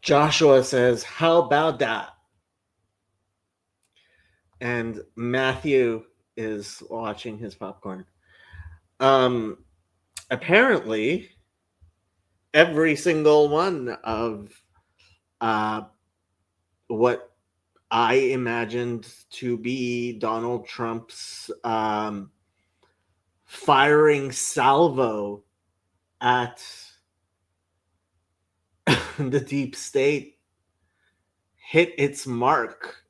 Joshua says, "How about that?" And Matthew is watching his popcorn. Apparently, every single one of uh, what I imagined to be Donald Trump's firing salvo at the deep state hit its mark.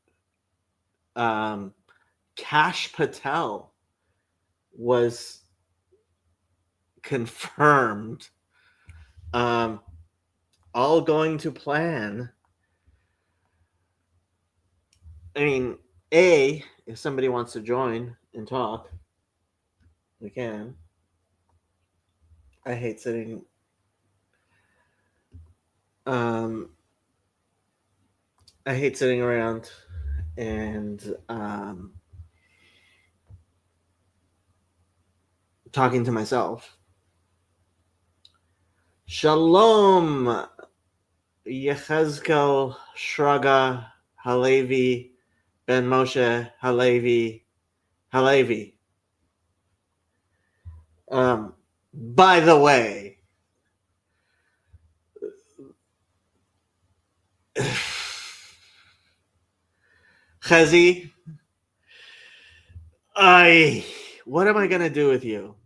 Kash Patel was confirmed, all going to plan. I mean, if somebody wants to join and talk, we can. I hate sitting. Um, I hate sitting around and talking to myself. Shalom, Yechezkel Shraga Halevi Ben Moshe Halevi Halevi. By the way, Chezi, what am I gonna do with you?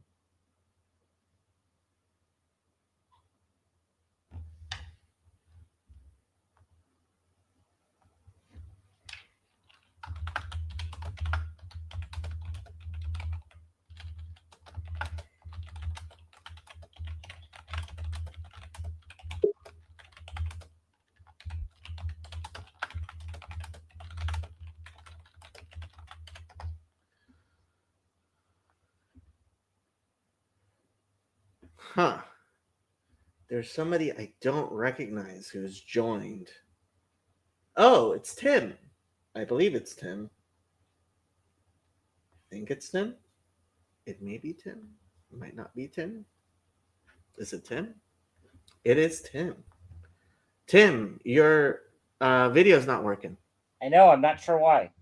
Huh. There's somebody I don't recognize who's joined. Oh, it's Tim. I believe it's Tim. I think it's Tim. It may be Tim. It might not be Tim. Is it Tim? It is Tim. Tim, your video's not working. I know. I'm not sure why.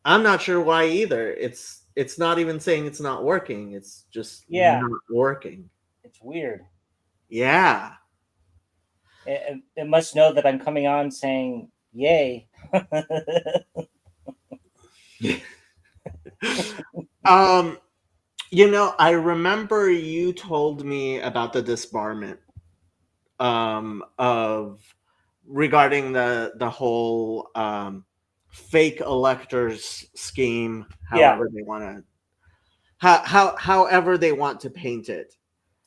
I'm not sure why either. It's not even saying it's not working. It's just not working. It's weird. Yeah. It must know that I'm coming on saying yay. I remember you told me about the disbarment of regarding the whole fake electors scheme, however they want to however they want to paint it.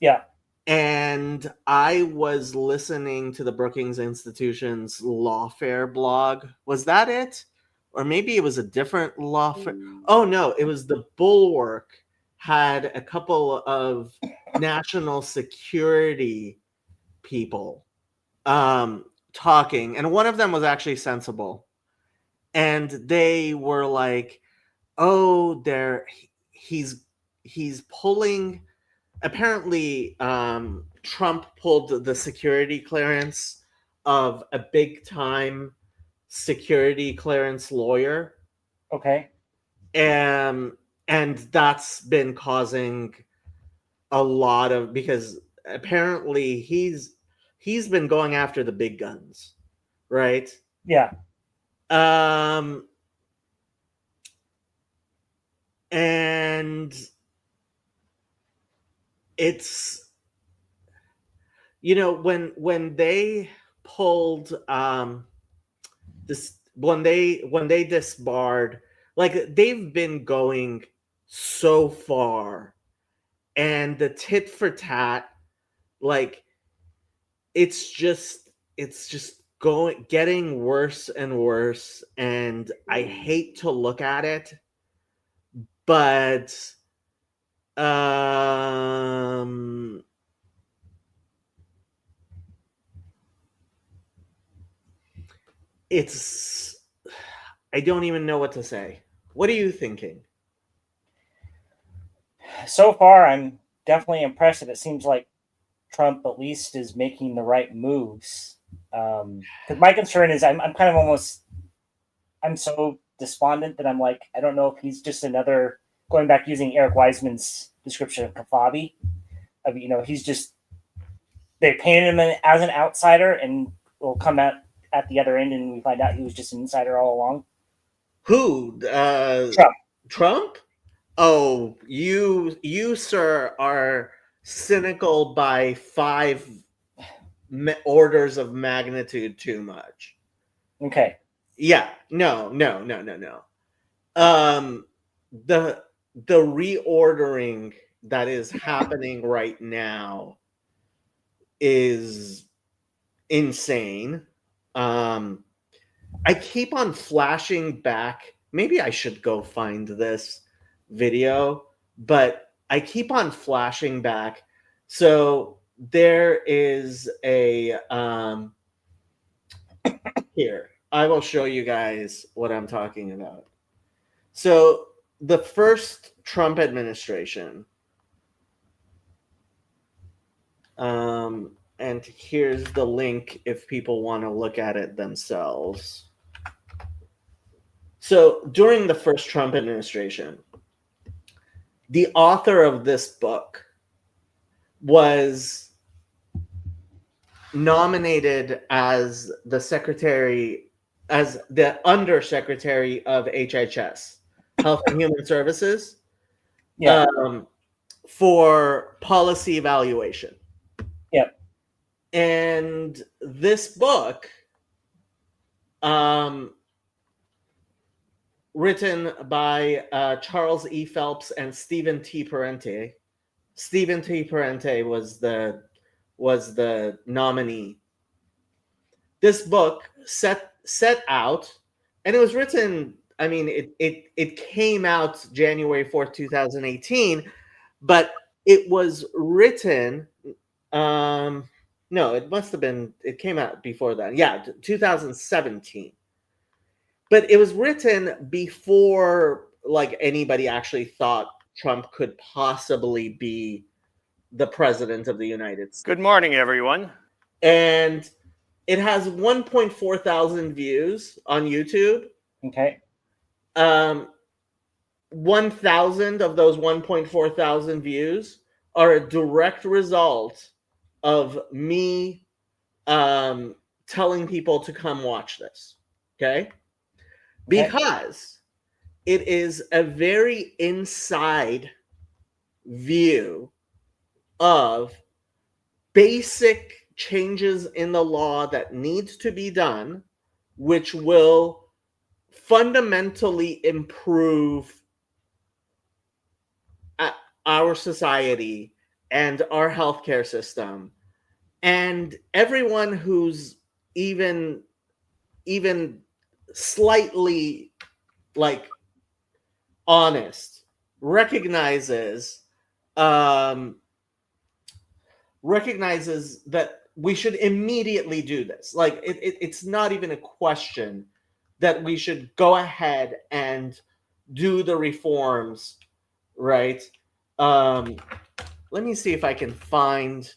Yeah. And I was listening to the Brookings Institution's Lawfare blog. Was that it? Or maybe it was a different lawfare. Oh no, it was the Bulwark had a couple of national security people talking, and one of them was actually sensible. And they were like, "Oh, he's pulling." Apparently, Trump pulled the security clearance of a big time security clearance lawyer. Okay. And that's been causing a lot of, because apparently he's been going after the big guns, right? Yeah. And it's, when they pulled this, when they disbarred, like, they've been going so far, and the tit for tat, like, it's just getting worse and worse, and I hate to look at it, but it's, I don't even know what to say. What are you thinking? So far, I'm definitely impressed. It seems like Trump at least is making the right moves. Because my concern is I'm kind of almost, I'm so despondent that I'm like, I don't know if he's just another, going back using Eric Wiseman's description of Kafabi, of, he's just, they painted him as an outsider and will come out at the other end and we find out he was just an insider all along. Who? Trump. Trump? Oh, you, sir, are cynical by 5 orders of magnitude too much. Okay. Yeah. No. The reordering that is happening right now is insane. I keep on flashing back. Maybe I should go find this video, but I keep on flashing back. So there is a here. I will show you guys what I'm talking about. So the first Trump administration, and here's the link if people want to look at it themselves. So during the first Trump administration, the author of this book was nominated as the undersecretary of HHS, Health and Human Services, for policy evaluation. Yeah. And this book, written by Charles E. Phelps and Stephen T. Parente. Stephen T. Parente was the nominee. This book set out, and it was written. I mean, it came out January 4th, 2018, but it was written. No, it must have been. It came out before that. Yeah, 2017. But it was written before like anybody actually thought Trump could possibly be the president of the United States. Good morning, everyone. And it has 1.4 thousand views on YouTube. Okay. 1,000 of those 1.4 thousand views are a direct result of me telling people to come watch this. Okay? Because it is a very inside view of basic changes in the law that needs to be done, which will fundamentally improve our society and our healthcare system. And everyone who's even slightly like honest recognizes that we should immediately do this. Like it's not even a question that we should go ahead and do the reforms, right? Let me see if I can find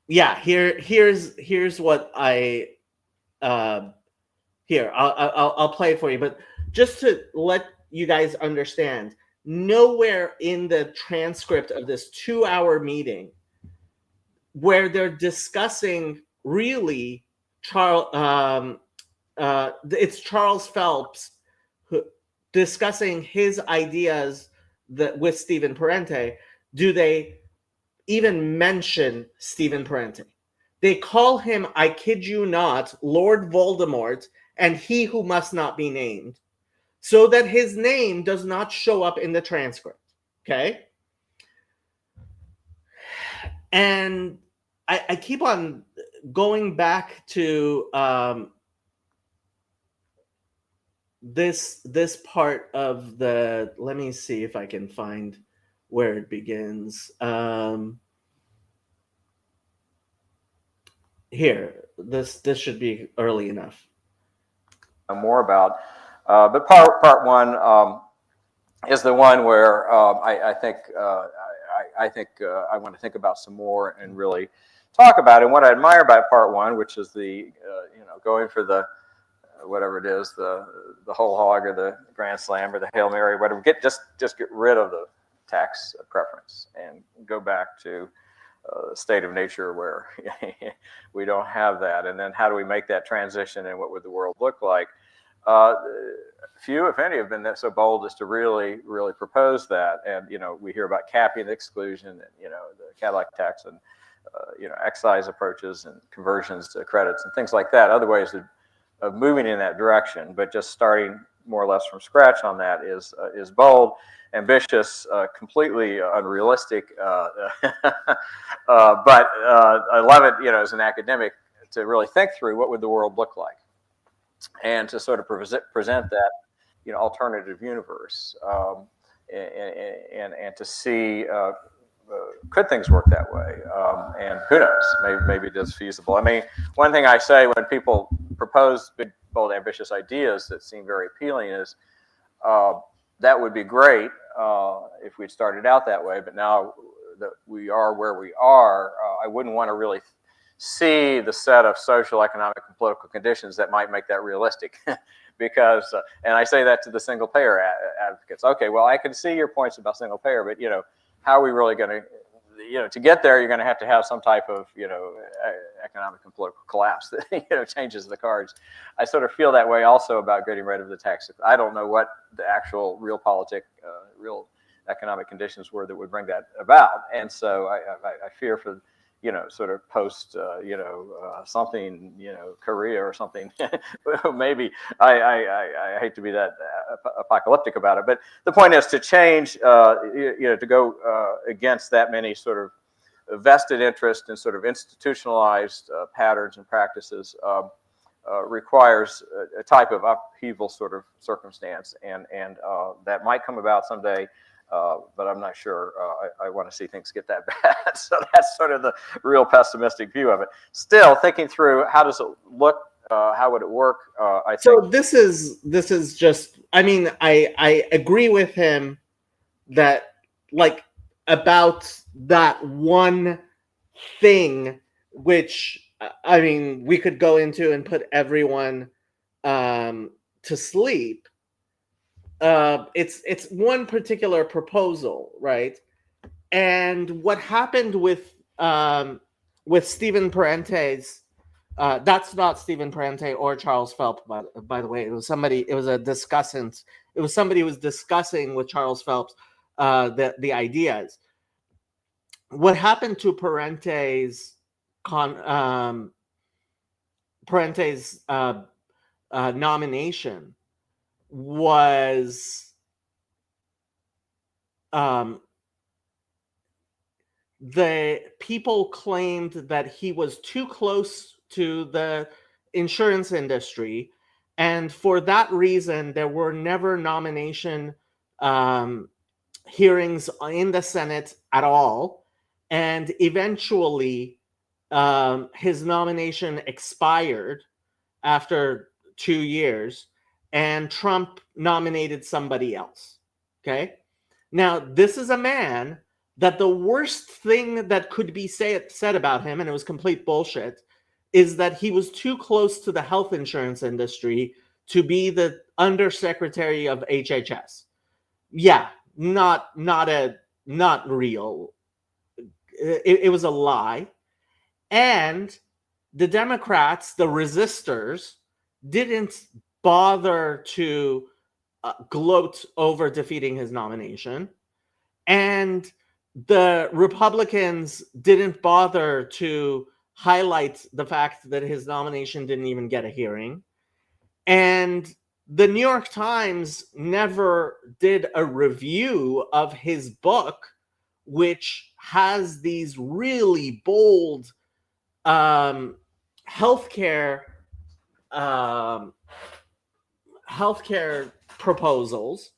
here's what I here I'll play it for you, but just to let you guys understand, nowhere in the transcript of this 2-hour meeting where they're discussing really it's Charles Phelps discussing his ideas with Stephen Parente, do they even mention Stephen Parente. They call him, I kid you not, Lord Voldemort and he who must not be named, so that his name does not show up in the transcript. Okay? And I keep on going back to this part of the, let me see if I can find where it begins. Here, this should be early enough. More about, but part one is the one where I think I want to think about some more and really talk about. And what I admire about part one, which is the going for the whatever it is, the whole hog or the grand slam or the Hail Mary, whatever, just get rid of the tax preference and go back to state of nature where we don't have that. And then how do we make that transition, and what would the world look like? Few, if any, have been so bold as to really propose that. And we hear about capping the exclusion, and the Cadillac tax, and excise approaches and conversions to credits and things like that. Other ways of moving in that direction, but just starting more or less from scratch on that is bold, ambitious, completely unrealistic. But I love it, as an academic, to really think through what would the world look like, and to sort of present that, alternative universe, and to see could things work that way, and who knows, maybe it is feasible. I mean, one thing I say when people propose big, bold, ambitious ideas that seem very appealing is that would be great if we'd started out that way, but now that we are where we are, I wouldn't want to really see the set of social, economic, and political conditions that might make that realistic. Because, and I say that to the single payer advocates. Okay, well, I can see your points about single payer, but how are we really going to, to get there? You're going to have some type of, economic and political collapse that changes the cards. I sort of feel that way also about getting rid of the tax. I don't know what the actual real economic conditions were that would bring that about, and so I fear for sort of post, something, Korea or something. Maybe I hate to be that apocalyptic about it, but the point is to change, to go against that many sort of vested interest and sort of institutionalized patterns and practices requires a type of upheaval sort of circumstance, and that might come about someday. But I'm not sure I want to see things get that bad. So that's sort of the real pessimistic view of it. Still, thinking through how does it look, how would it work? I think. So this is just. I mean, I agree with him that about that one thing, which I mean we could go into and put everyone to sleep. It's one particular proposal, right? And what happened with Stephen Parentes, that's not Stephen Parente or Charles Phelps, by the way. It was somebody. It was a discussant. It was somebody who was discussing with Charles Phelps the ideas. What happened to Parente's nomination was the people claimed that he was too close to the insurance industry, and for that reason there were never nomination hearings in the Senate at all, and eventually his nomination expired after 2 years, and Trump nominated somebody else. Okay. Now, this is a man that the worst thing that could be said about him, and it was complete bullshit, is that he was too close to the health insurance industry to be the undersecretary of HHS. Yeah, not real. It was a lie. And the Democrats, the resistors, didn't bother to gloat over defeating his nomination, and the Republicans didn't bother to highlight the fact that his nomination didn't even get a hearing, and the New York Times never did a review of his book, which has these really bold healthcare proposals,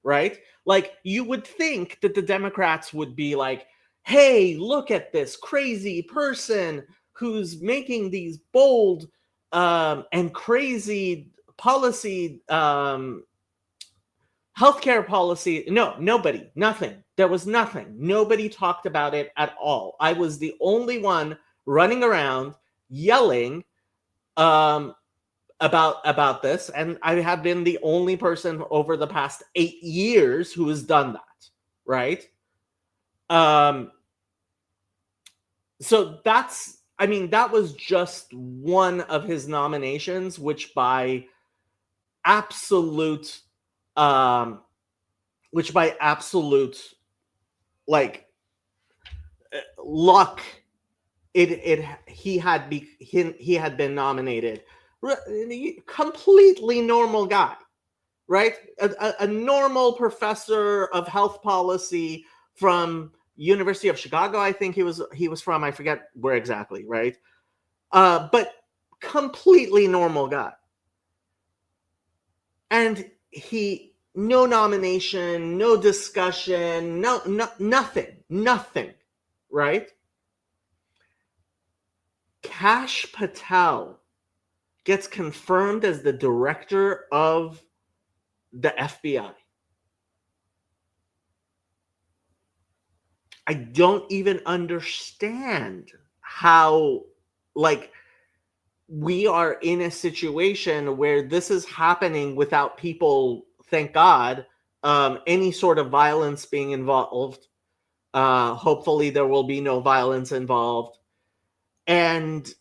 right? Like, you would think that the Democrats would be like, hey, look at this crazy person who's making these bold and crazy policy, healthcare policy. No, nothing. There was nothing. Nobody talked about it at all. I was the only one running around yelling about this, and I have been the only person over the past 8 years who has done that, right? So that's, I mean, that was just one of his nominations, which by absolute like luck, he had been nominated. Completely normal guy, right? A normal professor of health policy from University of Chicago, I think he was from. I forget where exactly, right? But completely normal guy, and no nomination, no discussion, nothing, right? Kash Patel gets confirmed as the director of the FBI. I don't even understand how, like, we are in a situation where this is happening without people, thank God, any sort of violence being involved. Hopefully there will be no violence involved. And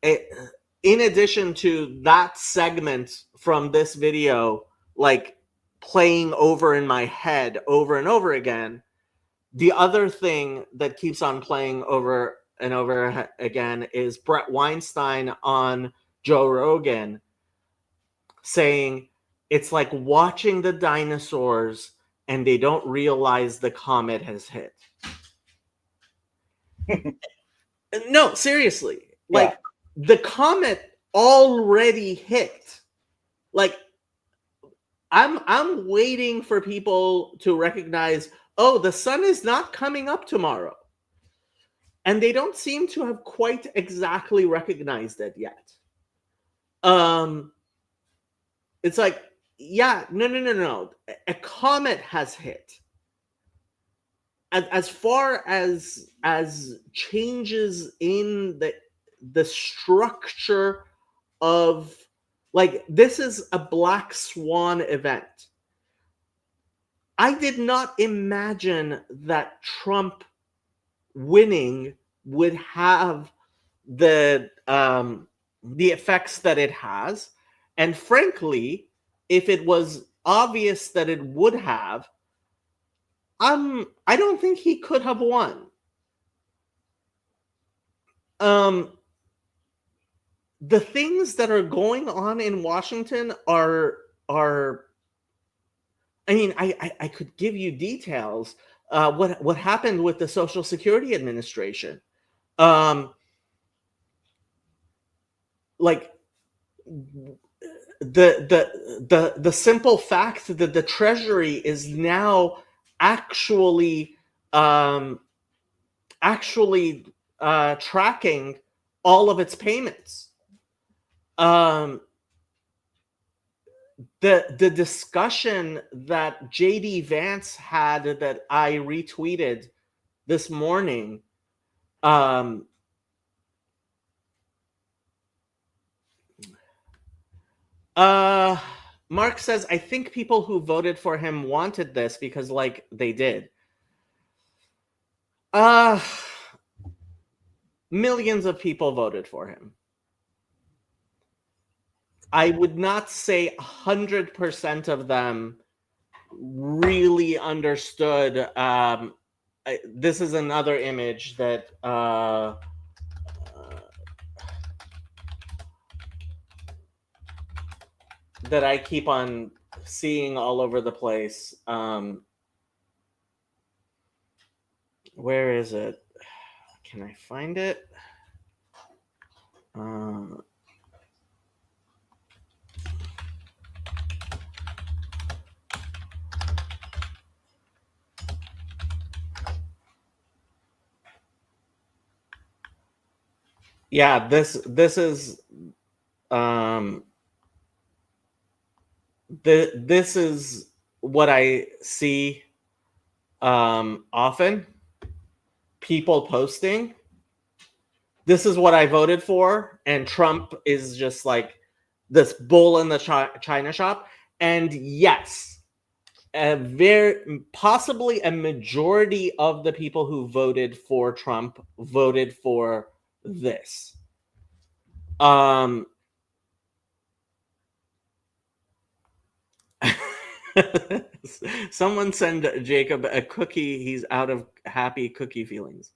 in addition to that segment from this video, like, playing over in my head over and over again, the other thing that keeps on playing over and over again is Brett Weinstein on Joe Rogan saying it's like watching the dinosaurs and they don't realize the comet has hit. No, seriously. Like, the comet already hit. Like, I'm waiting for people to recognize, oh, the sun is not coming up tomorrow. And they don't seem to have quite exactly recognized it yet. It's like, yeah, no. A comet has hit. As far as changes in the structure of, like, this is a black swan event. I did not imagine that Trump winning would have the effects that it has, and frankly, if it was obvious that it would have, I don't think he could have won. The things that are going on in Washington are I mean, I could give you details. What happened with the Social Security Administration? Like, the simple fact that the Treasury is now actually tracking all of its payments. The discussion that JD Vance had that I retweeted this morning, Mark says, I think people who voted for him wanted this because, like, they did. Millions of people voted for him. I would not say 100% of them really understood. This is another image that that I keep on seeing all over the place. Where is it? Can I find it? Yeah, this is this is what I see often. People posting this is what I voted for, and Trump is just like this bull in the china shop. And yes, possibly a majority of the people who voted for Trump voted for this. Someone send Jacob a cookie. He's out of happy cookie feelings.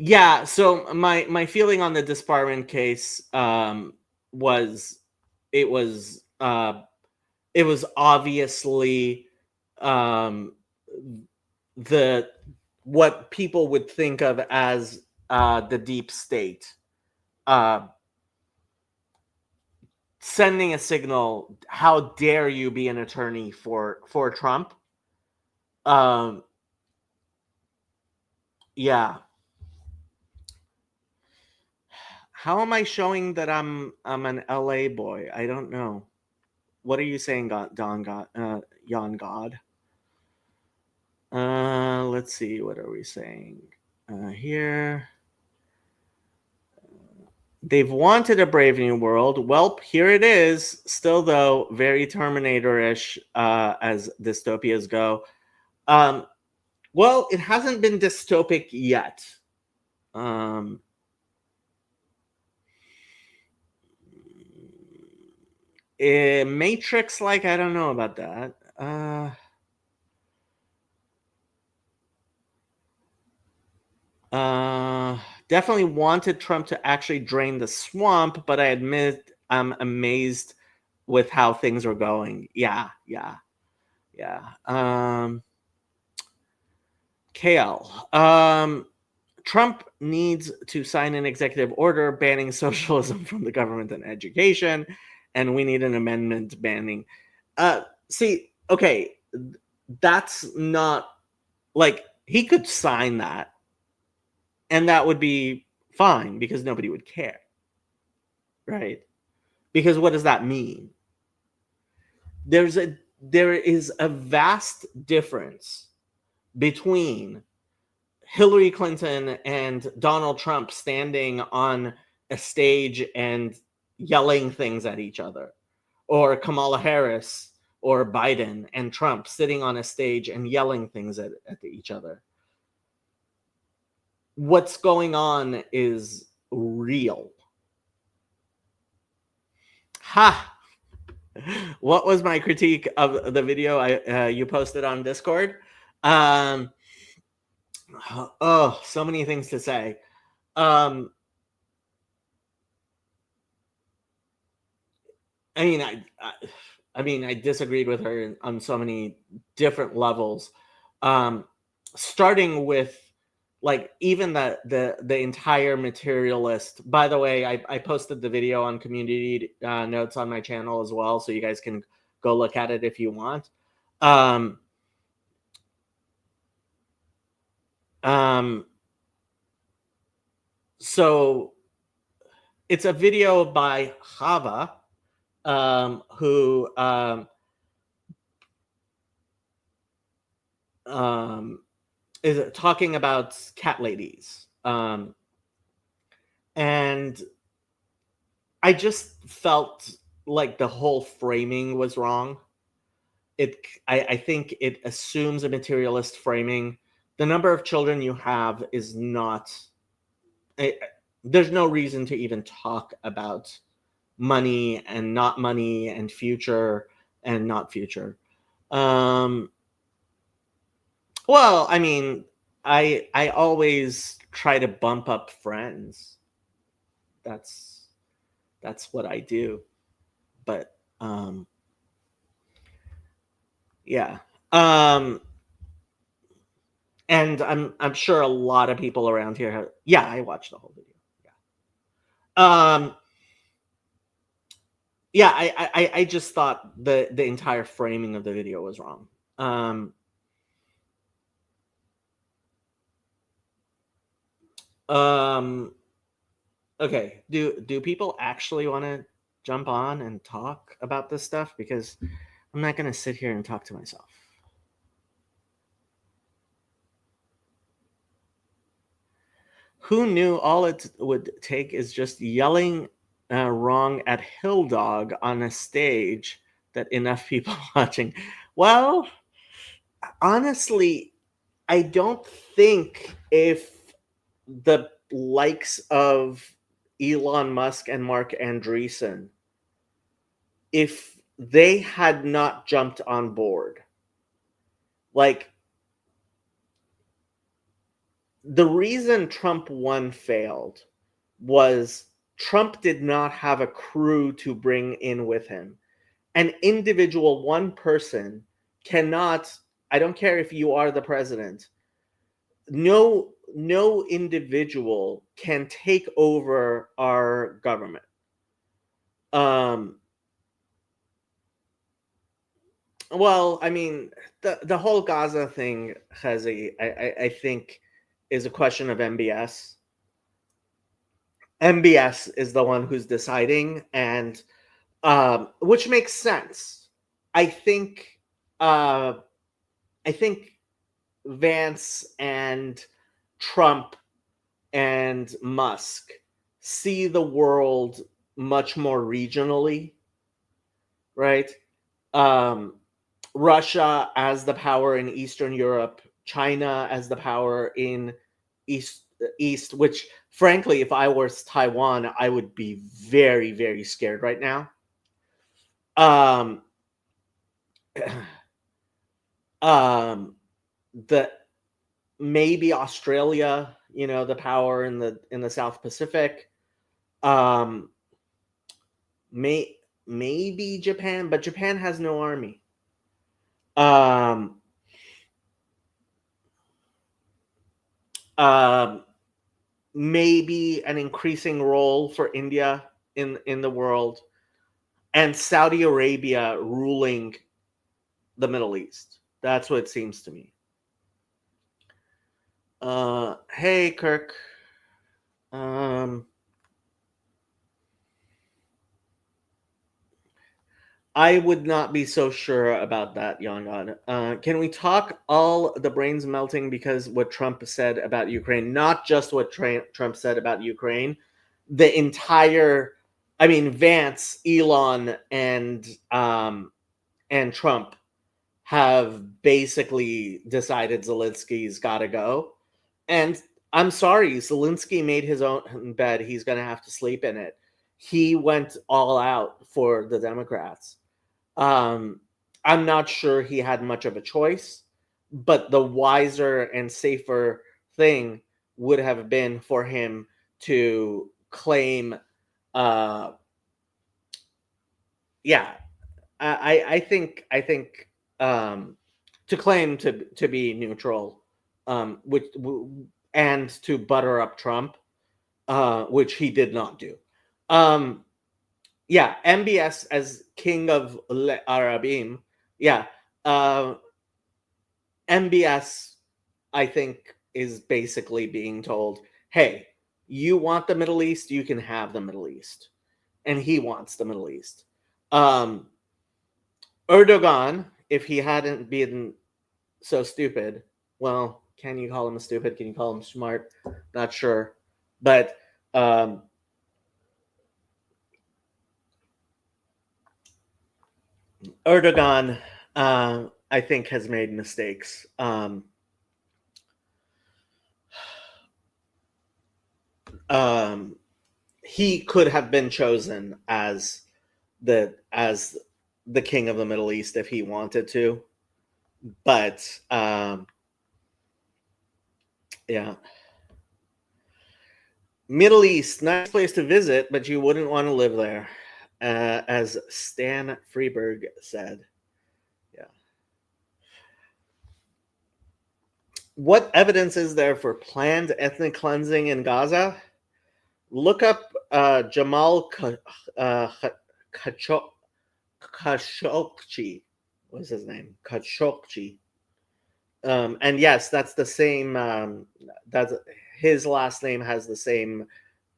Yeah, so my feeling on the disbarment case was it was obviously the what people would think of as the deep state sending a signal, how dare you be an attorney for Trump. Yeah. How am I showing that I'm an LA boy? I don't know. What are you saying, Don God? Jan God? Let's see. What are we saying here? They've wanted a Brave New World. Well, here it is. Still, though, very Terminator-ish as dystopias go. Well, it hasn't been dystopic yet. Matrix-like, I don't know about that. Definitely wanted Trump to actually drain the swamp, but I admit I'm amazed with how things are going. Yeah. KL. Trump needs to sign an executive order banning socialism from the government and education, and we need an amendment banning. See, okay, that's not like he could sign that, and that would be fine because nobody would care, right? Because what does that mean? There is a vast difference between Hillary Clinton and Donald Trump standing on a stage and yelling things at each other, or Kamala Harris or Biden and Trump sitting on a stage and yelling things at each other. What's going on is real. Ha! What was my critique of the video you posted on Discord? Oh, so many things to say. I mean, I disagreed with her on so many different levels. Starting with like even the entire materialist. By the way, I posted the video on community notes on my channel as well, so you guys can go look at it if you want. So it's a video by Hava, who is talking about cat ladies. And I just felt like the whole framing was wrong. I think it assumes a materialist framing. The number of children you have is not... there's no reason to even talk about money and not money and future and not future. Well, I mean, I always try to bump up friends. That's what I do. But yeah. And I'm sure a lot of people around here have... Yeah, I watched the whole video. Yeah. I just thought the entire framing of the video was wrong. Okay, do people actually want to jump on and talk about this stuff? Because I'm not going to sit here and talk to myself. Who knew all it would take is just yelling wrong at Hill Dog on a stage that enough people watching? Well, honestly, I don't think if the likes of Elon Musk and Mark Andreessen, if they had not jumped on board, like, the reason Trump 1 failed was Trump did not have a crew to bring in with him. An individual, one person cannot, I don't care if you are the president, no individual can take over our government. Well, I mean, the whole Gaza thing has I think is a question of MBS. MBS is the one who's deciding, and which makes sense. I think Vance and Trump and Musk see the world much more regionally, right? Russia as the power in Eastern Europe, China as the power in East, which frankly, if I was Taiwan, I would be very, very scared right now. The maybe Australia, the power in the South Pacific. Maybe Japan, but Japan has no army. Maybe an increasing role for India in the world, and Saudi Arabia ruling the Middle East. That's what it seems to me. Hey, Kirk. I would not be so sure about that, Yangon. Can we talk all the brains melting because what Trump said about Ukraine, not just what Trump said about Ukraine, the entire, I mean, Vance, Elon, and Trump have basically decided Zelensky's got to go. And I'm sorry, Zelensky made his own bed. He's going to have to sleep in it. He went all out for the Democrats. I'm not sure he had much of a choice, but the wiser and safer thing would have been for him to claim, I think to claim to be neutral, which and to butter up Trump, which he did not do. Yeah, MBS as king of Arabim. Yeah, MBS, I think, is basically being told, hey, you want the Middle East, you can have the Middle East. And he wants the Middle East. Erdogan, if he hadn't been so stupid, well, can you call him stupid? Can you call him smart? Not sure. But Erdogan, I think, has made mistakes. He could have been chosen as the king of the Middle East if he wanted to, but yeah. Middle East, nice place to visit, but you wouldn't want to live there, as Stan Freberg said. Yeah. What evidence is there for planned ethnic cleansing in Gaza? Look up Jamal Khashoggi. What's his name? Khashoggi. And yes, that's the same. That's his last name has the same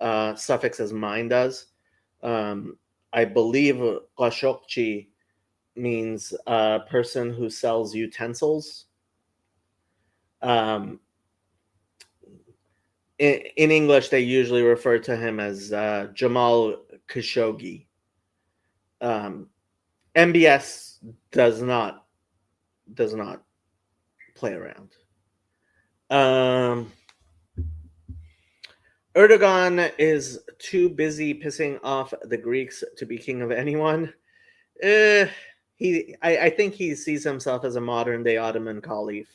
suffix as mine does. I believe Khashoggi means a person who sells utensils. in English, they usually refer to him as Jamal Khashoggi. MBS does not play around. Erdogan is too busy pissing off the Greeks to be king of anyone. I think he sees himself as a modern day Ottoman caliph.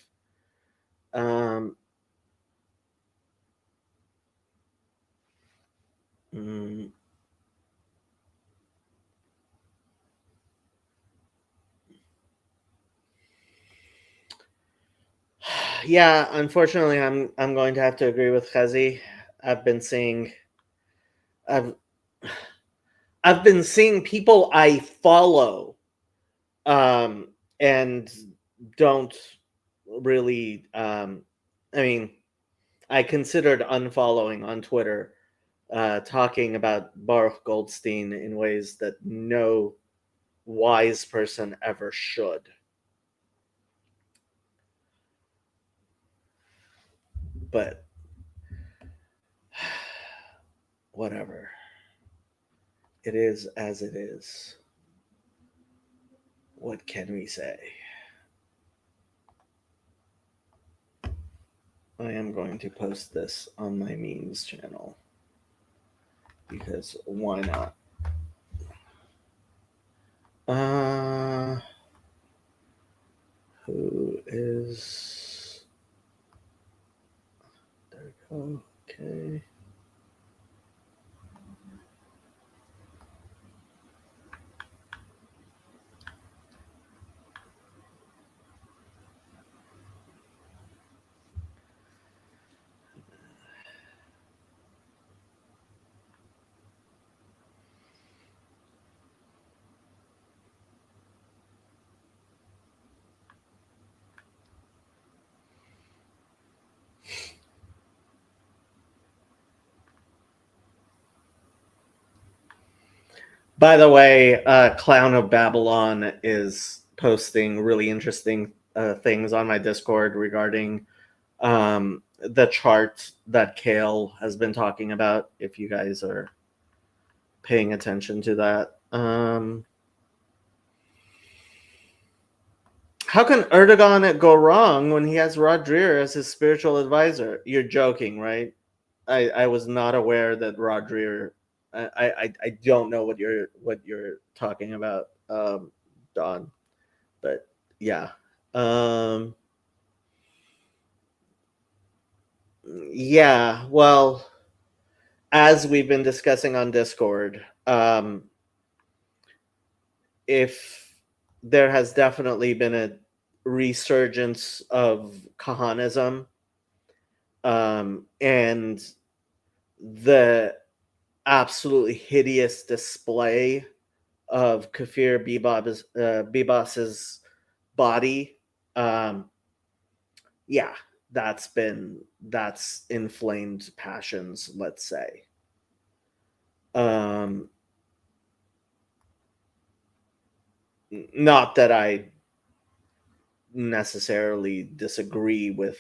Yeah, unfortunately, I'm going to have to agree with Khazi. I've been seeing people I follow, and don't really. I mean, I considered unfollowing on Twitter, talking about Baruch Goldstein in ways that no wise person ever should. But whatever. It is as it is. What can we say? I am going to post this on my memes channel because why not? Who is there? We go. Okay. By the way, Clown of Babylon is posting really interesting things on my Discord regarding the chart that Kale has been talking about, if you guys are paying attention to that. How can Erdogan go wrong when he has Rod Dreher as his spiritual advisor? You're joking, right? I was not aware that Rod Dreher. I don't know what you're talking about, Don. But yeah. Yeah, well, as we've been discussing on Discord, if there has definitely been a resurgence of Kahanism, and the absolutely hideous display of Kafir Bibas's body, yeah, that's inflamed passions, let's say. Not that I necessarily disagree with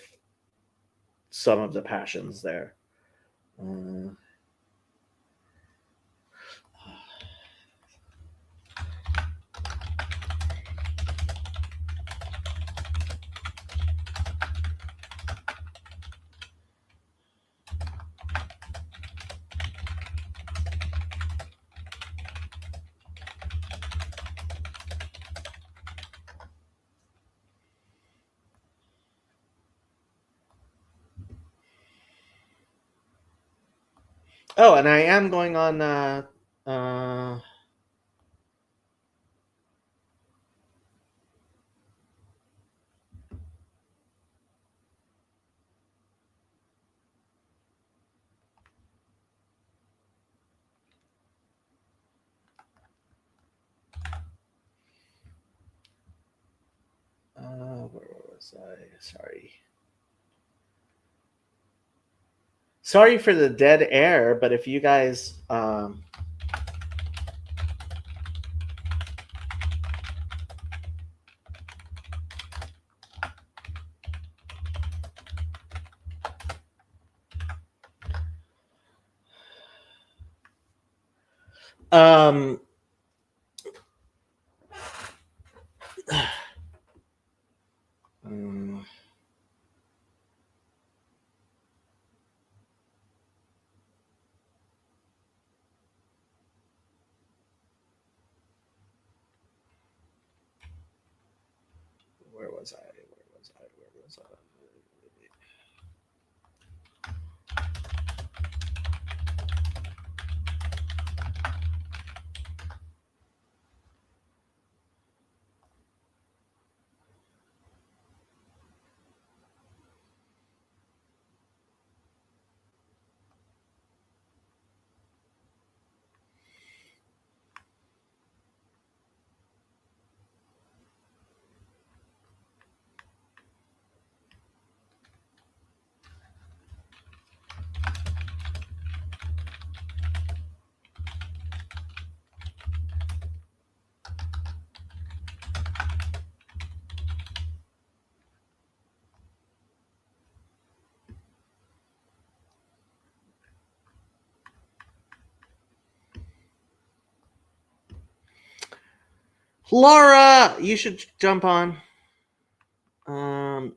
some of the passions there. Oh, and I am going on where was I? Sorry for the dead air, but if you guys Um, um, where was I? Laura, you should jump on. I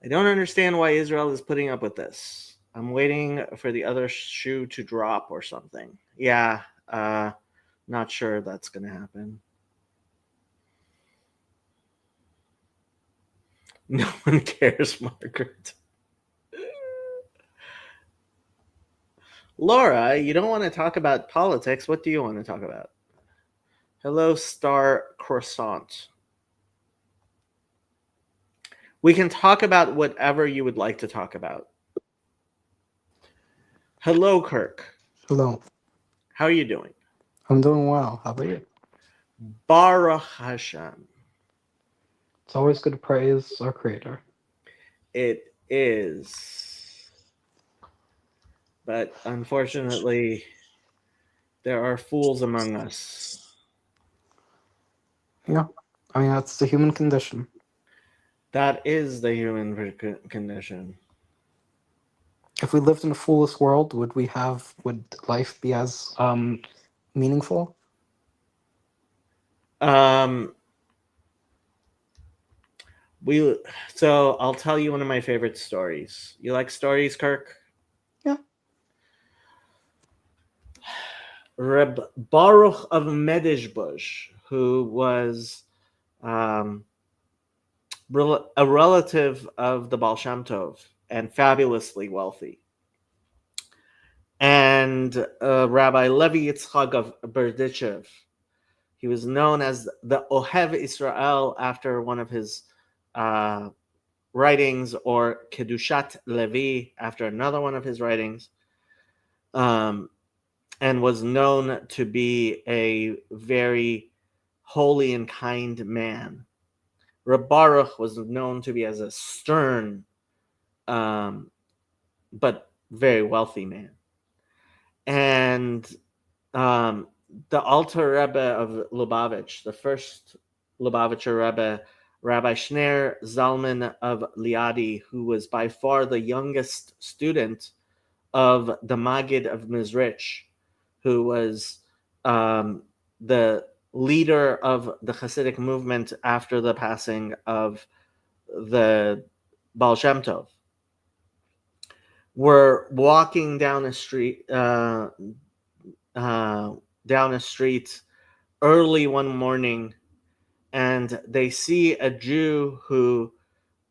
don't understand why Israel is putting up with this. I'm waiting for the other shoe to drop or something. Yeah, not sure that's going to happen. No one cares, Margaret. Laura, you don't want to talk about politics. What do you want to talk about? Hello, Star Croissant. We can talk about whatever you would like to talk about. Hello, Kirk. Hello. How are you doing? I'm doing well. How about you? Baruch Hashem. It's always good to praise our Creator. It is. But unfortunately, there are fools among us. Yeah. I mean, that's the human condition. That is the human condition. If we lived in a foolish world, would life be as meaningful? So I'll tell you one of my favorite stories. You like stories, Kirk? Yeah. Reb Baruch of Medishbush, who was a relative of the Baal Shem Tov and fabulously wealthy. And Rabbi Levi Yitzchak of Berdichev. He was known as the Ohev Israel after one of his writings, or Kedushat Levi after another one of his writings, and was known to be a very holy and kind man. Reb Baruch was known to be as a stern but very wealthy man. And the Alter Rebbe of Lubavitch, the first Lubavitcher Rebbe, Rabbi Shner Zalman of Liadi, who was by far the youngest student of the Maggid of Mizrich, who was the leader of the Hasidic movement after the passing of the Baal Shem Tov, were walking down a street early one morning, and they see a Jew who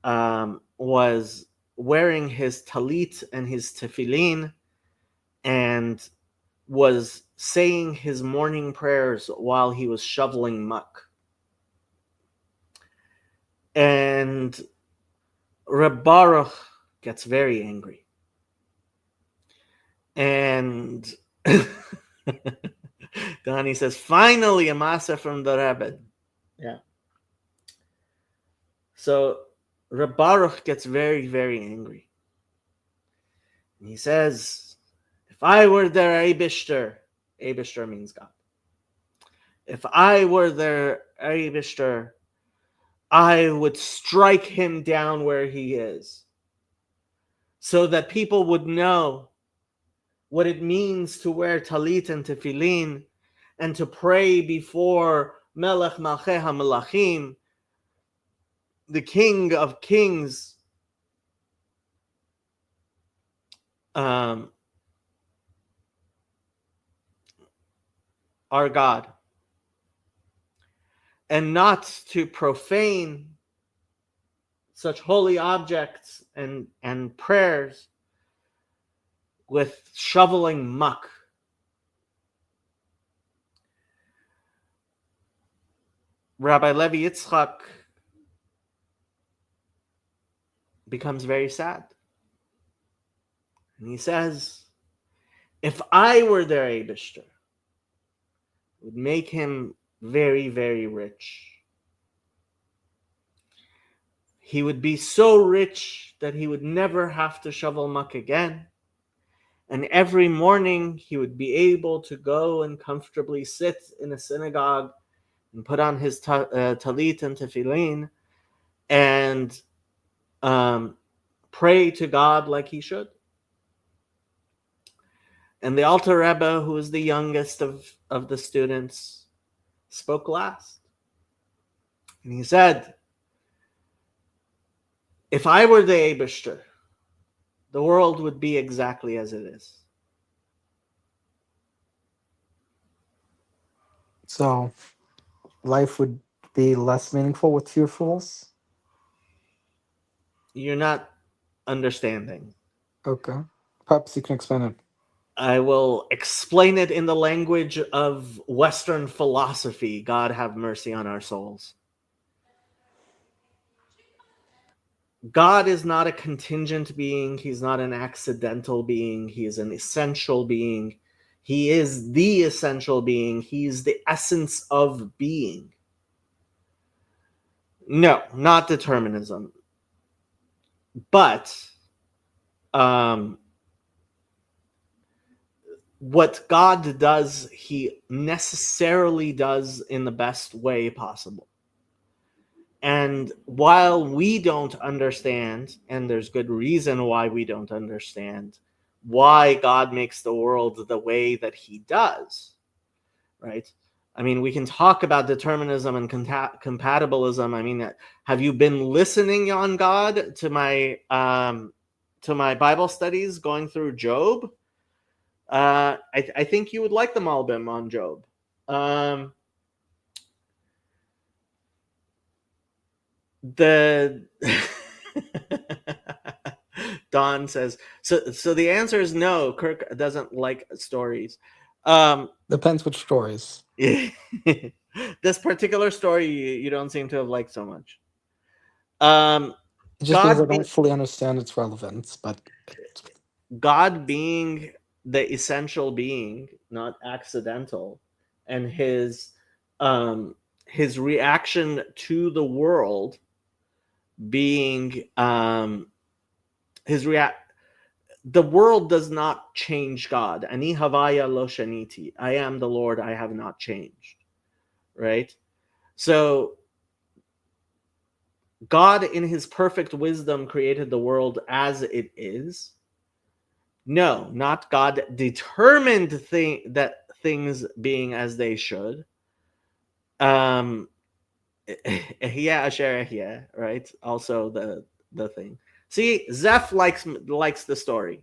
was wearing his talit and his tefillin and was saying his morning prayers while he was shoveling muck. And Reb Baruch gets very angry. And Donnie says, finally a masa from the Rebbe. Yeah. So Reb Baruch gets very, very angry. And he says, if I were their Eibishter means God. If I were their Eibishter, I would strike him down where he is, so that people would know what it means to wear talit and tefillin and to pray before Melech Malchei HaMelachim, the King of Kings, our God, and not to profane such holy objects and prayers with shoveling muck. Rabbi Levi Yitzchak becomes very sad. And he says, if I were their Eibishter, it would make him very, very rich. He would be so rich that he would never have to shovel muck again. And every morning he would be able to go and comfortably sit in a synagogue and put on his talit and tefillin and pray to God like he should. And the Alter Rebbe, who is the youngest of the students, spoke last. And he said, if I were the Eibishter, the world would be exactly as it is. So life would be less meaningful with fewer fools? You're not understanding. Okay. Perhaps you can explain it. I will explain it in the language of Western philosophy. God have mercy on our souls. God is not a contingent being. He's not an accidental being. He is an essential being. He is the essential being. He's the essence of being. No, not determinism. But what God does, he necessarily does in the best way possible. And while we don't understand, and there's good reason why we don't understand, why God makes the world the way that he does, right? I mean, we can talk about determinism and compatibilism. I mean, have you been listening on God to my Bible studies going through Job? I think you would like the Malbim on Job. The Don says so the answer is no. Kirk doesn't like stories. Depends which stories. This particular story you don't seem to have liked so much. Just because I don't fully understand its relevance, but God being the essential being, not accidental, and his reaction to the world being the world does not change God. Ani havaya lo shaniti. I am the Lord, I have not changed. Right? So God in his perfect wisdom created the world as it is. No, not God determined that things being as they should. Yeah, right? Also the thing. See, Zeph likes the story.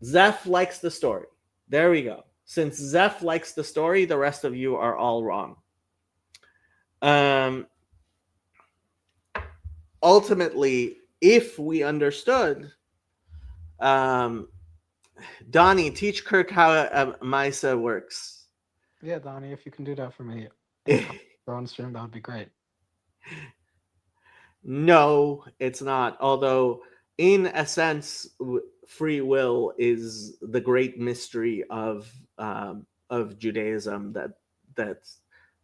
Zeph likes the story. There we go. Since Zeph likes the story, the rest of you are all wrong. Ultimately, if we understood, Donnie, teach Kirk how a Misa works. Yeah, Donnie, if you can do that for me on stream, that would be great. No, it's not. Although, in a sense, free will is the great mystery of Judaism that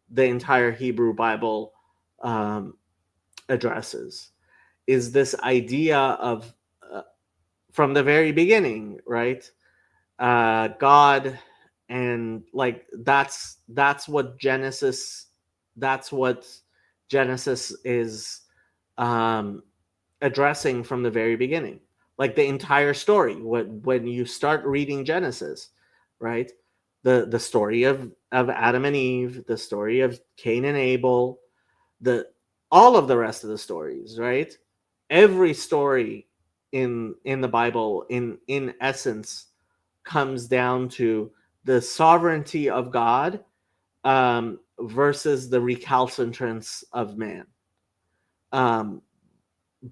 the entire Hebrew Bible addresses. Is this idea of from the very beginning, right? God, and like that's what Genesis, that's what Genesis is addressing from the very beginning. Like the entire story, when you start reading Genesis, right? The story of Adam and Eve, the story of Cain and Abel, all of the rest of the stories, right? Every story in the Bible, in essence, comes down to the sovereignty of God versus the recalcitrance of man.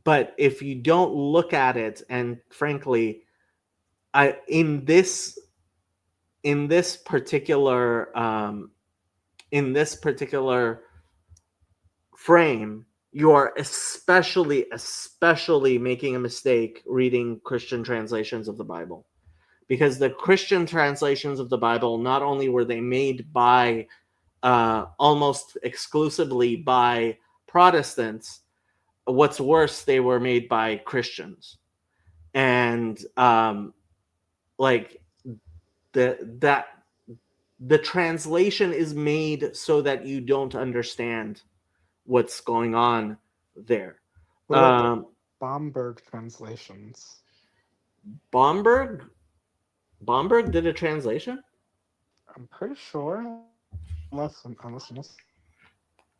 But if you don't look at it, and frankly, in this particular frame, you are especially making a mistake reading Christian translations of the Bible, because the Christian translations of the Bible, not only were they made by almost exclusively by Protestants, what's worse, they were made by Christians, and like the translation is made so that you don't understand what's going on there. What about the Bomberg translations? Bomberg did a translation? I'm pretty sure, unless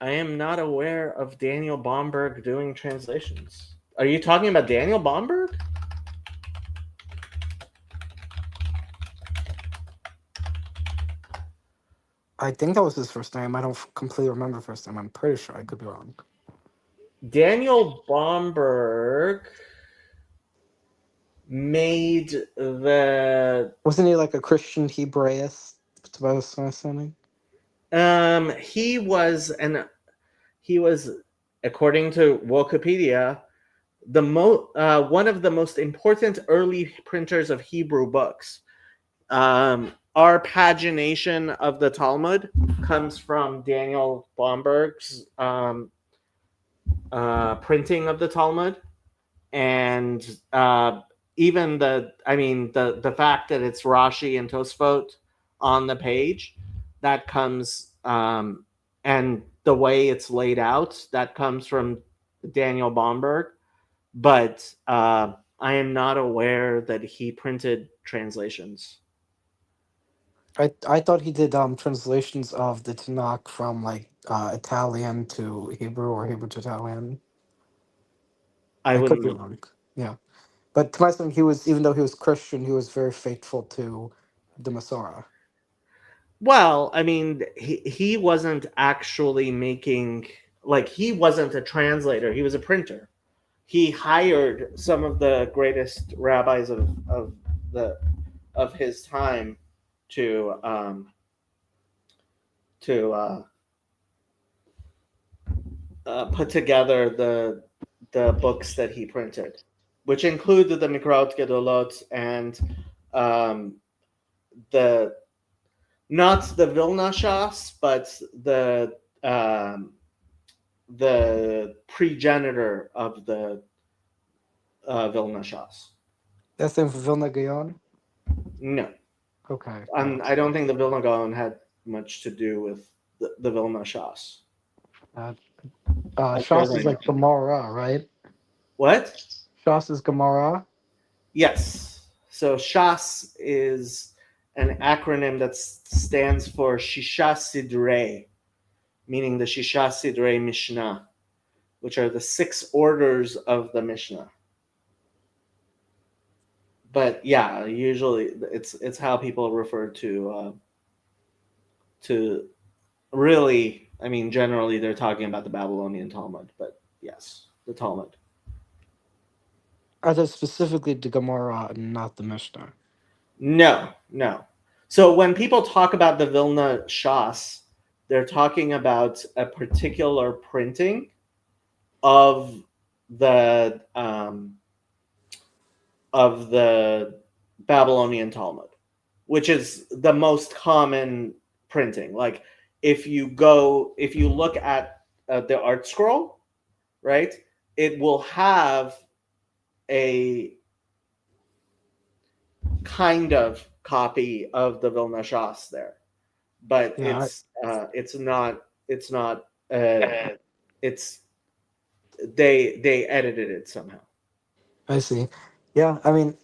I am not aware of Daniel Bomberg doing translations. Are you talking about Daniel Bomberg? I think that was his first name. I don't completely remember the first name. I'm pretty sure. I could be wrong. Daniel Bomberg made the... Wasn't he like a Christian Hebraist? By my understanding. He was, according to Wikipedia, one of the most important early printers of Hebrew books. Our pagination of the Talmud comes from Daniel Bomberg's printing of the Talmud, and even the fact that it's Rashi and Tosfot on the page, that comes, and the way it's laid out, that comes from Daniel Bomberg. But I am not aware that he printed translations. I thought he did translations of the Tanakh from like Italian to Hebrew or Hebrew to Italian. I could wouldn't be wrong. Yeah, but to my understanding, he was, even though he was Christian, he was very faithful to the Masorah. Well, I mean, he wasn't actually making, like, he wasn't a translator. He was a printer. He hired some of the greatest rabbis of his time to put together the books that he printed, which included the Mikraot Gedolot and not the Vilna Shas, but the progenitor of the Vilna Shas. That's the name for Vilna Gaon? No. Okay. I don't think the Vilna Gaon had much to do with the Vilna Shas. Shas is like Gemara, right? What? Shas is Gemara? Yes. So Shas is an acronym that stands for Shisha Sidrei, meaning the Shisha Sidrei Mishnah, which are the 6 orders of the Mishnah. But yeah, usually it's how people refer to really, I mean, generally they're talking about the Babylonian Talmud, but yes, the Talmud. Are they specifically the Gemara and not the Mishnah? No. So when people talk about the Vilna Shas, they're talking about a particular printing of the Babylonian Talmud, which is the most common printing. Like if you look at the Art Scroll, right, it will have a kind of copy of the Vilna Shas there, but Yeah, it's not it's they edited it somehow. I see. Yeah, I mean,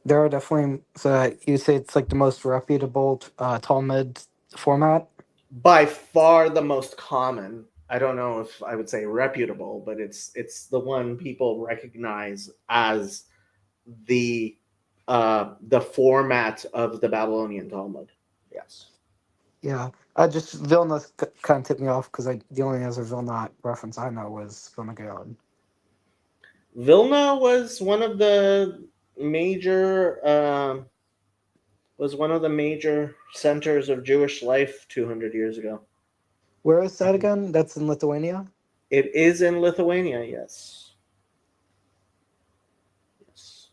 there are definitely. So you say it's like the most reputable Talmud format. By far the most common. I don't know if I would say reputable, but it's the one people recognize as the format of the Babylonian Talmud. Yes. Yeah, I just Vilna kind of tipped me off because the only other Vilna reference I know was Vilna Gaon. Vilna was one of the major centers of Jewish life 200 years ago. Where is that again? That's in Lithuania. It is in Lithuania, yes. Yes.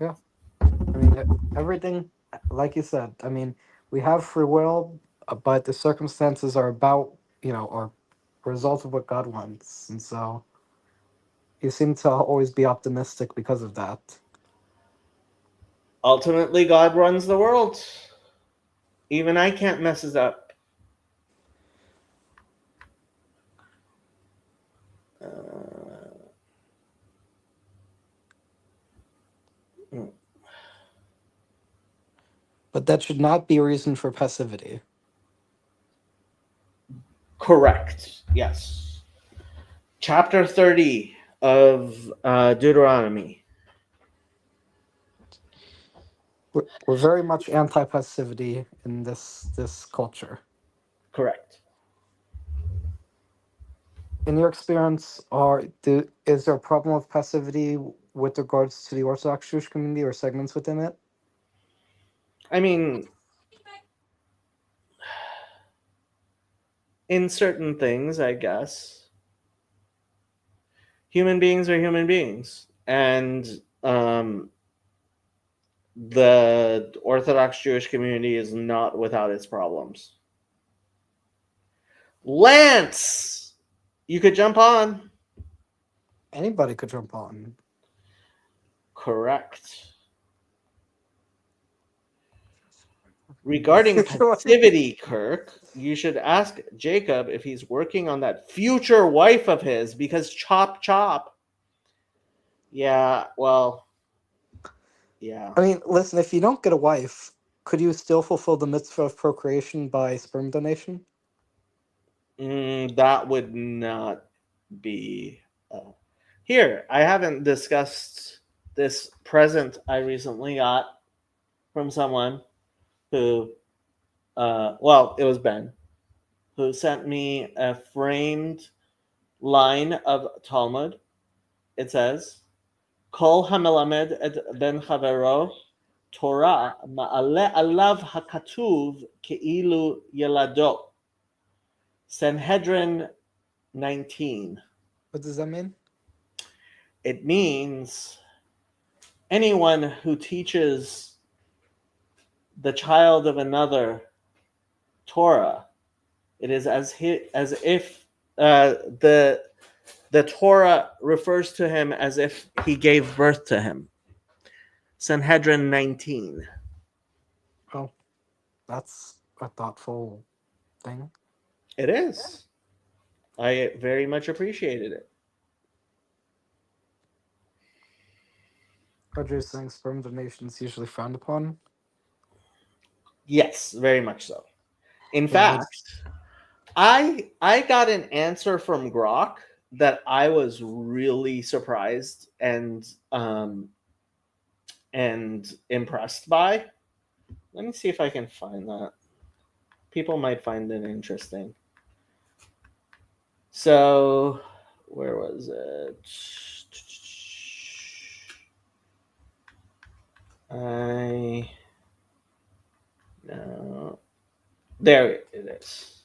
Yeah, I mean everything, like you said. I mean, we have free will, but the circumstances are about or a result of what God wants, and so you seem to always be optimistic because of that. Ultimately, God runs the world. Even I can't mess it up. But that should not be a reason for passivity. Correct. Yes. Chapter 30 of Deuteronomy. We're very much anti-passivity in this culture. Correct. In your experience, is there a problem with passivity with regards to the Orthodox Jewish community or segments within it? I mean, in certain things, I guess. Human beings are human beings. And the Orthodox Jewish community is not without its problems. Lance, you could jump on. Anybody could jump on. Correct. Regarding passivity, Kirk, you should ask Jacob if he's working on that future wife of his, because chop chop. Yeah, well, yeah. I mean, listen, if you don't get a wife, could you still fulfill the mitzvah of procreation by sperm donation? That would not be. Here, I haven't discussed this present I recently got from someone who, well, it was Ben, who sent me a framed line of Talmud. It says, Kol hamelamed et ben chavero Torah ma'ale alav hakatuv ke'ilu yelado. Sanhedrin 19. What does that mean? It means anyone who teaches the child of another Torah, it is as if the Torah refers to him as if he gave birth to him. Sanhedrin 19. Oh, that's a thoughtful thing. It is. I very much appreciated it. Roger is saying sperm donation is usually frowned upon. Yes, very much so. In Yeah, fact, I got an answer from Grok that I was really surprised and impressed by. Let me see if I can find that. People might find it interesting. So, where was it? No. There it is.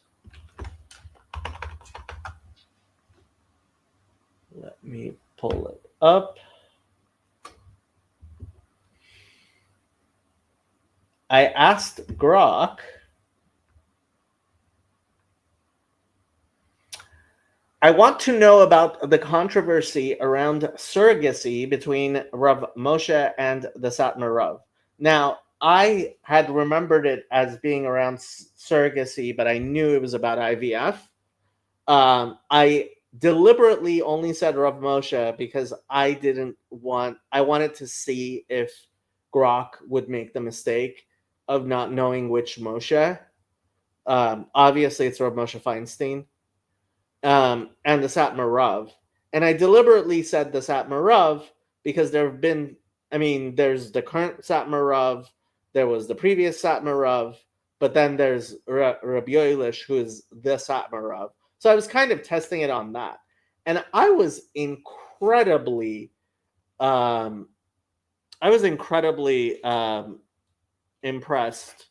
Let me pull it up. I asked Grok I want to know about the controversy around surrogacy between Rav Moshe and the Satmar Rav. Now, I had remembered it as being around surrogacy, but I knew it was about IVF. I deliberately only said Rav Moshe because I wanted to see if Grok would make the mistake of not knowing which Moshe. Obviously, it's Rav Moshe Feinstein, and the Satmar Rav. And I deliberately said the Satmar Rav because there have been, there's the current Satmar Rav, there was the previous Satmar Rav, but then there's Rabbi Yoelish, who is the Satmar Rav. So I was kind of testing it on that. And I was incredibly impressed.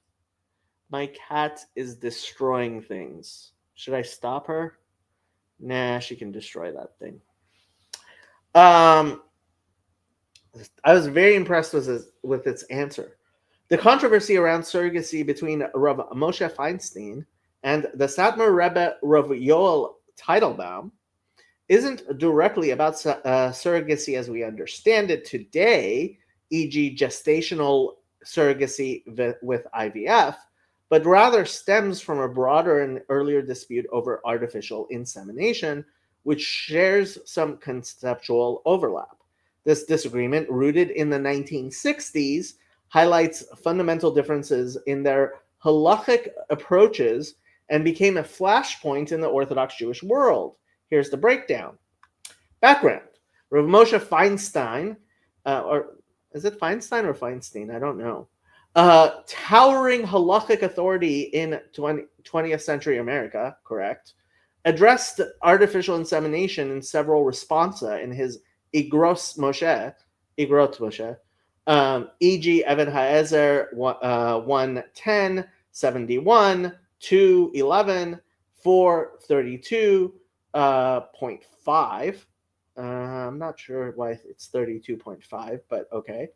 My cat is destroying things. Should I stop her? Nah, she can destroy that thing. I was very impressed with its answer. The controversy around surrogacy between Rav Moshe Feinstein and the Satmar Rebbe Rav Yoel Teitelbaum isn't directly about surrogacy as we understand it today, e.g. gestational surrogacy with IVF, but rather stems from a broader and earlier dispute over artificial insemination, which shares some conceptual overlap. This disagreement, rooted in the 1960s, highlights fundamental differences in their halachic approaches and became a flashpoint in the Orthodox Jewish world. Here's the breakdown. Background. Rav Moshe Feinstein, or is it Feinstein or Feinstein? I don't know. Towering halachic authority in 20th century America, correct, addressed artificial insemination in several responsa in his Igrot Moshe, e.g. Even HaEzer 1:10, 71, 2:11, 4:32.5. I'm not sure why it's 32.5, but okay.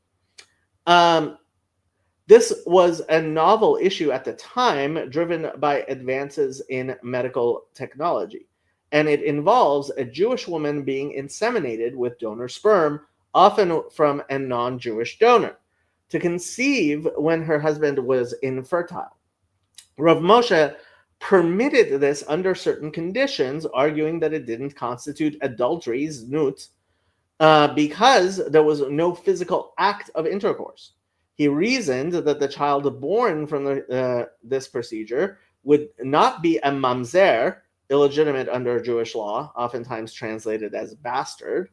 This was a novel issue at the time, driven by advances in medical technology, and it involves a Jewish woman being inseminated with donor sperm, often from a non-Jewish donor, to conceive when her husband was infertile. Rav Moshe permitted this under certain conditions, arguing that it didn't constitute adultery, znut, because there was no physical act of intercourse. He reasoned that the child born from this procedure would not be a mamzer, illegitimate under Jewish law, oftentimes translated as bastard.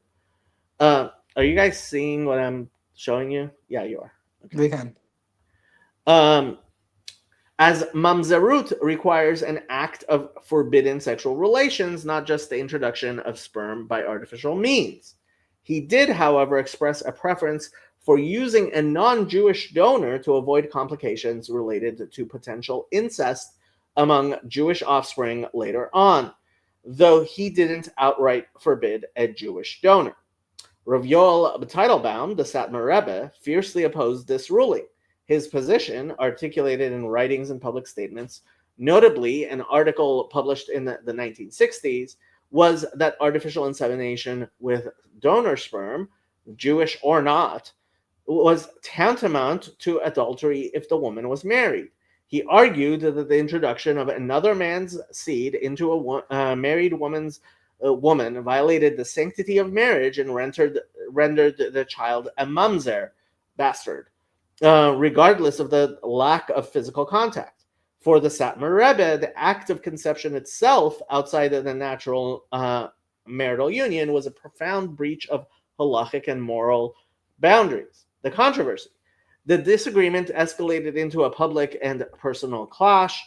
Are you guys seeing what I'm showing you? Yeah, you are. Okay. We can. As mamzerut requires an act of forbidden sexual relations, not just the introduction of sperm by artificial means. He did, however, express a preference for using a non-Jewish donor to avoid complications related to potential incest among Jewish offspring later on, though he didn't outright forbid a Jewish donor. Rav Yoel Teitelbaum, the Satmar Rebbe, fiercely opposed this ruling. His position, articulated in writings and public statements, notably an article published in the 1960s, was that artificial insemination with donor sperm, Jewish or not, was tantamount to adultery if the woman was married. He argued that the introduction of another man's seed into a married woman violated the sanctity of marriage and rendered the child a mamzer, bastard, regardless of the lack of physical contact. For the Satmar Rebbe, the act of conception itself, outside of the natural marital union, was a profound breach of halachic and moral boundaries. The controversy. The disagreement escalated into a public and personal clash,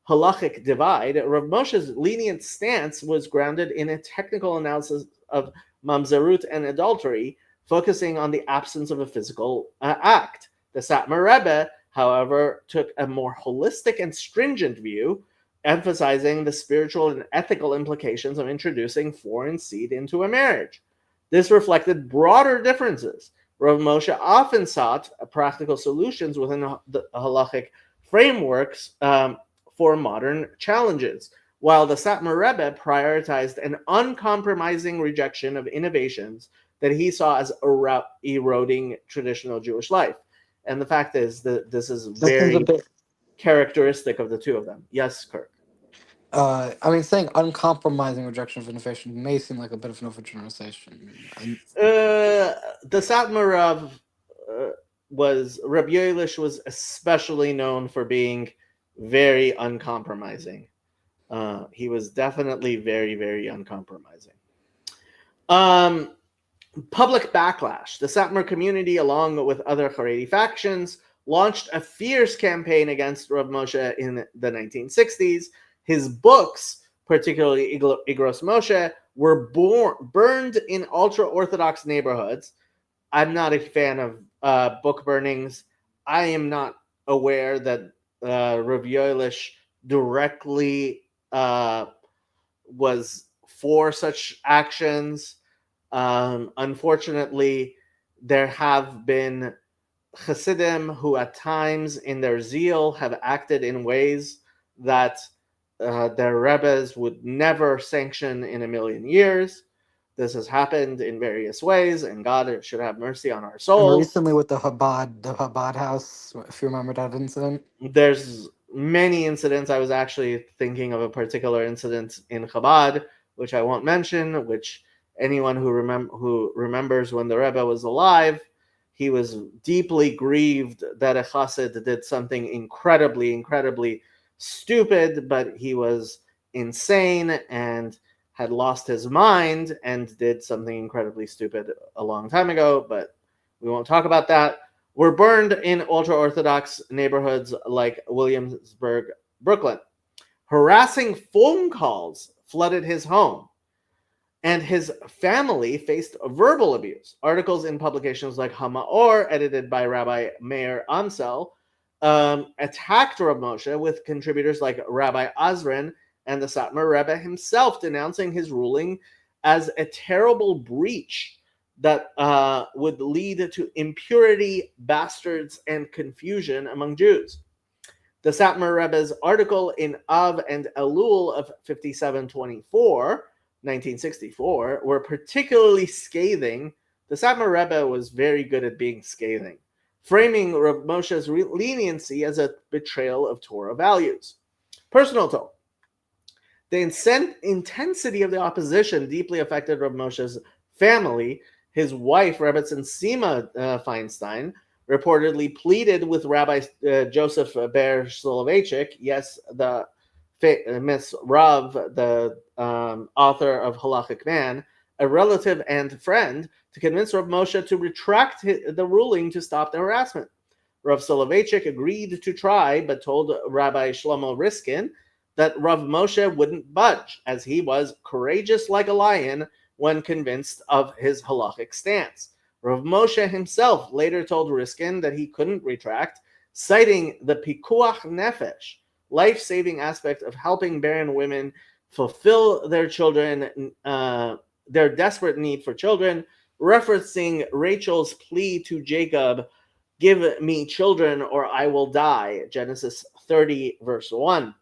halachic divide. Rav Moshe's lenient stance was grounded in a technical analysis of mamzerut and adultery, focusing on the absence of a physical act. The Satmar Rebbe, however, took a more holistic and stringent view, emphasizing the spiritual and ethical implications of introducing foreign seed into a marriage. This reflected broader differences. Rav Moshe often sought practical solutions within the halachic frameworks for modern challenges, while the Satmar Rebbe prioritized an uncompromising rejection of innovations that he saw as eroding traditional Jewish life. And the fact is that this is That seems very a bit. characteristic of the two of them. Yes, Kirk. I mean, saying uncompromising rejection of innovation may seem like a bit of an overgeneralization. The Satmar Rav Rabbi Yoelish was especially known for being very uncompromising. He was definitely very, very uncompromising. Public backlash. The Satmar community, along with other Haredi factions, launched a fierce campaign against Rav Moshe in the 1960s. His books, particularly Igros Moshe, were burned in ultra-Orthodox neighborhoods. I'm not a fan of book burnings. I am not aware that Rav Yoelish directly was for such actions. Unfortunately, there have been Hasidim who at times in their zeal have acted in ways that their rebbes would never sanction in a million years. This has happened in various ways, and God should have mercy on our And souls. recently with the Chabad house, if you remember that incident. There's many incidents. I was actually thinking of a particular incident in Chabad, which I won't mention, which anyone who remembers when the Rebbe was alive, he was deeply grieved that a chassid did something incredibly stupid, but he was insane and had lost his mind and did something incredibly stupid a long time ago, but we won't talk about that. Were burned in ultra-Orthodox neighborhoods like Williamsburg, Brooklyn. Harassing phone calls flooded his home, and his family faced verbal abuse. Articles in publications like Hamaor, edited by Rabbi Meir Amsel, attacked Rav Moshe, with contributors like Rabbi Azrin and the Satmar Rebbe himself denouncing his ruling as a terrible breach that would lead to impurity, bastards, and confusion among Jews. The Satmar Rebbe's article in Av and Elul of 5724, 1964, were particularly scathing. The Satmar Rebbe was very good at being scathing, framing Rav Moshe's leniency as a betrayal of Torah values. Personal tone. The intensity of the opposition deeply affected Rav Moshe's family. His wife, Rebbetzin Sima Feinstein, reportedly pleaded with Rabbi Joseph Ber Soloveitchik, yes, the Miss Rav, the author of Halachic Man, a relative and friend, to convince Rav Moshe to retract the ruling to stop the harassment. Rav Soloveitchik agreed to try, but told Rabbi Shlomo Riskin that Rav Moshe wouldn't budge, as he was courageous like a lion when convinced of his halachic stance. Rav Moshe himself later told Riskin that he couldn't retract, citing the pikuach nefesh, life-saving aspect of helping barren women fulfill their children, their desperate need for children, referencing Rachel's plea to Jacob, "Give me children or I will die," Genesis 30, verse 1.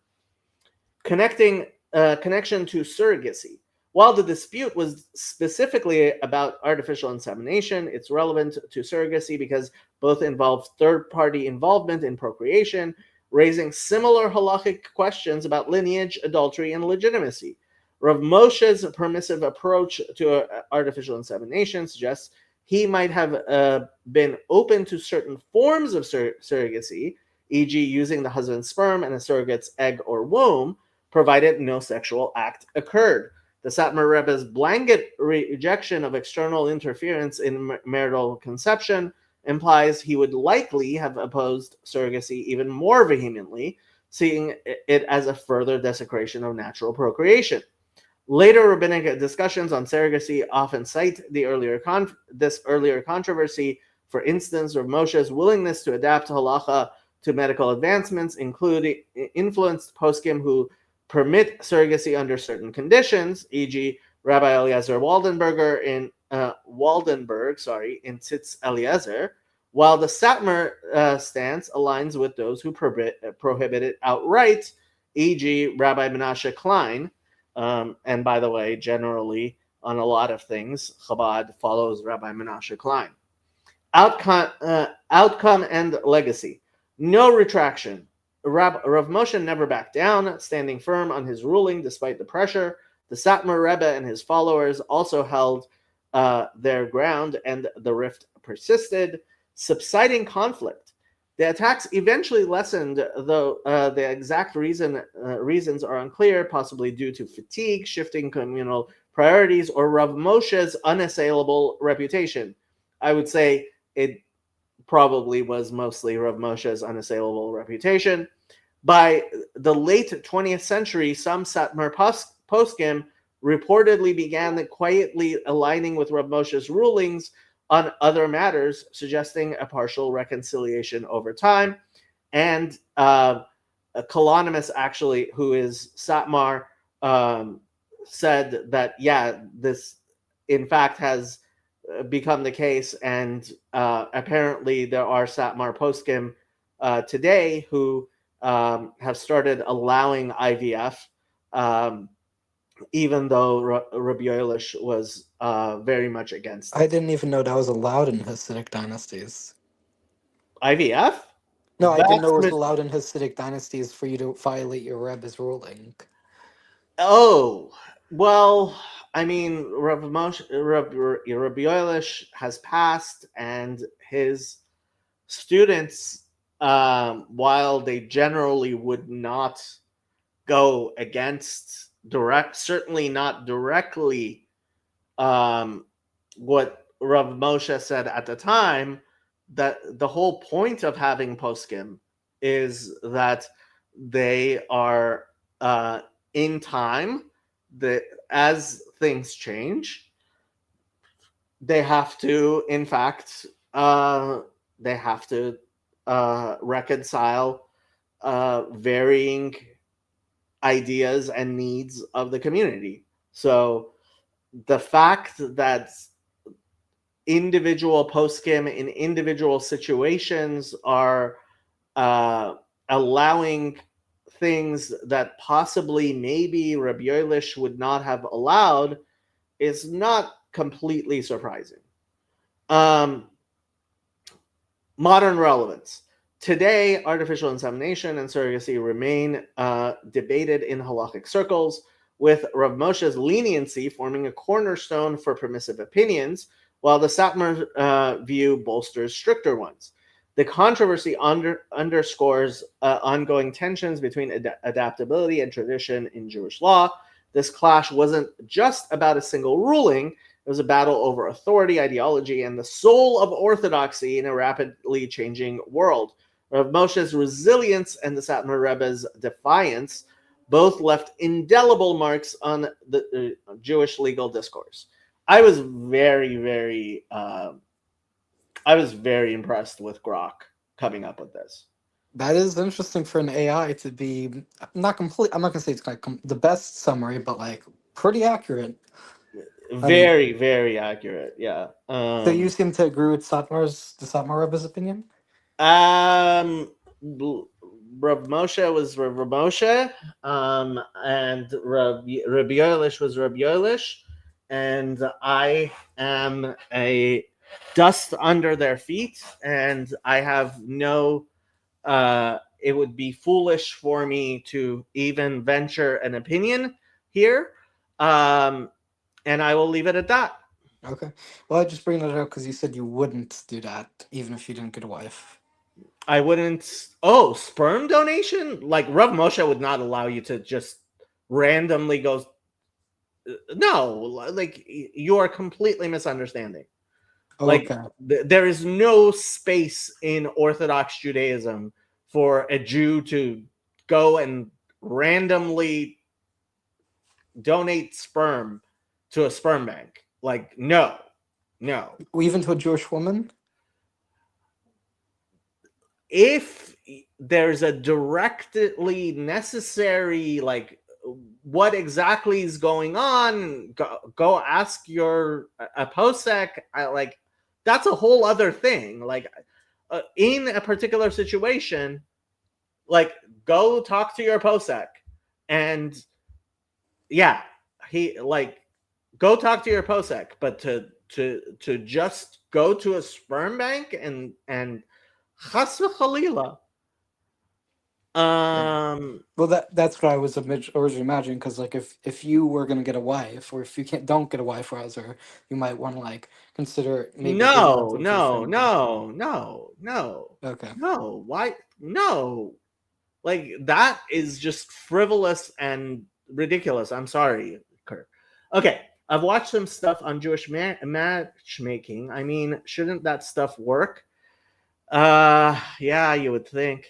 Connection to surrogacy. While the dispute was specifically about artificial insemination, it's relevant to surrogacy because both involve third-party involvement in procreation, raising similar halachic questions about lineage, adultery, and legitimacy. Rav Moshe's permissive approach to artificial insemination suggests he might have been open to certain forms of surrogacy, e.g. using the husband's sperm and a surrogate's egg or womb, provided no sexual act occurred. The Satmar Rebbe's blanket rejection of external interference in marital conception implies he would likely have opposed surrogacy even more vehemently, seeing it as a further desecration of natural procreation. Later rabbinic discussions on surrogacy often cite this earlier controversy. For instance, Rav Moshe's willingness to adapt halacha to medical advancements, including influenced poskim who permit surrogacy under certain conditions, e.g., Rabbi Eliezer Waldenberg in Tzitz Eliezer, while the Satmar stance aligns with those who prohibit it outright, e.g., Rabbi Menashe Klein. And by the way, generally on a lot of things, Chabad follows Rabbi Menashe Klein. Outcome and legacy. No retraction. Rav Moshe never backed down, standing firm on his ruling despite the pressure. The Satmar Rebbe and his followers also held their ground, and the rift persisted. Subsiding conflict. The attacks eventually lessened, though the exact reasons are unclear, possibly due to fatigue, shifting communal priorities, or Rav Moshe's unassailable reputation. I would say it probably was mostly Rav Moshe's unassailable reputation. By the late 20th century, some Satmar poskim reportedly began quietly aligning with Rav Moshe's rulings on other matters, suggesting a partial reconciliation over time. And Kalonymus, actually, who is Satmar, said that, yeah, this in fact has become the case, and apparently there are Satmar poskim today who have started allowing IVF, even though Rabbi Eilish was very much against it. I didn't even know that was allowed in Hasidic dynasties. IVF? No, I didn't know it was That's- allowed in Hasidic dynasties for you to violate your Rebbe's ruling. Oh, well, I mean, Rabbi Eilish has passed, and his students, while they generally would not go against certainly not directly what Rav Moshe said at the time, that the whole point of having poskim is that they are in time, that as things change, they have to, in fact, reconcile varying ideas and needs of the community. So the fact that individual poskim in individual situations are allowing things that possibly maybe Rabbi Eilish would not have allowed is not completely surprising. Modern relevance. Today, artificial insemination and surrogacy remain debated in halachic circles, with Rav Moshe's leniency forming a cornerstone for permissive opinions, while the Satmar view bolsters stricter ones. The controversy underscores ongoing tensions between adaptability and tradition in Jewish law. This clash wasn't just about a single ruling. It was a battle over authority, ideology, and the soul of orthodoxy in a rapidly changing world. Rav Moshe's resilience and the Satmar Rebbe's defiance both left indelible marks on the Jewish legal discourse. I was very, very impressed with Grok coming up with this. That is interesting for an AI to be not complete. I'm not gonna say it's like the best summary, but like pretty accurate. Very, very accurate. Yeah. So you seem to agree with the Satmar Rebbe's opinion? Rav Moshe was Rav Moshe, and Rabbi Eilish was Rabbi Eilish, and I am a dust under their feet, and I have no. It would be foolish for me to even venture an opinion here, and I will leave it at that. Okay. Well, I just bring that up because you said you wouldn't do that even if you didn't get a wife. I wouldn't. Oh, sperm donation? Like Rav Moshe would not allow you to just randomly go. No, like you are completely misunderstanding. Like Okay. there is no space in Orthodox Judaism for a Jew to go and randomly donate sperm to a sperm bank. Like no. Even to a Jewish woman? If there's a directly necessary, like what exactly is going on, go ask a posek. Like that's a whole other thing. Like in a particular situation, like go talk to your posek, and yeah, go talk to your posek, but to to just go to a sperm bank and chas v'chalila. Well, that's what I was originally imagining, because like if you were gonna get a wife, or if you don't get a wife, rather, you might want to like consider maybe giving no, something to no, family. no, no, no, Okay. no. Why? No, like that is just frivolous and ridiculous. I'm sorry, Kirk. Okay, I've watched some stuff on Jewish matchmaking. I mean, shouldn't that stuff work? Yeah, you would think.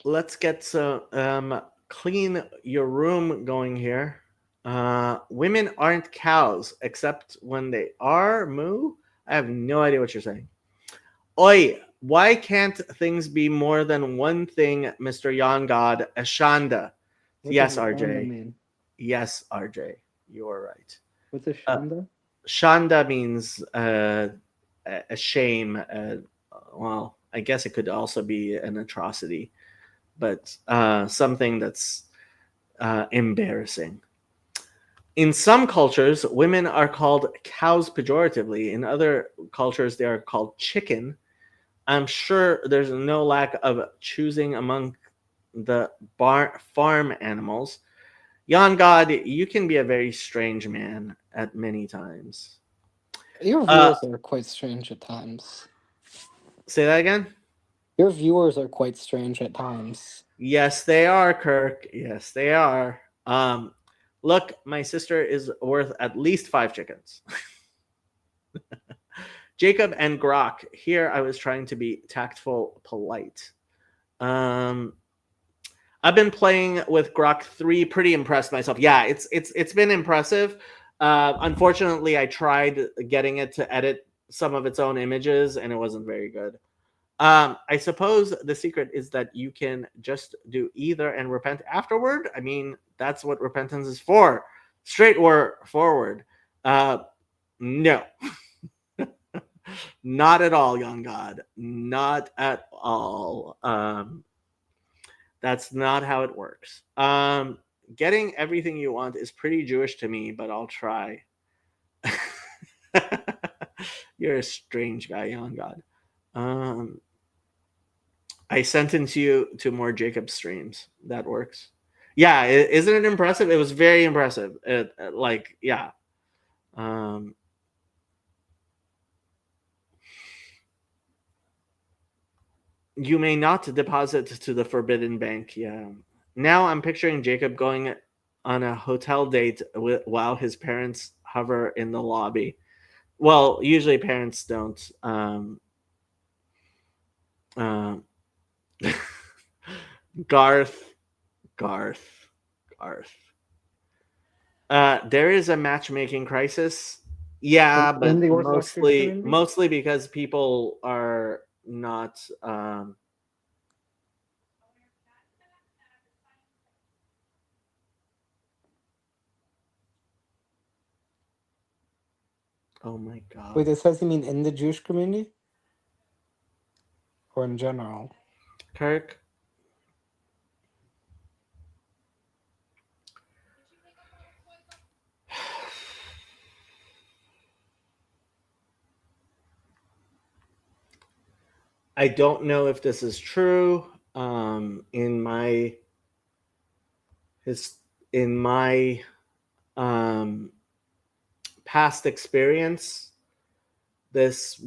Let's get some clean your room going here. Women aren't cows except when they are moo. I have no idea what you're saying. Oi, why can't things be more than one thing, Mr. Yon God Ashanda? What Yes, does Shanda RJ. mean? Yes, RJ. You are right. What's a Shanda? Shanda means a shame. Well, I guess it could also be an atrocity, but something that's embarrassing. In some cultures, women are called cows pejoratively. In other cultures, they are called chicken. I'm sure there's no lack of choosing among the farm animals. Yon God, you can be a very strange man at many times. Your viewers are quite strange at times. Say that again? Your viewers are quite strange at times. Yes, they are, Kirk. Yes, they are. Look, my sister is worth at least 5 chickens. Jacob and Grok. Here I was trying to be tactful, polite. I've been playing with Grok 3, pretty impressed myself. Yeah, it's been impressive. Unfortunately, I tried getting it to edit some of its own images, and it wasn't very good. I suppose the secret is that you can just do either and repent afterward. I mean, that's what repentance is for. Straight or forward. No. Not at all, young God. Not at all. That's not how it works. Getting everything you want is pretty Jewish to me, but I'll try. You're a strange guy, young God. I sentence you to more Jacob streams. That works. Yeah, isn't it impressive? It was very impressive. Yeah. You may not deposit to the forbidden bank. Yeah. Now I'm picturing Jacob going on a hotel date while his parents hover in the lobby. Well, usually parents don't. Garth. There is a matchmaking crisis. Yeah, In but the Orthodox Jewish community? mostly because people are not. Oh my God. Wait, it says you mean in the Jewish community? Or in general? Kirk. I don't know if this is true. In my past experience, this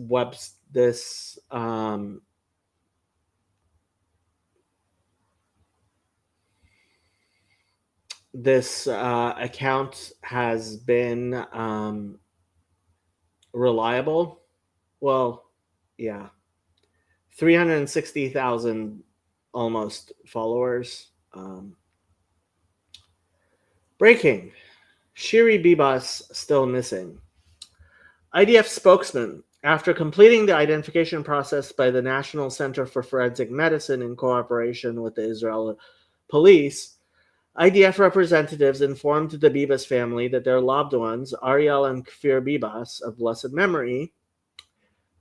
account has been reliable. Well, yeah. 360,000 almost followers. Breaking. Shiri Bibas still missing. IDF spokesman. After completing the identification process by the National Center for Forensic Medicine in cooperation with the Israeli police, IDF representatives informed the Bibas family that their loved ones, Ariel and Kfir Bibas, of blessed memory,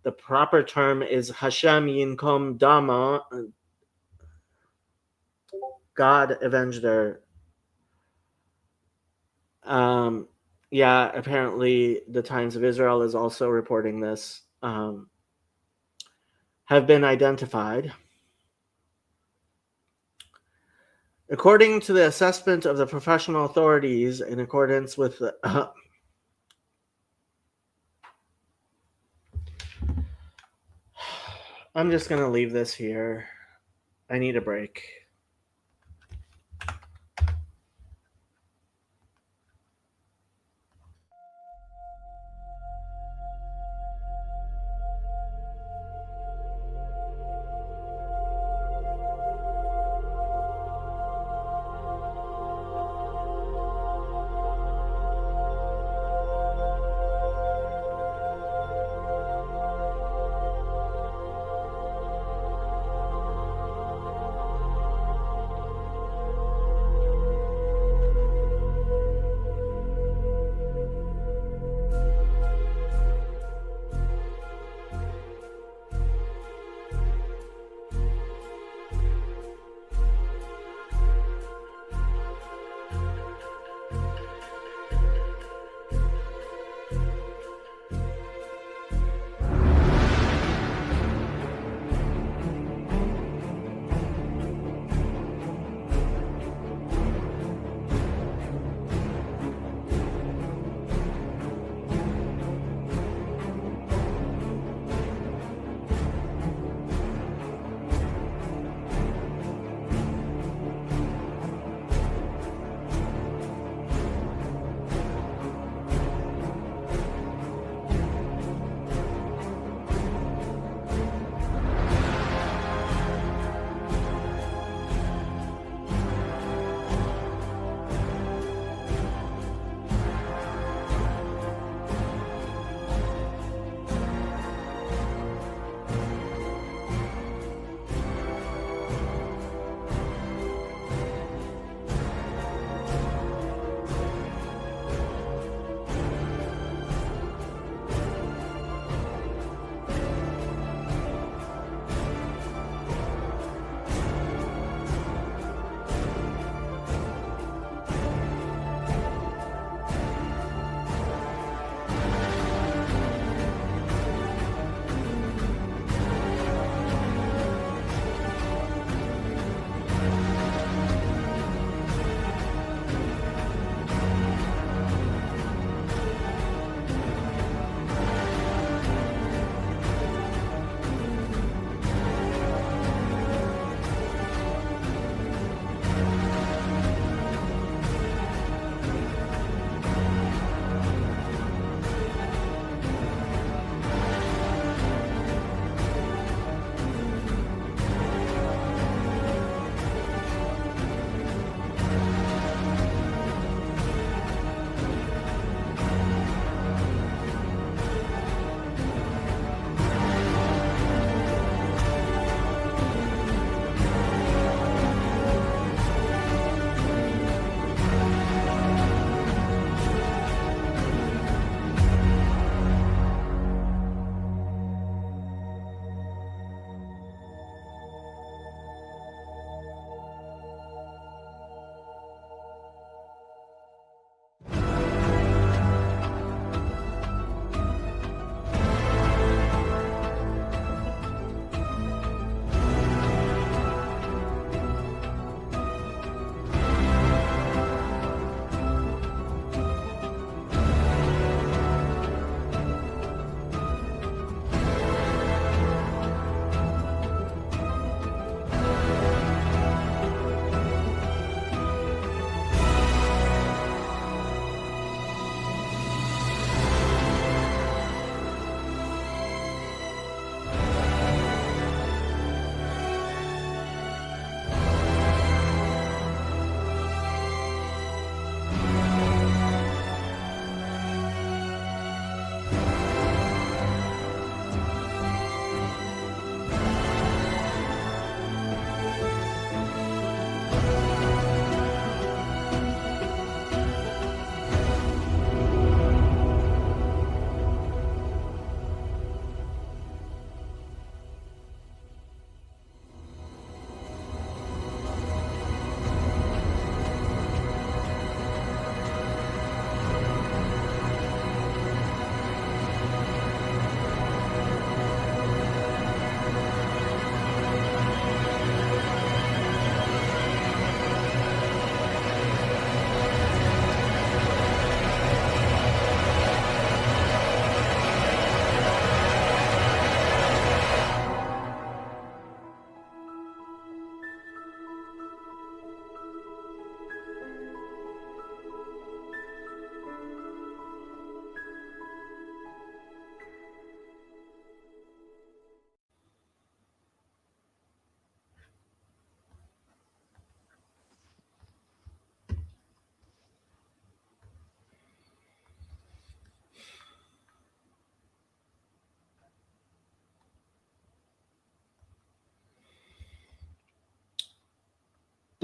the proper term is Hashem Yinkom Dama, God avenge their Yeah, apparently the Times of Israel is also reporting this, have been identified. According to the assessment of the professional authorities, in accordance with the I'm just going to leave this here. I need a break.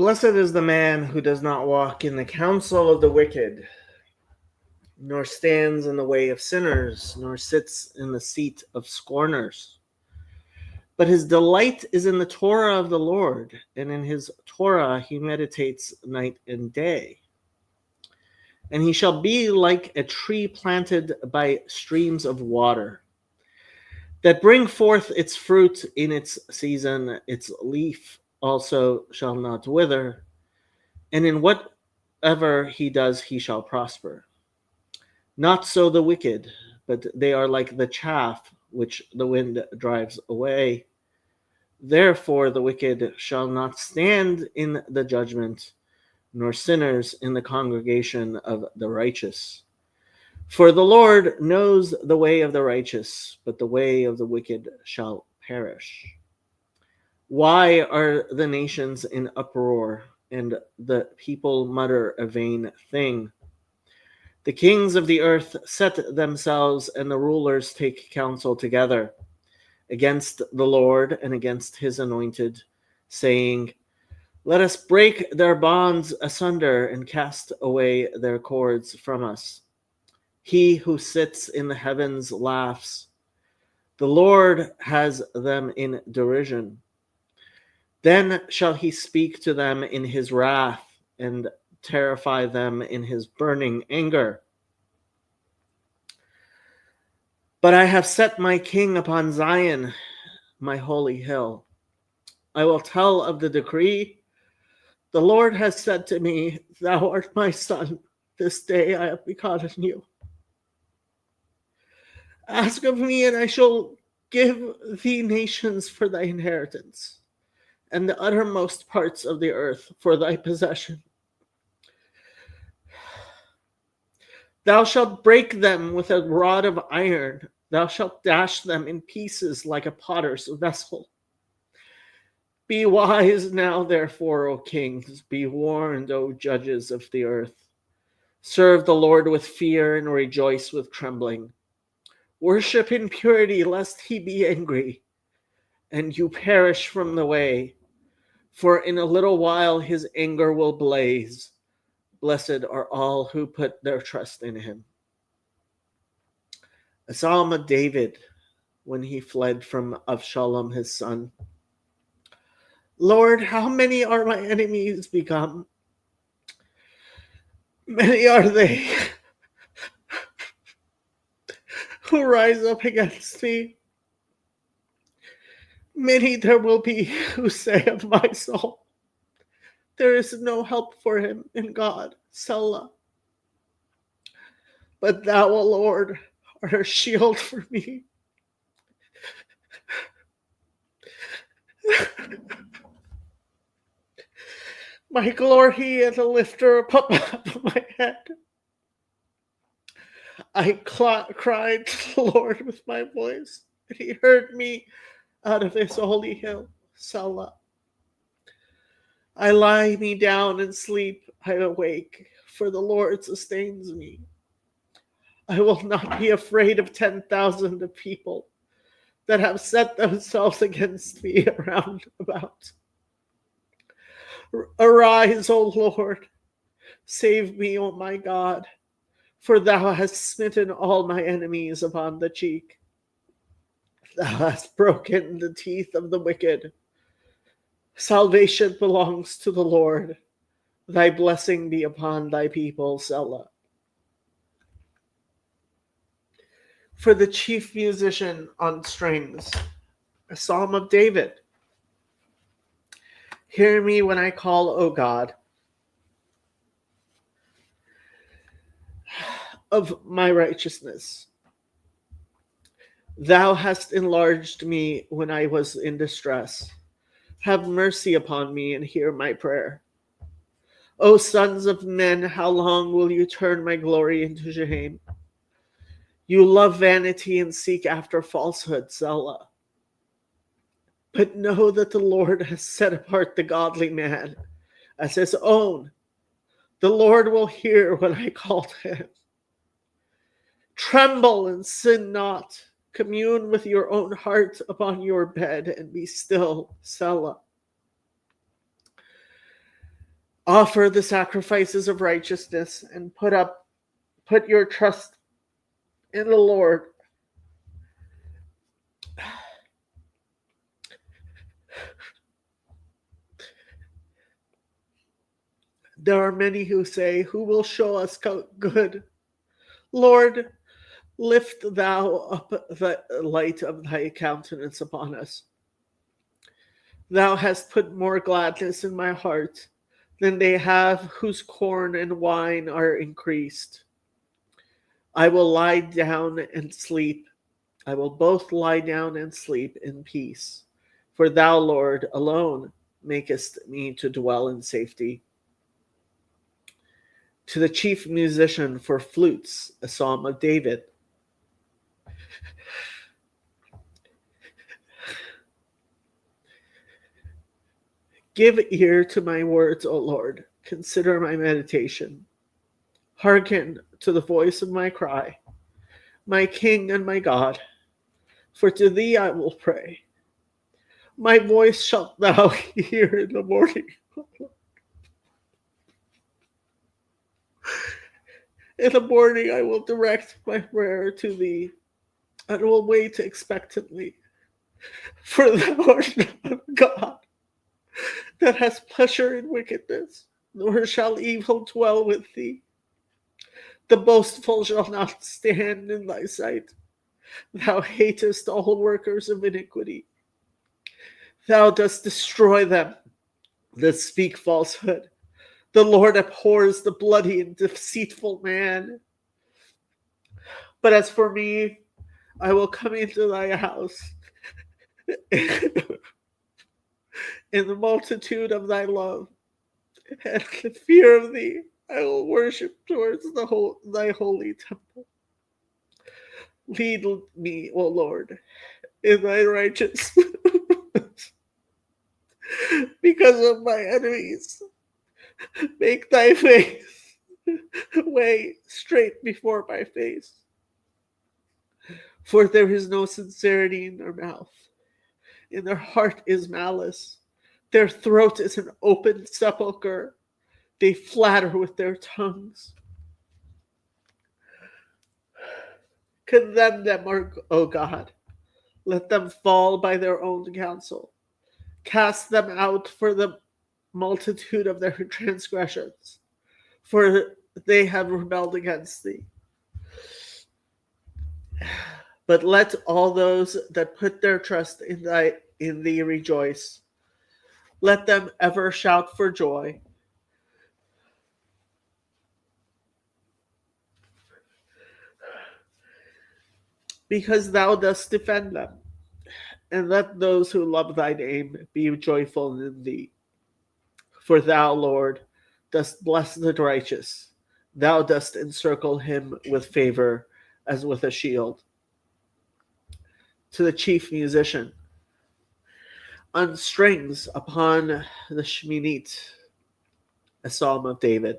Blessed is the man who does not walk in the counsel of the wicked, nor stands in the way of sinners, nor sits in the seat of scorners. But his delight is in the Torah of the Lord, and in his Torah he meditates night and day. And he shall be like a tree planted by streams of water, that bring forth its fruit in its season, its leaf also shall not wither, and in whatever he does he shall prosper. Not so the wicked, but they are like the chaff which the wind drives away. Therefore the wicked shall not stand in the judgment, nor sinners in the congregation of the righteous. For the Lord knows the way of the righteous, but the way of the wicked shall perish. Why are the nations in uproar, and the people mutter a vain thing? The kings of the earth set themselves, and the rulers take counsel together against the Lord and against his anointed, saying, Let us break their bonds asunder and cast away their cords from us. He who sits in the heavens laughs. The Lord has them in derision. Then shall he speak to them in his wrath and terrify them in his burning anger. But I have set my king upon Zion, my holy hill. I will tell of the decree. The Lord has said to me, Thou art my son. This day I have begotten you. Ask of me, and I shall give thee nations for thy inheritance, and the uttermost parts of the earth for thy possession. Thou shalt break them with a rod of iron. Thou shalt dash them in pieces like a potter's vessel. Be wise now, therefore, O kings. Be warned, O judges of the earth. Serve the Lord with fear and rejoice with trembling. Worship in purity, lest he be angry, and you perish from the way. For in a little while his anger will blaze. Blessed are all who put their trust in him. A psalm of David when he fled from Avshalom his son. Lord, how many are my enemies become? Many are they who rise up against me. Many there will be who say of my soul, there is no help for him in God, Selah. But thou, O Lord, art a shield for me. My glory and the lifter up of my head. I cried to the Lord with my voice, and he heard me out of his holy hill, Selah. I lie me down and sleep, I awake, for the Lord sustains me. I will not be afraid of 10,000 of people that have set themselves against me around about. Arise, O Lord, save me, O my God, for thou hast smitten all my enemies upon the cheek. Thou hast broken the teeth of the wicked. Salvation belongs to the Lord. Thy blessing be upon thy people, Selah. For the chief musician on strings, a psalm of David. Hear me when I call, O God. Of my righteousness. Thou hast enlarged me when I was in distress. Have mercy upon me and hear my prayer. O sons of men, how long will you turn my glory into shame? You love vanity and seek after falsehood, Selah. But know that the Lord has set apart the godly man as his own. The Lord will hear when I call to him. Tremble and sin not. Commune with your own heart upon your bed and be still, Selah. Offer the sacrifices of righteousness and put your trust in the Lord. There are many who say, who will show us good? Lord, lift thou up the light of thy countenance upon us. Thou hast put more gladness in my heart than they have whose corn and wine are increased. I will lie down and sleep. I will both lie down and sleep in peace. For thou, Lord, alone makest me to dwell in safety. To the chief musician for flutes, a psalm of David. Give ear to my words, O Lord. Consider my meditation. Hearken to the voice of my cry, my King and my God. For to thee I will pray. My voice shalt thou hear in the morning. In the morning I will direct my prayer to thee, and will wait expectantly. For thou art not God that has pleasure in wickedness, nor shall evil dwell with thee. The boastful shall not stand in thy sight. Thou hatest all workers of iniquity. Thou dost destroy them that speak falsehood. The Lord abhors the bloody and deceitful man. But as for me, I will come into thy house in the multitude of thy love, and the fear of thee I will worship towards thy holy temple. Lead me, O Lord, in thy righteousness because of my enemies. Make thy way straight before my face. For there is no sincerity in their mouth. In their heart is malice. Their throat is an open sepulchre. They flatter with their tongues. Condemn them, O God. Let them fall by their own counsel. Cast them out for the multitude of their transgressions, for they have rebelled against thee. But let all those that put their trust in thee rejoice. Let them ever shout for joy. Because thou dost defend them. And let those who love thy name be joyful in thee. For thou, Lord, dost bless the righteous. Thou dost encircle him with favor as with a shield. To the chief musician, on strings upon the Sheminith, a psalm of David.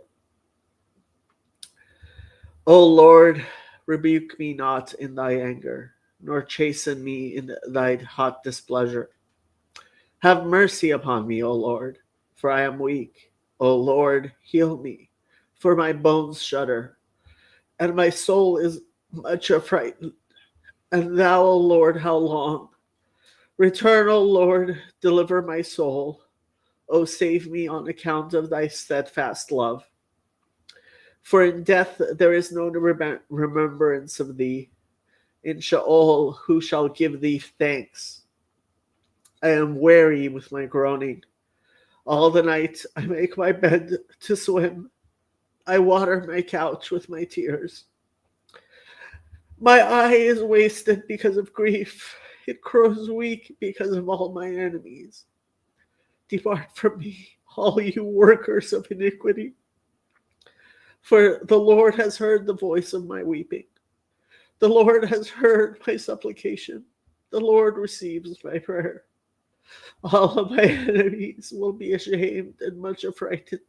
O Lord, rebuke me not in thy anger, nor chasten me in thy hot displeasure. Have mercy upon me, O Lord, for I am weak. O Lord, heal me, for my bones shudder, and my soul is much affrighted. And thou, O Lord, how long? Return, O Lord, deliver my soul. O save me on account of thy steadfast love. For in death there is no remembrance of thee. In Sheol, who shall give thee thanks? I am weary with my groaning. All the night I make my bed to swim. I water my couch with my tears. My eye is wasted because of grief. It grows weak because of all my enemies. Depart from me, all you workers of iniquity. For the Lord has heard the voice of my weeping. The Lord has heard my supplication. The Lord receives my prayer. All of my enemies will be ashamed and much affrighted.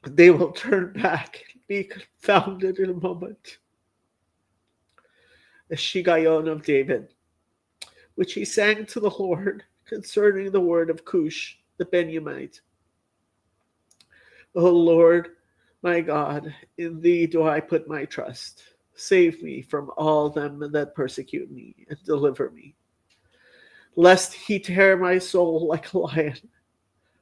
They will turn back and be confounded in a moment. The Shigayon of David, which he sang to the Lord concerning the word of Cush, the Benjamite. O Lord, my God, in thee do I put my trust. Save me from all them that persecute me, and deliver me, lest he tear my soul like a lion,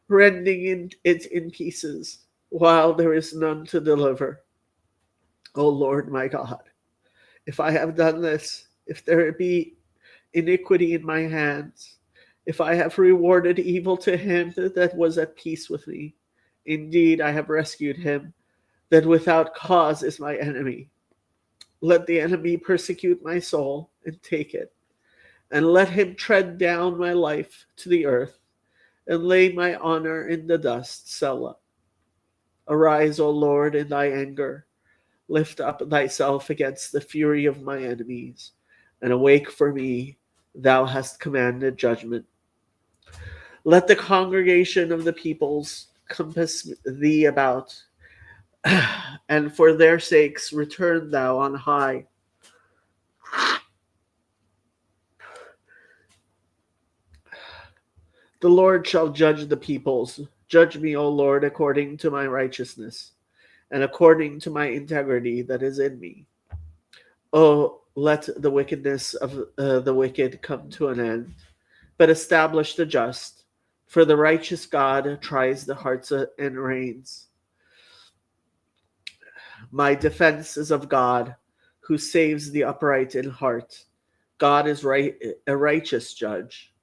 rending it in pieces, while there is none to deliver. O Lord, my God, if I have done this, if there be iniquity in my hands, if I have rewarded evil to him that was at peace with me, indeed I have rescued him that without cause is my enemy. Let the enemy persecute my soul and take it, and let him tread down my life to the earth, and lay my honor in the dust. Selah. Arise, O Lord, in thy anger. Lift up thyself against the fury of my enemies, and awake for me. Thou hast commanded judgment. Let the congregation of the peoples compass thee about, and for their sakes return thou on high. The Lord shall judge the peoples. Judge me, O Lord, according to my righteousness, and according to my integrity that is in me. Oh, let the wickedness of the wicked come to an end, but establish the just, for the righteous God tries the hearts and reins. My defense is of God, who saves the upright in heart. God is a righteous judge,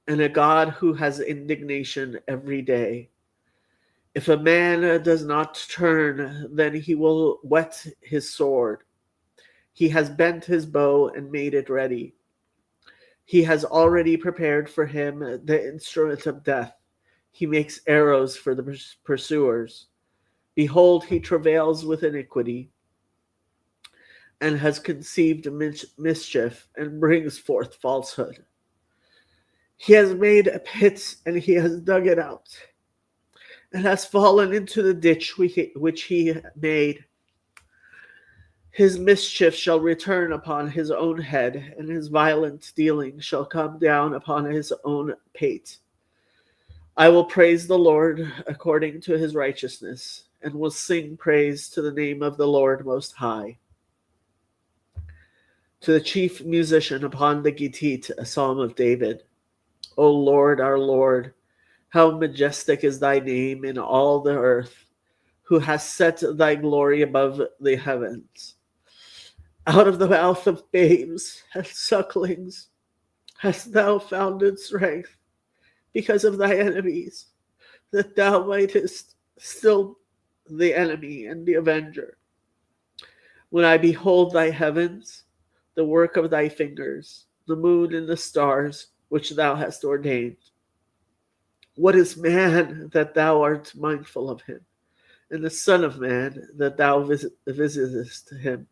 and a God who has indignation every day. If a man does not turn, then he will whet his sword. He has bent his bow and made it ready. He has already prepared for him the instrument of death. He makes arrows for the pursuers. Behold, he travails with iniquity, and has conceived mischief, and brings forth falsehood. He has made a pit, and he has dug it out, and has fallen into the ditch which he made. His mischief shall return upon his own head, and his violent dealing shall come down upon his own pate. I will praise the Lord according to his righteousness, and will sing praise to the name of the Lord Most High. To the chief musician upon the Gittit, a psalm of David. O Lord, our Lord, how majestic is thy name in all the earth, who hast set thy glory above the heavens. Out of the mouth of babes and sucklings hast thou founded strength because of thy enemies, that thou mightest still the enemy and the avenger. When I behold thy heavens, the work of thy fingers, the moon and the stars which thou hast ordained. What is man that thou art mindful of him, and the Son of Man that thou visitest him?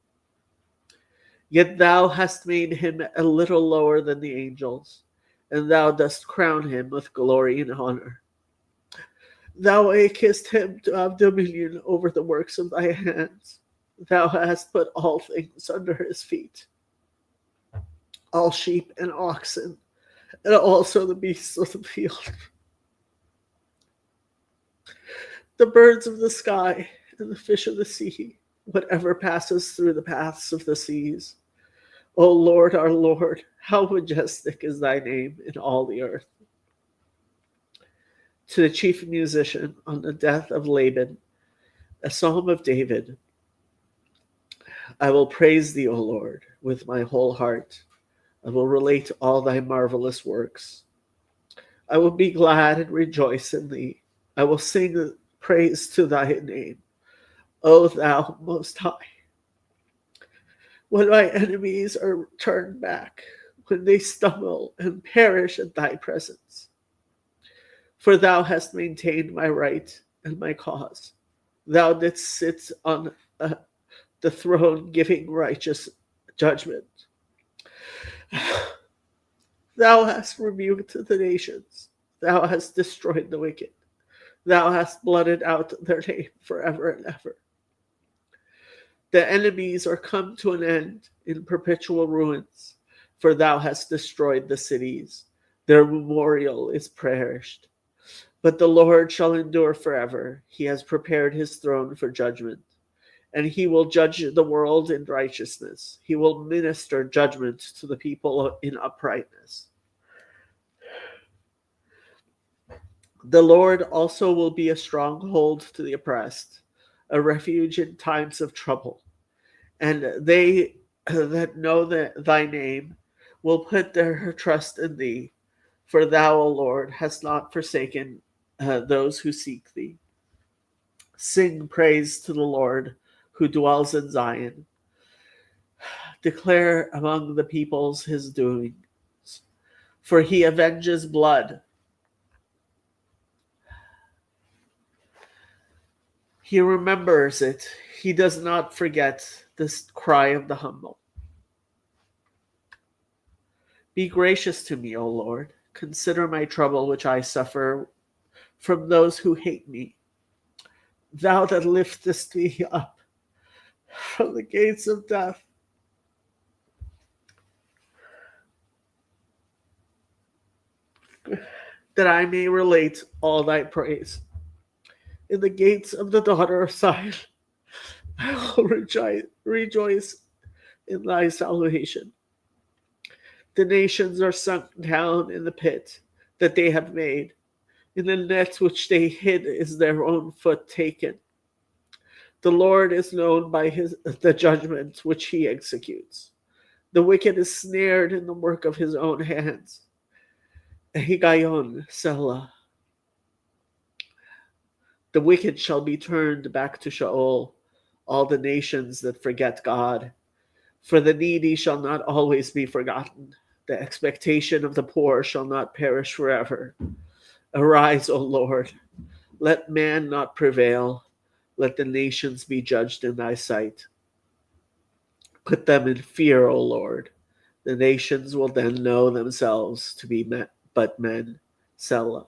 Yet thou hast made him a little lower than the angels, and thou dost crown him with glory and honor. Thou makest him to have dominion over the works of thy hands. Thou hast put all things under his feet, all sheep and oxen, and also the beasts of the field, the birds of the sky, and the fish of the sea, whatever passes through the paths of the seas. O Lord, our Lord, how majestic is thy name in all the earth. To the chief musician on the death of Laban, a psalm of David. I will praise thee, O Lord, with my whole heart. I will relate all thy marvelous works. I will be glad and rejoice in thee. I will sing praise to thy name, O thou Most High. When my enemies are turned back, when they stumble and perish at thy presence. For thou hast maintained my right and my cause. Thou didst sit on the throne giving righteous judgment. Thou hast rebuked the nations. Thou hast destroyed the wicked. Thou hast blotted out their name forever and ever. The enemies are come to an end in perpetual ruins, for thou hast destroyed the cities. Their memorial is perished. But the Lord shall endure forever. He has prepared his throne for judgment, and he will judge the world in righteousness. He will minister judgment to the people in uprightness. The Lord also will be a stronghold to the oppressed, a refuge in times of trouble. And they that know thy name will put their trust in thee. For thou, O Lord, hast not forsaken those who seek thee. Sing praise to the Lord who dwells in Zion. Declare among the peoples his doings. For he avenges blood. He remembers it. He does not forget this cry of the humble. Be gracious to me, O Lord. Consider my trouble which I suffer from those who hate me. Thou that liftest me up from the gates of death. That I may relate all thy praise. In the gates of the daughter of Zion, I will rejoice in thy salvation. The nations are sunk down in the pit that they have made. In the net which they hid is their own foot taken. The Lord is known by the judgment which he executes. The wicked is snared in the work of his own hands. Higayon, Selah. The wicked shall be turned back to Sheol, all the nations that forget God. For the needy shall not always be forgotten. The expectation of the poor shall not perish forever. Arise, O Lord. Let man not prevail. Let the nations be judged in thy sight. Put them in fear, O Lord. The nations will then know themselves to be but men. Selah.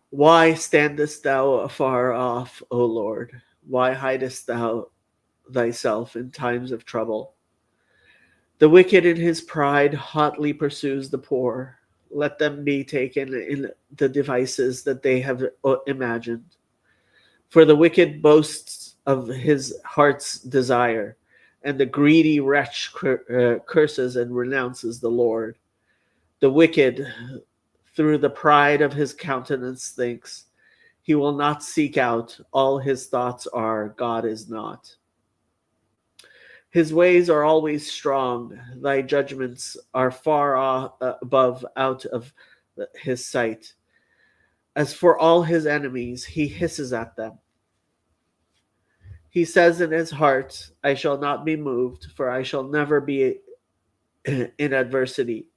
Why standest thou afar off, O Lord? Why hidest thou thyself in times of trouble? The wicked in his pride hotly pursues the poor. Let them be taken in the devices that they have imagined. For the wicked boasts of his heart's desire, and the greedy wretch curses and renounces the Lord. The wicked, through the pride of his countenance, thinks, he will not seek out. All his thoughts are, God is not. His ways are always strong. Thy judgments are far above out of his sight. As for all his enemies, he hisses at them. He says in his heart, I shall not be moved, for I shall never be in adversity.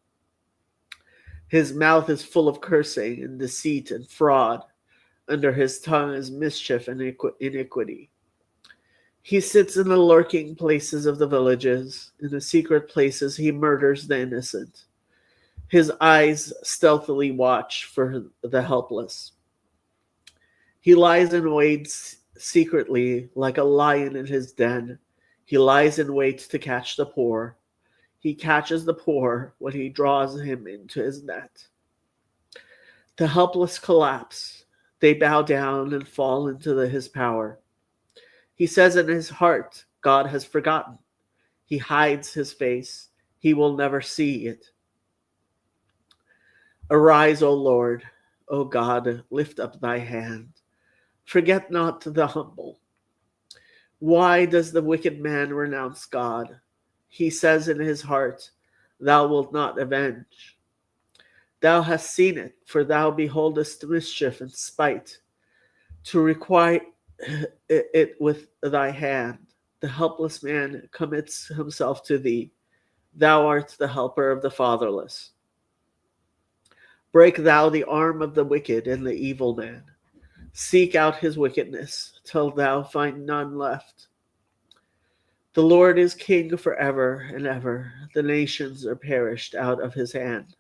His mouth is full of cursing and deceit and fraud. Under his tongue is mischief and iniquity. He sits in the lurking places of the villages. In the secret places he murders the innocent. His eyes stealthily watch for the helpless. He lies in wait secretly like a lion in his den. He lies in wait to catch the poor. He catches the poor when he draws him into his net. The helpless collapse. They bow down and fall into his power. He says in his heart, God has forgotten. He hides his face. He will never see it. Arise, O Lord. O God, lift up thy hand. Forget not the humble. Why does the wicked man renounce God? He says in his heart, thou wilt not avenge. Thou hast seen it, for thou beholdest mischief and spite, to requite it with thy hand. The helpless man commits himself to thee. Thou art the helper of the fatherless. Break thou the arm of the wicked and the evil man. Seek out his wickedness till thou find none left. The Lord is king forever and ever. The nations are perished out of his hand.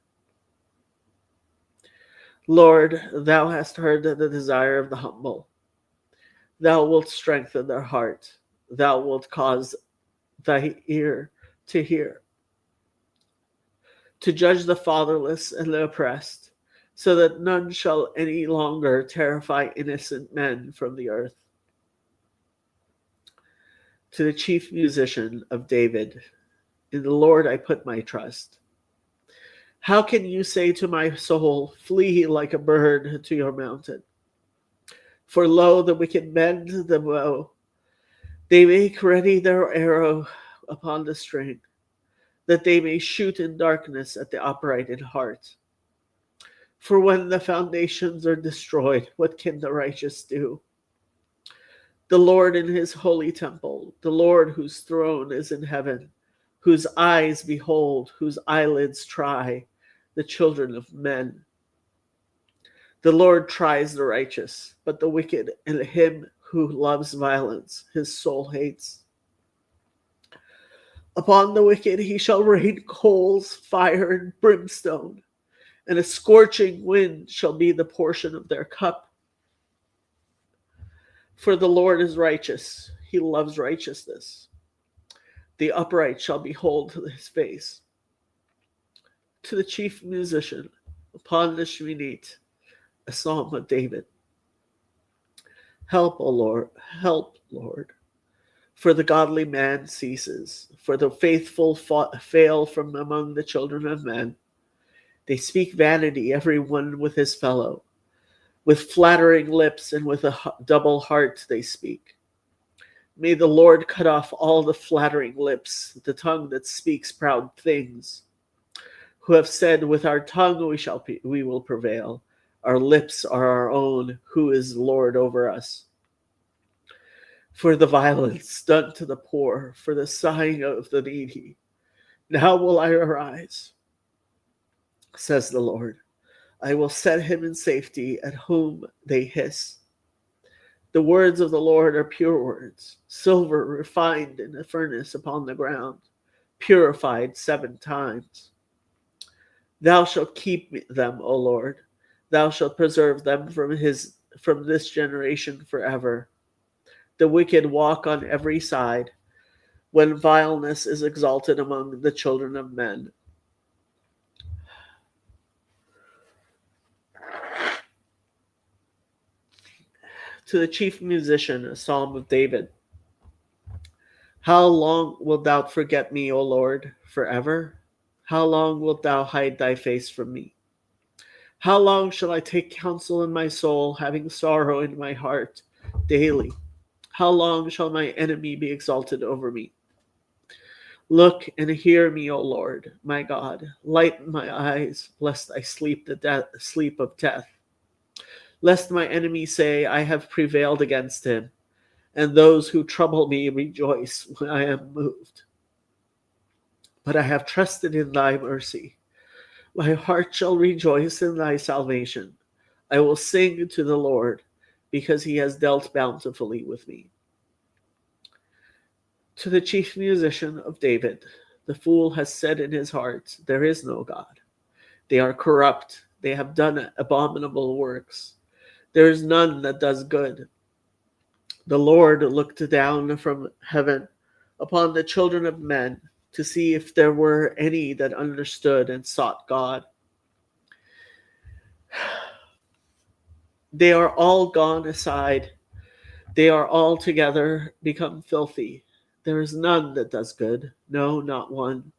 Lord, thou hast heard the desire of the humble. Thou wilt strengthen their heart. Thou wilt cause thy ear to hear, to judge the fatherless and the oppressed, so that none shall any longer terrify innocent men from the earth. To the chief musician of David, in the Lord I put my trust. How can you say to my soul, flee like a bird to your mountain? For lo, the wicked bend the bow. They make ready their arrow upon the string, that they may shoot in darkness at the upright in heart. For when the foundations are destroyed, what can the righteous do? The Lord in his holy temple, the Lord whose throne is in heaven, whose eyes behold, whose eyelids try the children of men. The Lord tries the righteous, but the wicked and him who loves violence, his soul hates. Upon the wicked he shall rain coals, fire, and brimstone, and a scorching wind shall be the portion of their cup. For the Lord is righteous, he loves righteousness. The upright shall behold his face. To the chief musician, upon the Sheminith, a psalm of David. Help, O Lord, help, Lord. For the godly man ceases, for the faithful fail from among the children of men. They speak vanity, every one with his fellow. With flattering lips and with a double heart they speak. May the Lord cut off all the flattering lips, the tongue that speaks proud things. Who have said, with our tongue we will prevail. Our lips are our own. Who is Lord over us? For the violence done to the poor, for the sighing of the needy. Now will I arise, says the Lord. I will set him in safety at whom they hiss. The words of the Lord are pure words, silver refined in a furnace upon the ground, purified 7 times. Thou shalt keep them, O Lord. Thou shalt preserve them from this generation forever. The wicked walk on every side, when vileness is exalted among the children of men. To the chief musician, a psalm of David. How long wilt thou forget me, O Lord, forever? How long wilt thou hide thy face from me? How long shall I take counsel in my soul, having sorrow in my heart daily? How long shall my enemy be exalted over me? Look and hear me, O Lord, my God. Lighten my eyes, lest I sleep the sleep of death. Lest my enemy say, I have prevailed against him, and those who trouble me rejoice when I am moved. But I have trusted in thy mercy. My heart shall rejoice in thy salvation. I will sing to the Lord, because he has dealt bountifully with me. To the chief musician of David, the fool has said in his heart, there is no God. They are corrupt. They have done abominable works. There is none that does good. The Lord looked down from heaven upon the children of men to see if there were any that understood and sought God. They are all gone aside. They are altogether become filthy. There is none that does good, no, not one.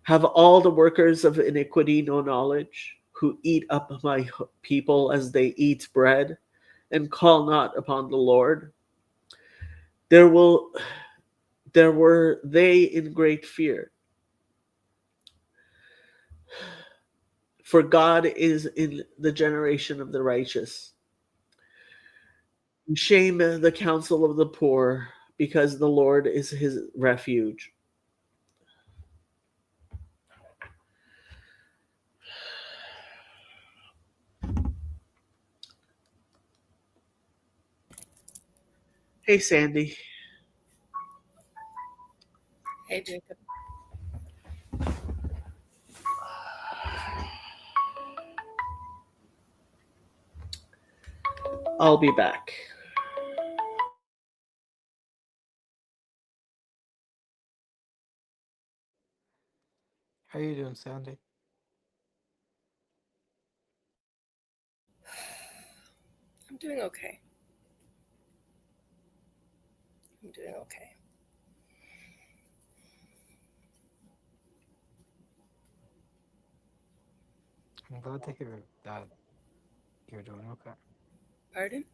Have all the workers of iniquity no knowledge, who eat up my people as they eat bread, and call not upon the Lord? There were they in great fear. For God is in the generation of the righteous. Shame the counsel of the poor, because the Lord is his refuge. Hey, Sandy. Hey, Jacob. I'll be back. How you doing, Sandy? doing okay. I'm doing okay. I'm glad to hear that you're doing okay. Pardon?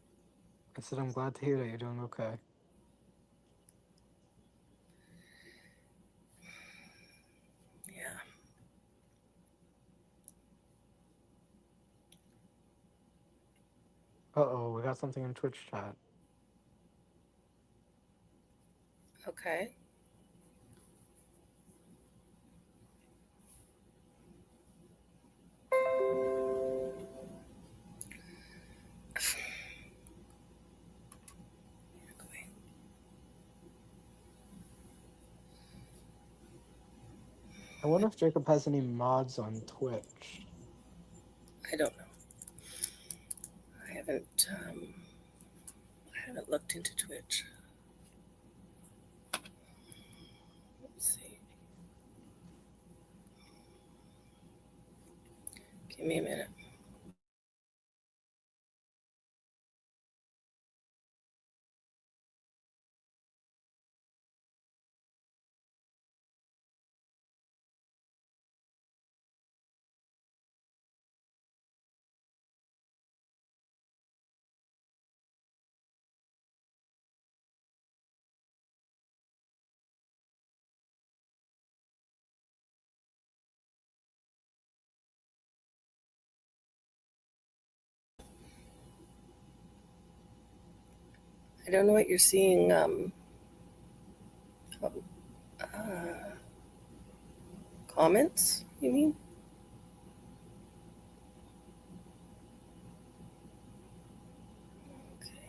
I said I'm glad to hear that you're doing okay. Yeah. Uh-oh, we got something in Twitch chat. Okay. I wonder if Jacob has any mods on Twitch. I don't know. I haven't looked into Twitch. Let's see. Give me a minute. I don't know what you're seeing. Comments, you mean? Okay.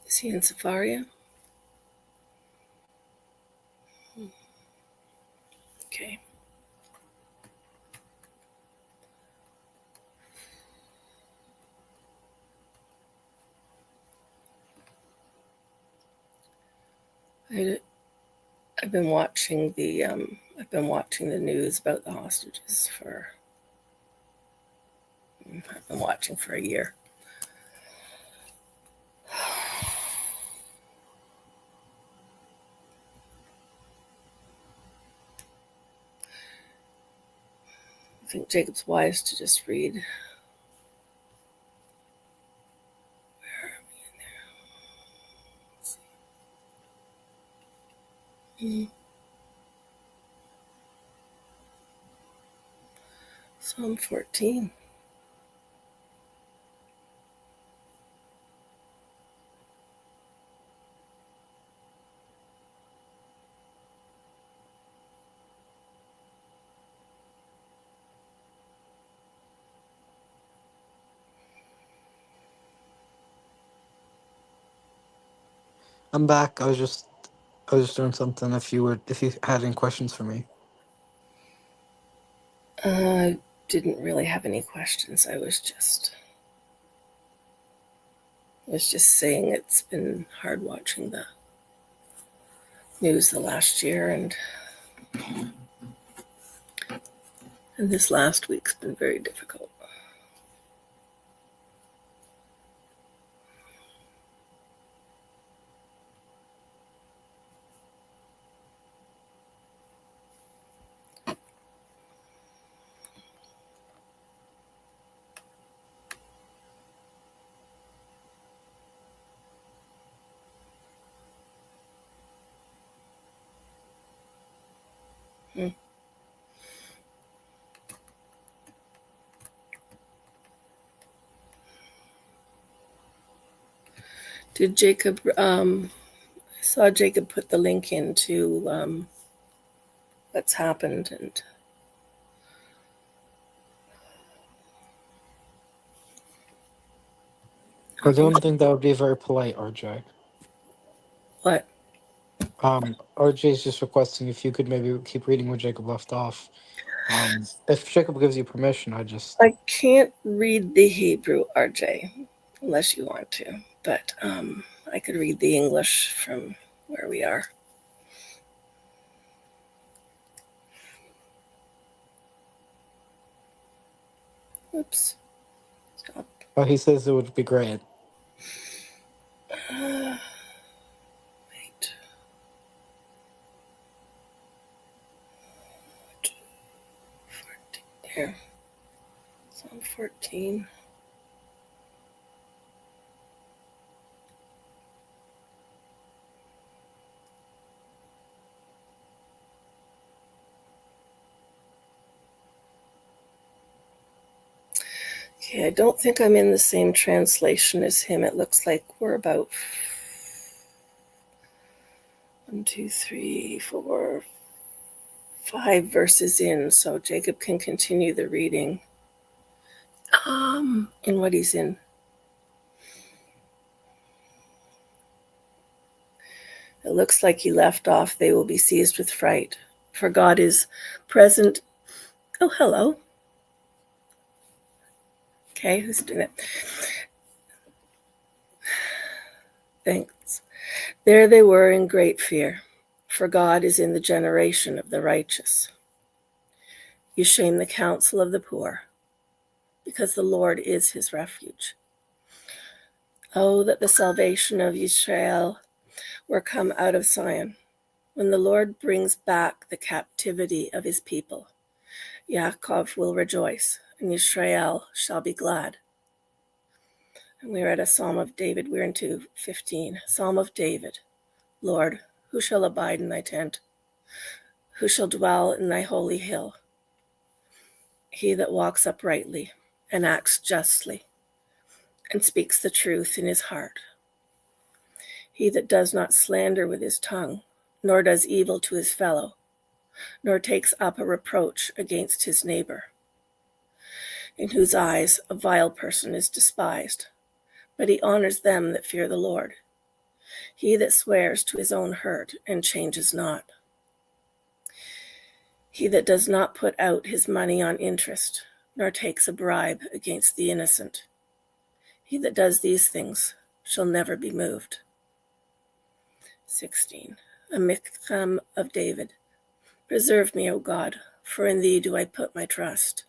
Is he in Safaria? Okay. I, I've been watching the news about the hostages for I've been watching for a year. I think Jacob's wise to just read. Where are we in there? Let's see. Psalm 14. I'm back. I was just doing something if you had any questions for me. I didn't really have any questions. I was just saying it's been hard watching the news the last year, and this last week's been very difficult. Did Jacob, I saw Jacob put the link into what's happened, and I don't think that would be very polite, RJ. what? RJ is just requesting if you could maybe keep reading where Jacob left off. If Jacob gives you permission, I can't read the Hebrew, RJ, unless you want to, but I could read the English from where we are. Oops. Stop. he says it would be great. Wait. Here. Psalm 14. Okay, I don't think I'm in the same translation as him. It looks like we're about 1, 2, 3, 4, 5 verses in, so Jacob can continue the reading in what he's in. It looks like he left off, they will be seized with fright, for God is present. Oh, hello. Okay, who's doing it? Thanks. There they were in great fear, for God is in the generation of the righteous. You shame the counsel of the poor, because the Lord is his refuge. Oh, that the salvation of Israel were come out of Zion, when the Lord brings back the captivity of his people. Yaakov will rejoice, and Israel shall be glad. And we're at a Psalm of David. We're into 15. Psalm of David. Lord, who shall abide in thy tent? Who shall dwell in thy holy hill? He that walks uprightly and acts justly and speaks the truth in his heart. He that does not slander with his tongue, nor does evil to his fellow, nor takes up a reproach against his neighbor, in whose eyes a vile person is despised, but he honors them that fear the Lord. He that swears to his own hurt and changes not. He that does not put out his money on interest, nor takes a bribe against the innocent. He that does these things shall never be moved. 16. A Miktam of David. Preserve me, O God, for in thee do I put my trust.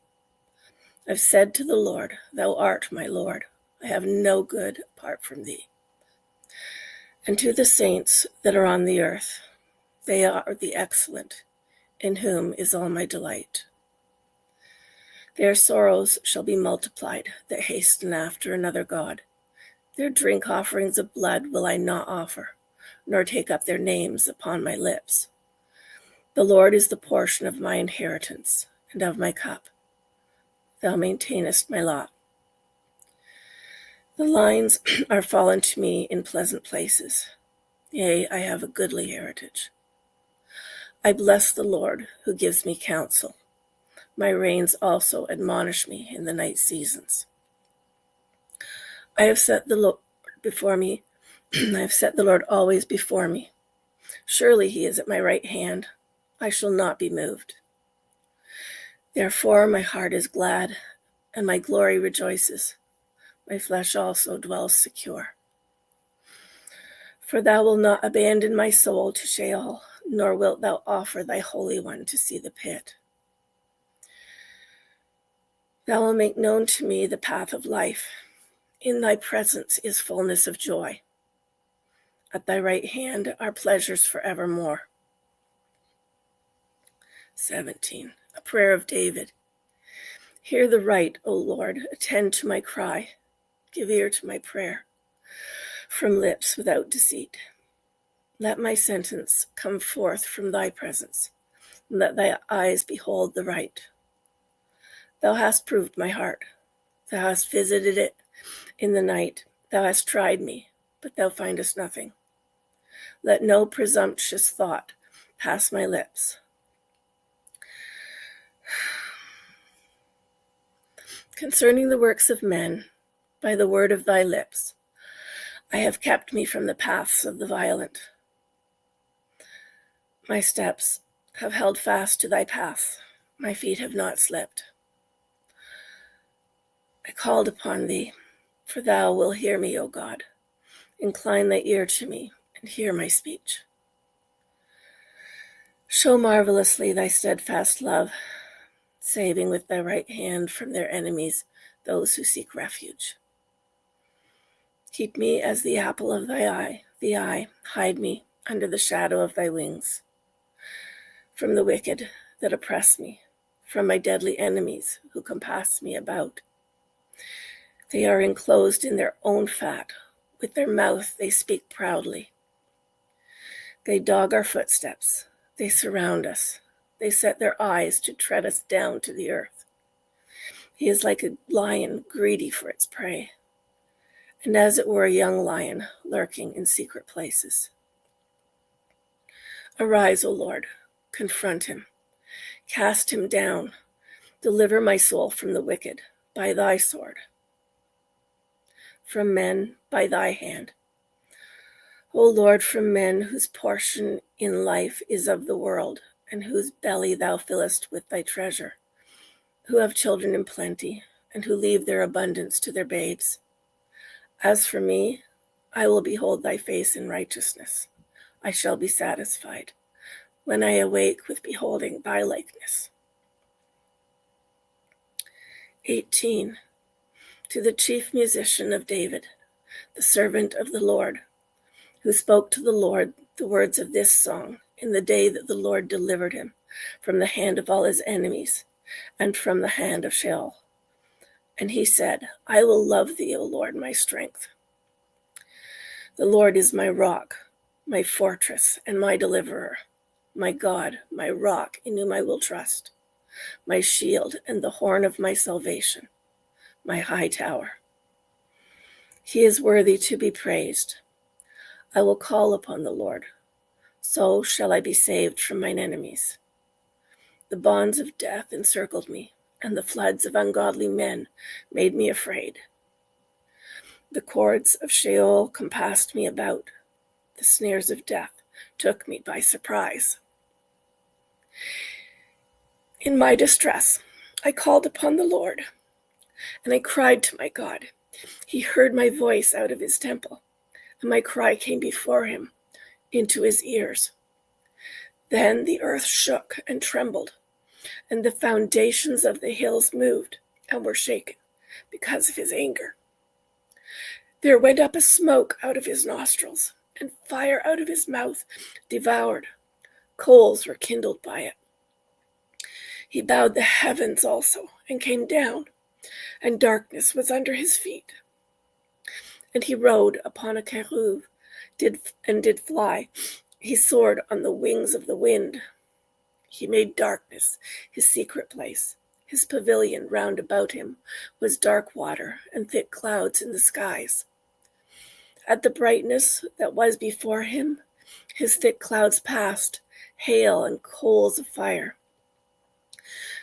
I've said to the Lord, thou art my Lord. I have no good apart from thee. And to the saints that are on the earth, they are the excellent, in whom is all my delight. Their sorrows shall be multiplied that hasten after another God. Their drink offerings of blood will I not offer, nor take up their names upon my lips. The Lord is the portion of my inheritance and of my cup. Thou maintainest my lot. The lines are fallen to me in pleasant places. Yea, I have a goodly heritage. I bless the Lord who gives me counsel. My reins also admonish me in the night seasons. I have set the Lord before me. I have set the Lord always before me. Surely he is at my right hand. I shall not be moved. Therefore my heart is glad, and my glory rejoices. My flesh also dwells secure. For thou wilt not abandon my soul to Sheol, nor wilt thou offer thy Holy One to see the pit. Thou wilt make known to me the path of life. In thy presence is fullness of joy. At thy right hand are pleasures forevermore. 17. A prayer of David. Hear the right, O Lord, attend to my cry. Give ear to my prayer from lips without deceit. Let my sentence come forth from thy presence, and let thy eyes behold the right. Thou hast proved my heart. Thou hast visited it in the night. Thou hast tried me, but thou findest nothing. Let no presumptuous thought pass my lips. Concerning the works of men, by the word of thy lips, I have kept me from the paths of the violent. My steps have held fast to thy path. My feet have not slipped. I called upon thee, for thou wilt hear me, O God. Incline thy ear to me and hear my speech. Show marvelously thy steadfast love, saving with thy right hand from their enemies those who seek refuge. Keep me as the apple of thy eye, hide me under the shadow of thy wings. From the wicked that oppress me, from my deadly enemies who compass me about. They are enclosed in their own fat, with their mouth they speak proudly. They dog our footsteps, they surround us, they set their eyes to tread us down to the earth. He is like a lion greedy for its prey, and as it were a young lion lurking in secret places. Arise, O Lord, confront him, cast him down, deliver my soul from the wicked by thy sword, from men by thy hand. O Lord, from men whose portion in life is of the world, and whose belly thou fillest with thy treasure, who have children in plenty, and who leave their abundance to their babes. As for me, I will behold thy face in righteousness. I shall be satisfied when I awake with beholding thy likeness. 18. To the chief musician of David, the servant of the Lord, who spoke to the Lord the words of this song in the day that the Lord delivered him from the hand of all his enemies and from the hand of Sheol. And he said, I will love thee, O Lord, my strength. The Lord is my rock, my fortress, and my deliverer, my God, my rock in whom I will trust, my shield and the horn of my salvation, my high tower. He is worthy to be praised. I will call upon the Lord. So shall I be saved from mine enemies. The bonds of death encircled me, and the floods of ungodly men made me afraid. The cords of Sheol compassed me about. The snares of death took me by surprise. In my distress, I called upon the Lord, and I cried to my God. He heard my voice out of his temple, and my cry came before him into his ears. Then the earth shook and trembled, and the foundations of the hills moved and were shaken because of his anger. There went up a smoke out of his nostrils, and fire out of his mouth devoured. Coals were kindled by it. He bowed the heavens also and came down, and darkness was under his feet. And he rode upon a cherub, did fly. He soared on the wings of the wind. He made darkness his secret place. His pavilion round about him was dark water and thick clouds in the skies. At the brightness that was before him, his thick clouds passed, hail and coals of fire.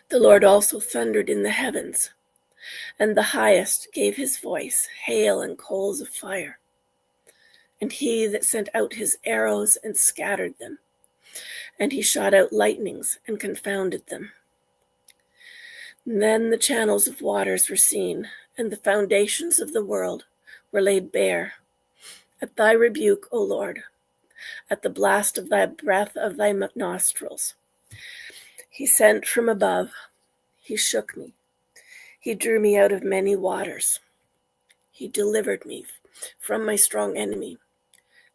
The Lord also thundered in the heavens, and the highest gave his voice, hail and coals of fire. And he that sent out his arrows and scattered them, and he shot out lightnings and confounded them. And then the channels of waters were seen, and the foundations of the world were laid bare. At thy rebuke, O Lord, at the blast of thy breath of thy nostrils, he sent from above, he shook me, he drew me out of many waters. He delivered me from my strong enemy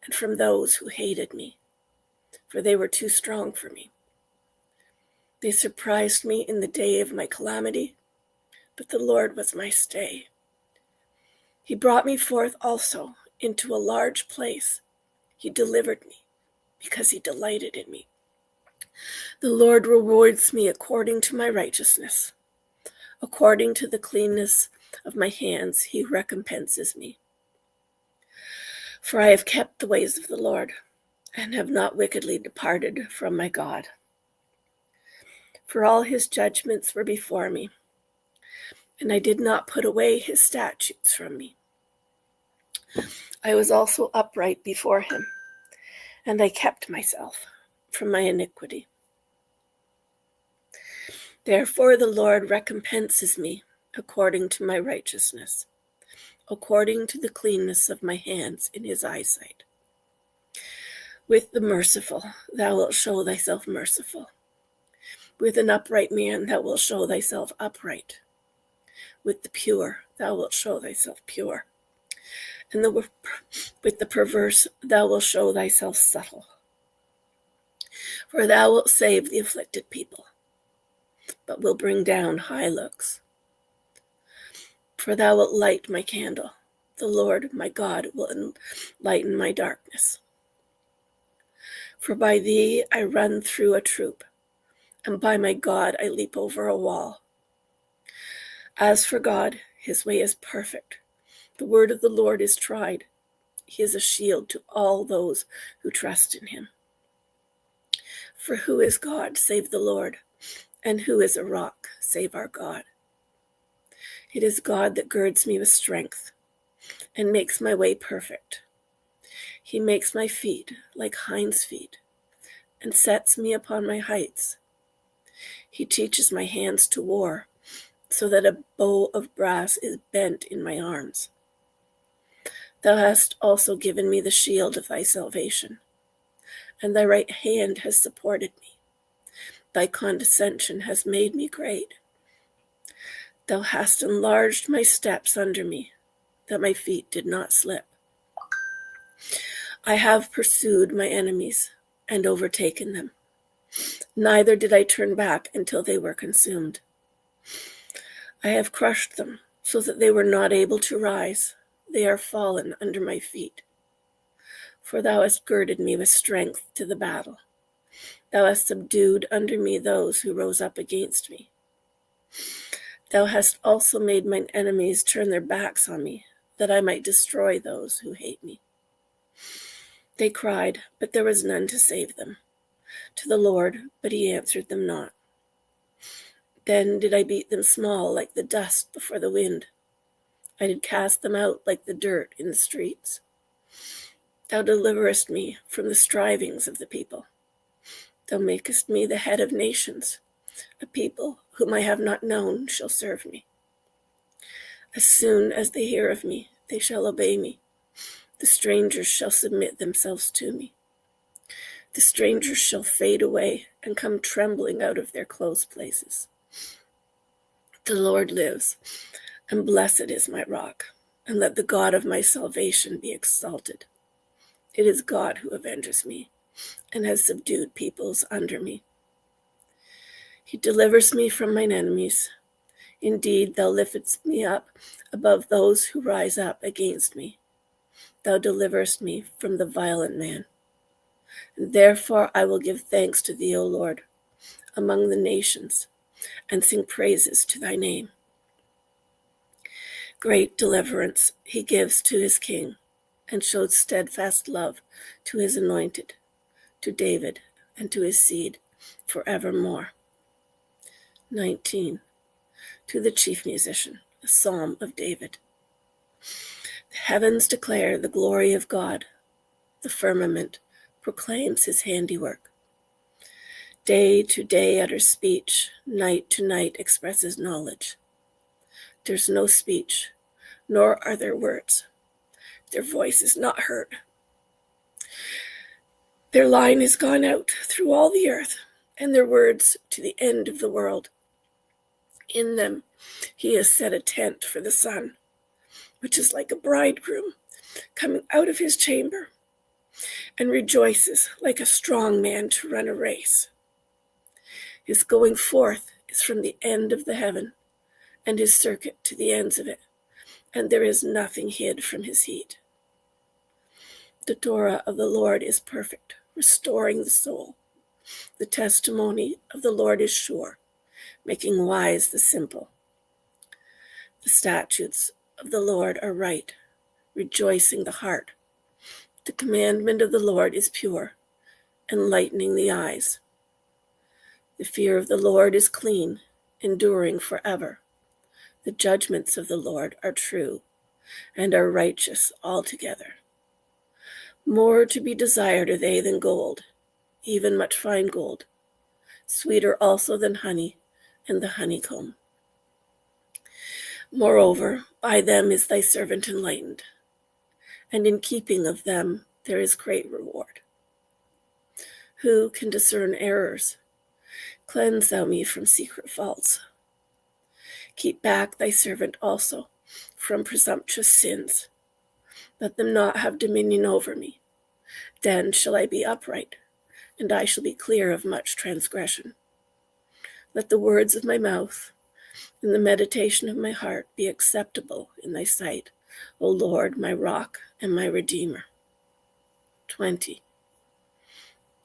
and from those who hated me, for they were too strong for me. They surprised me in the day of my calamity, but the Lord was my stay. He brought me forth also into a large place. He delivered me because he delighted in me. The Lord rewards me according to my righteousness. According to the cleanness of my hands, he recompenses me. For I have kept the ways of the Lord, and have not wickedly departed from my God. For all his judgments were before me, and I did not put away his statutes from me. I was also upright before him, and I kept myself from my iniquity. Therefore the Lord recompenses me according to my righteousness, according to the cleanness of my hands in his eyesight. With the merciful thou wilt show thyself merciful. With an upright man thou wilt show thyself upright. With the pure thou wilt show thyself pure. And with the perverse thou wilt show thyself subtle. For thou wilt save the afflicted people, but will bring down high looks. For thou wilt light my candle. The Lord my God will enlighten my darkness. For by thee I run through a troop, and by my God I leap over a wall. As for God, his way is perfect. The word of the Lord is tried. He is a shield to all those who trust in him. For who is God save the Lord? And who is a rock save our God? It is God that girds me with strength and makes my way perfect. He makes my feet like hinds' feet and sets me upon my heights. He teaches my hands to war, so that a bow of brass is bent in my arms. Thou hast also given me the shield of thy salvation, and thy right hand has supported me. Thy condescension has made me great. Thou hast enlarged my steps under me, that my feet did not slip. I have pursued my enemies and overtaken them. Neither did I turn back until they were consumed. I have crushed them so that they were not able to rise. They are fallen under my feet. For thou hast girded me with strength to the battle. Thou hast subdued under me those who rose up against me. Thou hast also made mine enemies turn their backs on me, that I might destroy those who hate me. They cried, but there was none to save them. To the Lord, but he answered them not. Then did I beat them small like the dust before the wind. I did cast them out like the dirt in the streets. Thou deliverest me from the strivings of the people. Thou makest me the head of nations. A people whom I have not known shall serve me. As soon as they hear of me, they shall obey me. The strangers shall submit themselves to me. The strangers shall fade away and come trembling out of their close places. The Lord lives, and blessed is my rock, and let the God of my salvation be exalted. It is God who avenges me, and has subdued peoples under me. He delivers me from mine enemies. Indeed, thou liftest me up above those who rise up against me. Thou deliverest me from the violent man. And therefore I will give thanks to thee, O Lord, among the nations, and sing praises to thy name. Great deliverance he gives to his king, and showed steadfast love to his anointed, to David and to his seed forevermore. 19. To the chief musician, a psalm of David. The heavens declare the glory of God. The firmament proclaims his handiwork. Day to day utters speech, night to night expresses knowledge. There's no speech, nor are there words. Their voice is not heard. Their line is gone out through all the earth, and their words to the end of the world. In them he has set a tent for the sun, which is like a bridegroom coming out of his chamber, and rejoices like a strong man to run a race. His going forth is from the end of the heaven, and his circuit to the ends of it, and there is nothing hid from his heat. The Torah of the Lord is perfect, restoring the soul. The testimony of the Lord is sure, making wise the simple. The statutes of the Lord are right, rejoicing the heart. The commandment of the Lord is pure, enlightening the eyes. The fear of the Lord is clean, enduring forever. The judgments of the Lord are true and are righteous altogether. More to be desired are they than gold, even much fine gold, sweeter also than honey and the honeycomb. Moreover, by them is thy servant enlightened, and in keeping of them there is great reward. Who can discern errors? Cleanse thou me from secret faults. Keep back thy servant also from presumptuous sins. Let them not have dominion over me. Then shall I be upright, and I shall be clear of much transgression. Let the words of my mouth and the meditation of my heart be acceptable in thy sight, O Lord, my rock and my redeemer. 20.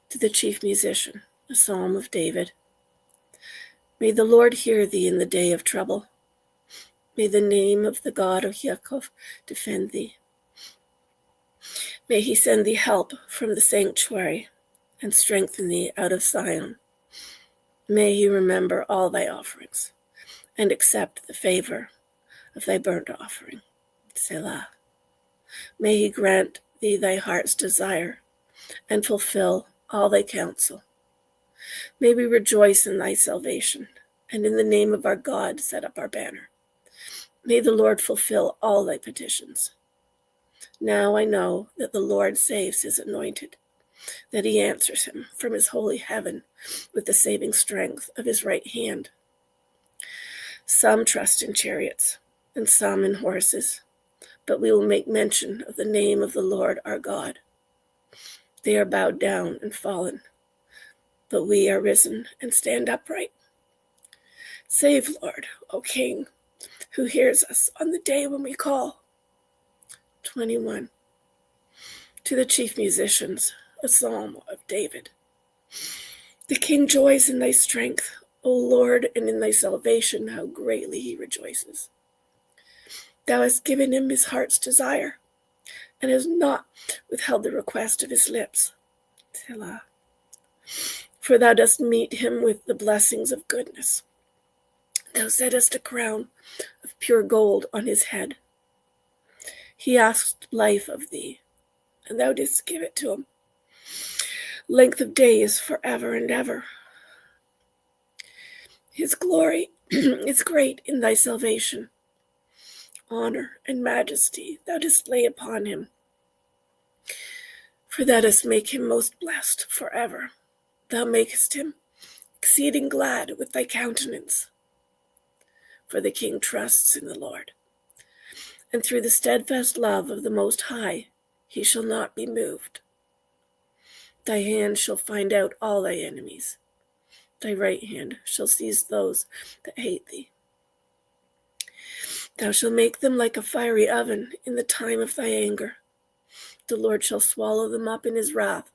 To the chief musician, a psalm of David. May the Lord hear thee in the day of trouble. May the name of the God of Yaakov defend thee. May he send thee help from the sanctuary and strengthen thee out of Zion. May he remember all thy offerings and accept the favor of thy burnt offering. Selah. May he grant thee thy heart's desire and fulfill all thy counsel. May we rejoice in thy salvation, and in the name of our God set up our banner. May the Lord fulfill all thy petitions. Now I know that the Lord saves his anointed, that he answers him from his holy heaven with the saving strength of his right hand. Some trust in chariots, and some in horses, but we will make mention of the name of the Lord our God. They are bowed down and fallen, but we are risen and stand upright. Save, Lord, O King, who hears us on the day when we call. 21. To the chief musicians, a psalm of David. The king joys in thy strength, O Lord, and in thy salvation how greatly he rejoices. Thou hast given him his heart's desire, and hast not withheld the request of his lips. Selah. For thou dost meet him with the blessings of goodness. Thou settest a crown of pure gold on his head. He asked life of thee, and thou didst give it to him. Length of days forever and ever. His glory is great in thy salvation. Honor and majesty thou dost lay upon him. For thou dost make him most blessed forever. Thou makest him exceeding glad with thy countenance. For the king trusts in the Lord, and through the steadfast love of the Most High he shall not be moved. Thy hand shall find out all thy enemies. Thy right hand shall seize those that hate thee. Thou shalt make them like a fiery oven in the time of thy anger. The Lord shall swallow them up in his wrath,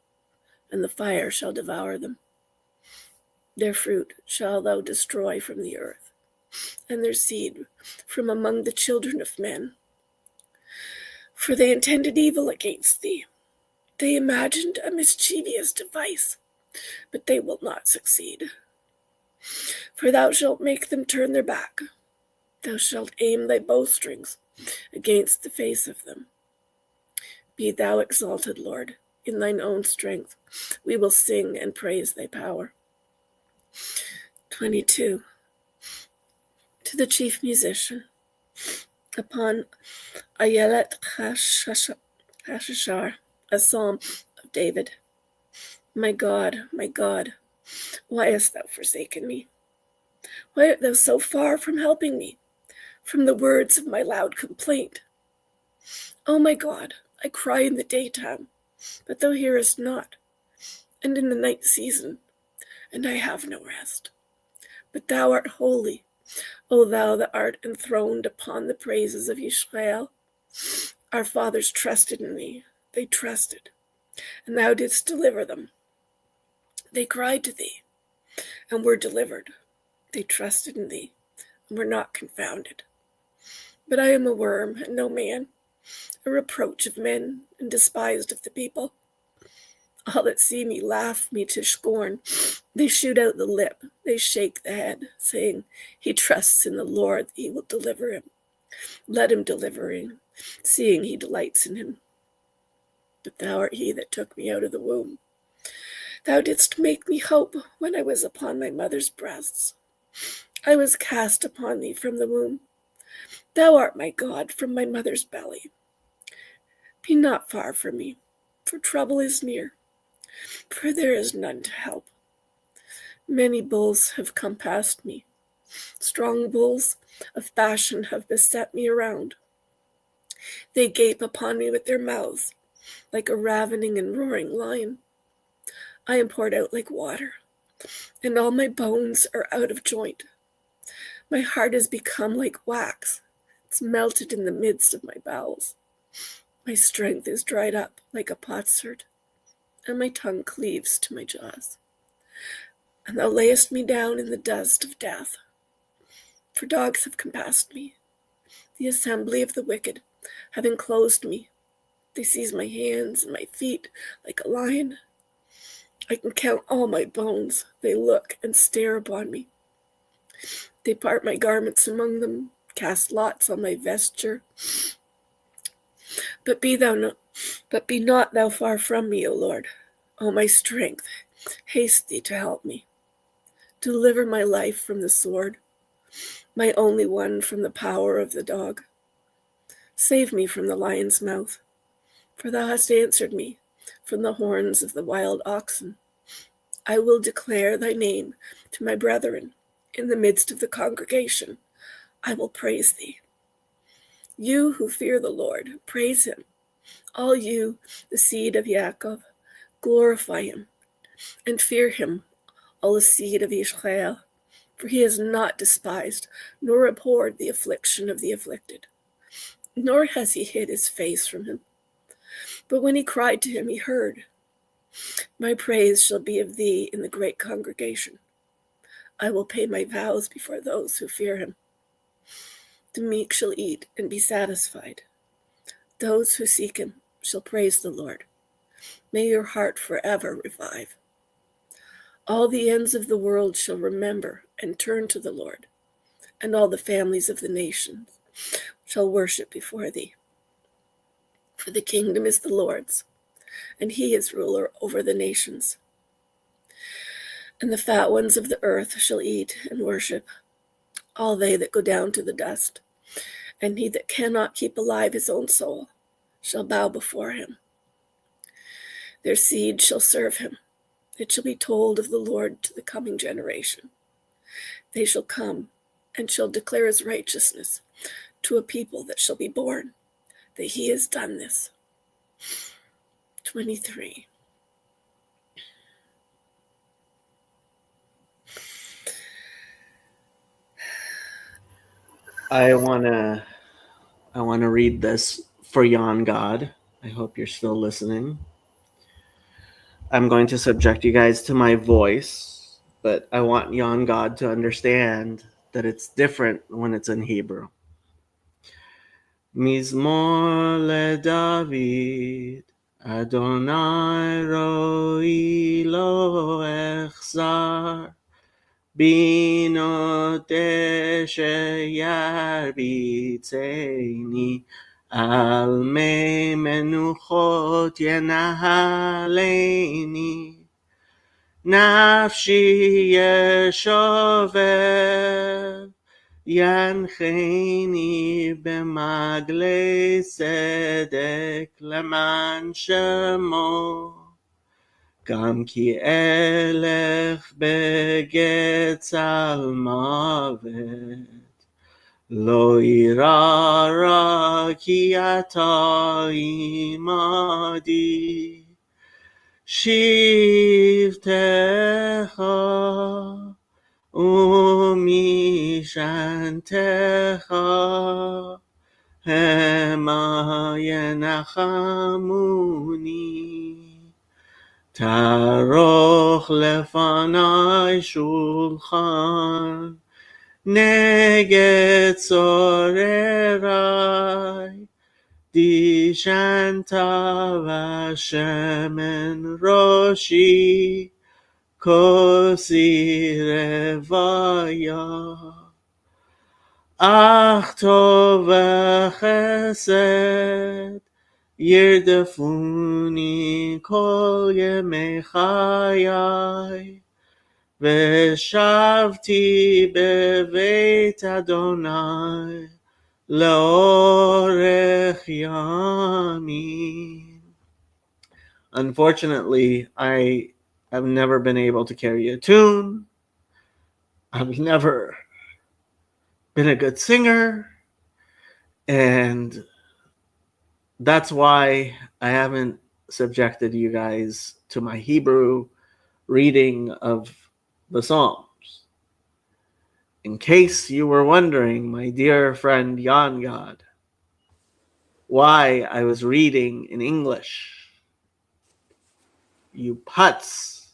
and the fire shall devour them. Their fruit shalt thou destroy from the earth, and their seed from among the children of men. For they intended evil against thee. They imagined a mischievous device, but they will not succeed. For thou shalt make them turn their back. Thou shalt aim thy bowstrings against the face of them. Be thou exalted, Lord, in thine own strength. We will sing and praise thy power. 22. To the chief musician, upon Ayelet Hashashar, a psalm of David. My God, why hast thou forsaken me? Why art thou so far from helping me, from the words of my loud complaint? O my God, I cry in the daytime, but thou hearest not, and in the night season, and I have no rest. But thou art holy, O thou that art enthroned upon the praises of Yisrael. Our fathers trusted in thee, they trusted, and thou didst deliver them. They cried to thee, and were delivered. They trusted in thee, and were not confounded. But I am a worm, and no man, a reproach of men and despised of the people. All that see me laugh me to scorn. They shoot out the lip, they shake the head, saying, he trusts in the Lord, he will deliver him. Let him deliver him, seeing he delights in him. But thou art he that took me out of the womb. Thou didst make me hope when I was upon my mother's breasts. I was cast upon thee from the womb. Thou art my God from my mother's belly. Be not far from me, for trouble is near, for there is none to help. Many bulls have come past me. Strong bulls of Bashan have beset me around. They gape upon me with their mouths, like a ravening and roaring lion. I am poured out like water, and all my bones are out of joint. My heart has become like wax. It's melted in the midst of my bowels. My strength is dried up like a potsherd, and my tongue cleaves to my jaws. And thou layest me down in the dust of death. For dogs have compassed me, the assembly of the wicked have enclosed me. They seize my hands and my feet like a lion. I can count all my bones. They look and stare upon me. They part my garments among them, cast lots on my vesture. But be not thou far from me, O Lord. O my strength, haste thee to help me. Deliver my life from the sword, my only one from the power of the dog. Save me from the lion's mouth, for thou hast answered me from the horns of the wild oxen. I will declare thy name to my brethren. In the midst of the congregation, I will praise thee. You who fear the Lord, praise him. All you, the seed of Yaakov, glorify him, and fear him, all the seed of Israel, for he has not despised nor abhorred the affliction of the afflicted, nor has he hid his face from him. But when he cried to him, he heard. My praise shall be of thee in the great congregation. I will pay my vows before those who fear him. The meek shall eat and be satisfied. Those who seek him shall praise the Lord. May your heart forever revive. All the ends of the world shall remember and turn to the Lord, and all the families of the nations shall worship before thee. For the kingdom is the Lord's, and he is ruler over the nations. And the fat ones of the earth shall eat and worship, all they that go down to the dust, and he that cannot keep alive his own soul shall bow before him. Their seed shall serve him. It shall be told of the Lord to the coming generation. They shall come and shall declare his righteousness to a people that shall be born, that he has done this. 23. I wanna read this for Yon God. I hope you're still listening. I'm going to subject you guys to my voice, but I want Yon God to understand that it's different when it's in Hebrew. Mizmor leDavid, Adonai ro'i lo echzar, bino sheyarbitzeni, al mei menuchot yenahaleni. Nafshi yeshover, yancheni b'magle tzedek leman shemo. גם כי אלך בגץ על מוות, לא אירא רע כי אתה עמדי. שבטך ומשענתך המה ינחמוני. תערוך לפני שולחן נגד צורריי, Dishanta Vashemen Roshi Kosi Revaya Ach Tov Chesed Yirdefuni Kol Yemei Chayai Veshavti Beveit Adonai Leorech Yamin. Unfortunately, I have never been able to carry a tune. I've never been a good singer, and that's why I haven't subjected you guys to my Hebrew reading of the Psalms. In case you were wondering, my dear friend Jan God, why I was reading in English, you putz.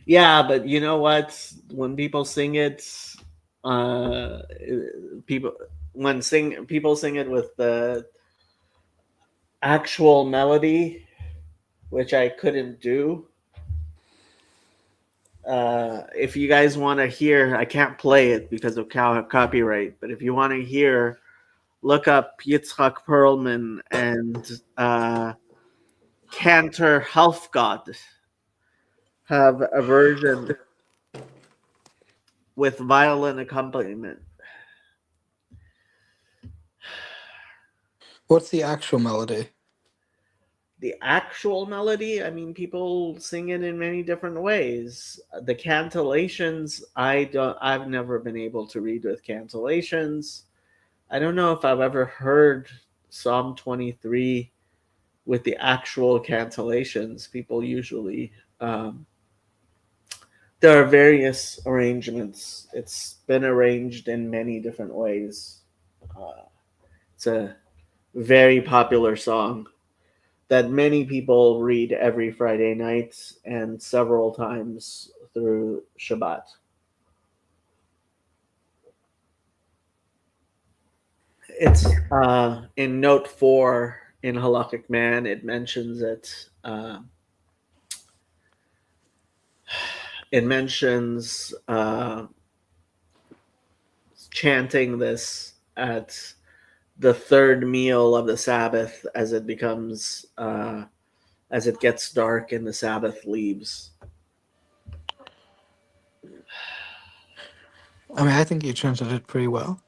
Yeah, but you know what? When people sing it, uh, people people sing it with the actual melody, which I couldn't do. If you guys want to hear, I can't play it because of copyright. But if you want to hear, look up Yitzhak Perlman and Cantor Halfgod have a version with violin accompaniment. What's the actual melody? The actual melody, I mean, people sing it in many different ways. The cantillations, I've never been able to read with cantillations. I don't know if I've ever heard Psalm 23 with the actual cantillations. People usually there are various arrangements. It's been arranged in many different ways. It's a very popular song that many people read every Friday night and several times through Shabbat. It's in note 4 in Halakhic Man. It mentions it. It mentions chanting this at the third meal of the Sabbath as it becomes as it gets dark and the Sabbath leaves. I mean, I think you chanted it pretty well.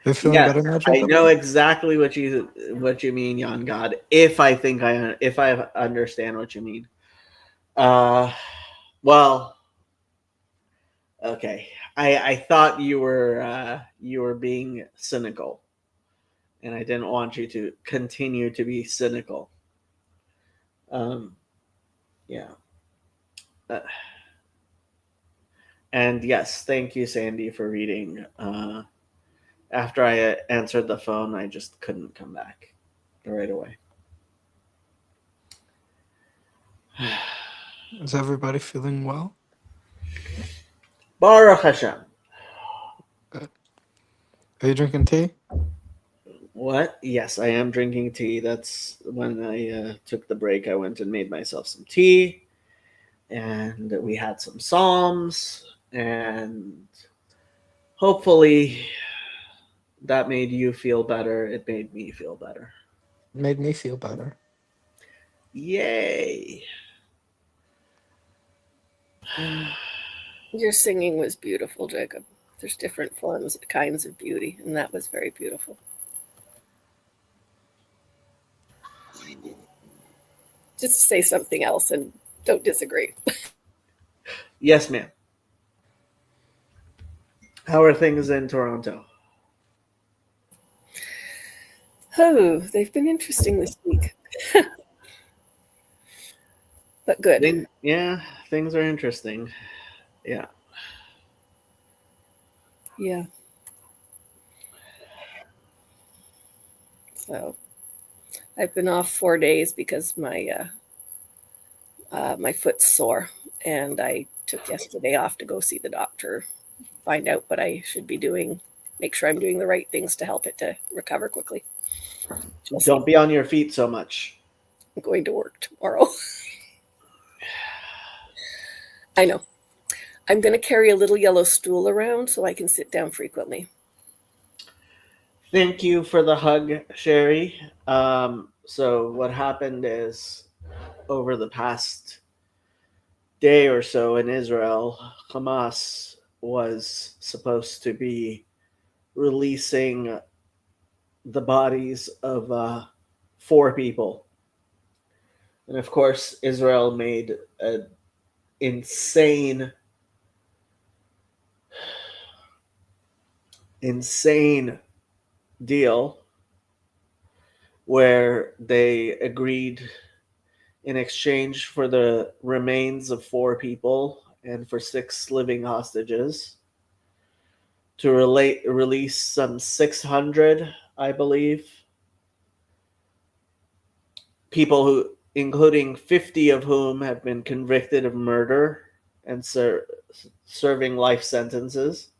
Are you feeling Yes, better now, I Jacob? know exactly what you mean, Jan God. If I understand what you mean. Well, okay. I thought you were being cynical, and I didn't want you to continue to be cynical. Yeah. And yes, thank you, Sandy, for reading. After I answered the phone, I just couldn't come back right away. Is everybody feeling well? Baruch Hashem. Good. Are you drinking tea? What? Yes, I am drinking tea. That's when I took the break. I went and made myself some tea, and we had some psalms, and hopefully that made you feel better. It made me feel better. It made me feel better. Yay! Your singing was beautiful, Jacob. There's different forms, kinds of beauty, and that was very beautiful. Just say something else and don't disagree. Yes, ma'am. How are things in Toronto? Oh, they've been interesting this week. But good. Things are interesting. Yeah. Yeah. So I've been off 4 days because my foot's sore, And I took yesterday off to go see the doctor, find out what I should be doing, make sure I'm doing the right things to help it to recover quickly. Don't be on your feet so much. I'm going to work tomorrow. I know. I'm going to carry a little yellow stool around so I can sit down frequently. Thank you for the hug, Sherry. So what happened is, over the past day or so in Israel, Hamas was supposed to be releasing the bodies of 4 people. And of course, Israel made an insane deal where they agreed, in exchange for the remains of 4 people and for 6 living hostages, to release some 600, I believe, people who, including 50 of whom have been convicted of murder and serving life sentences.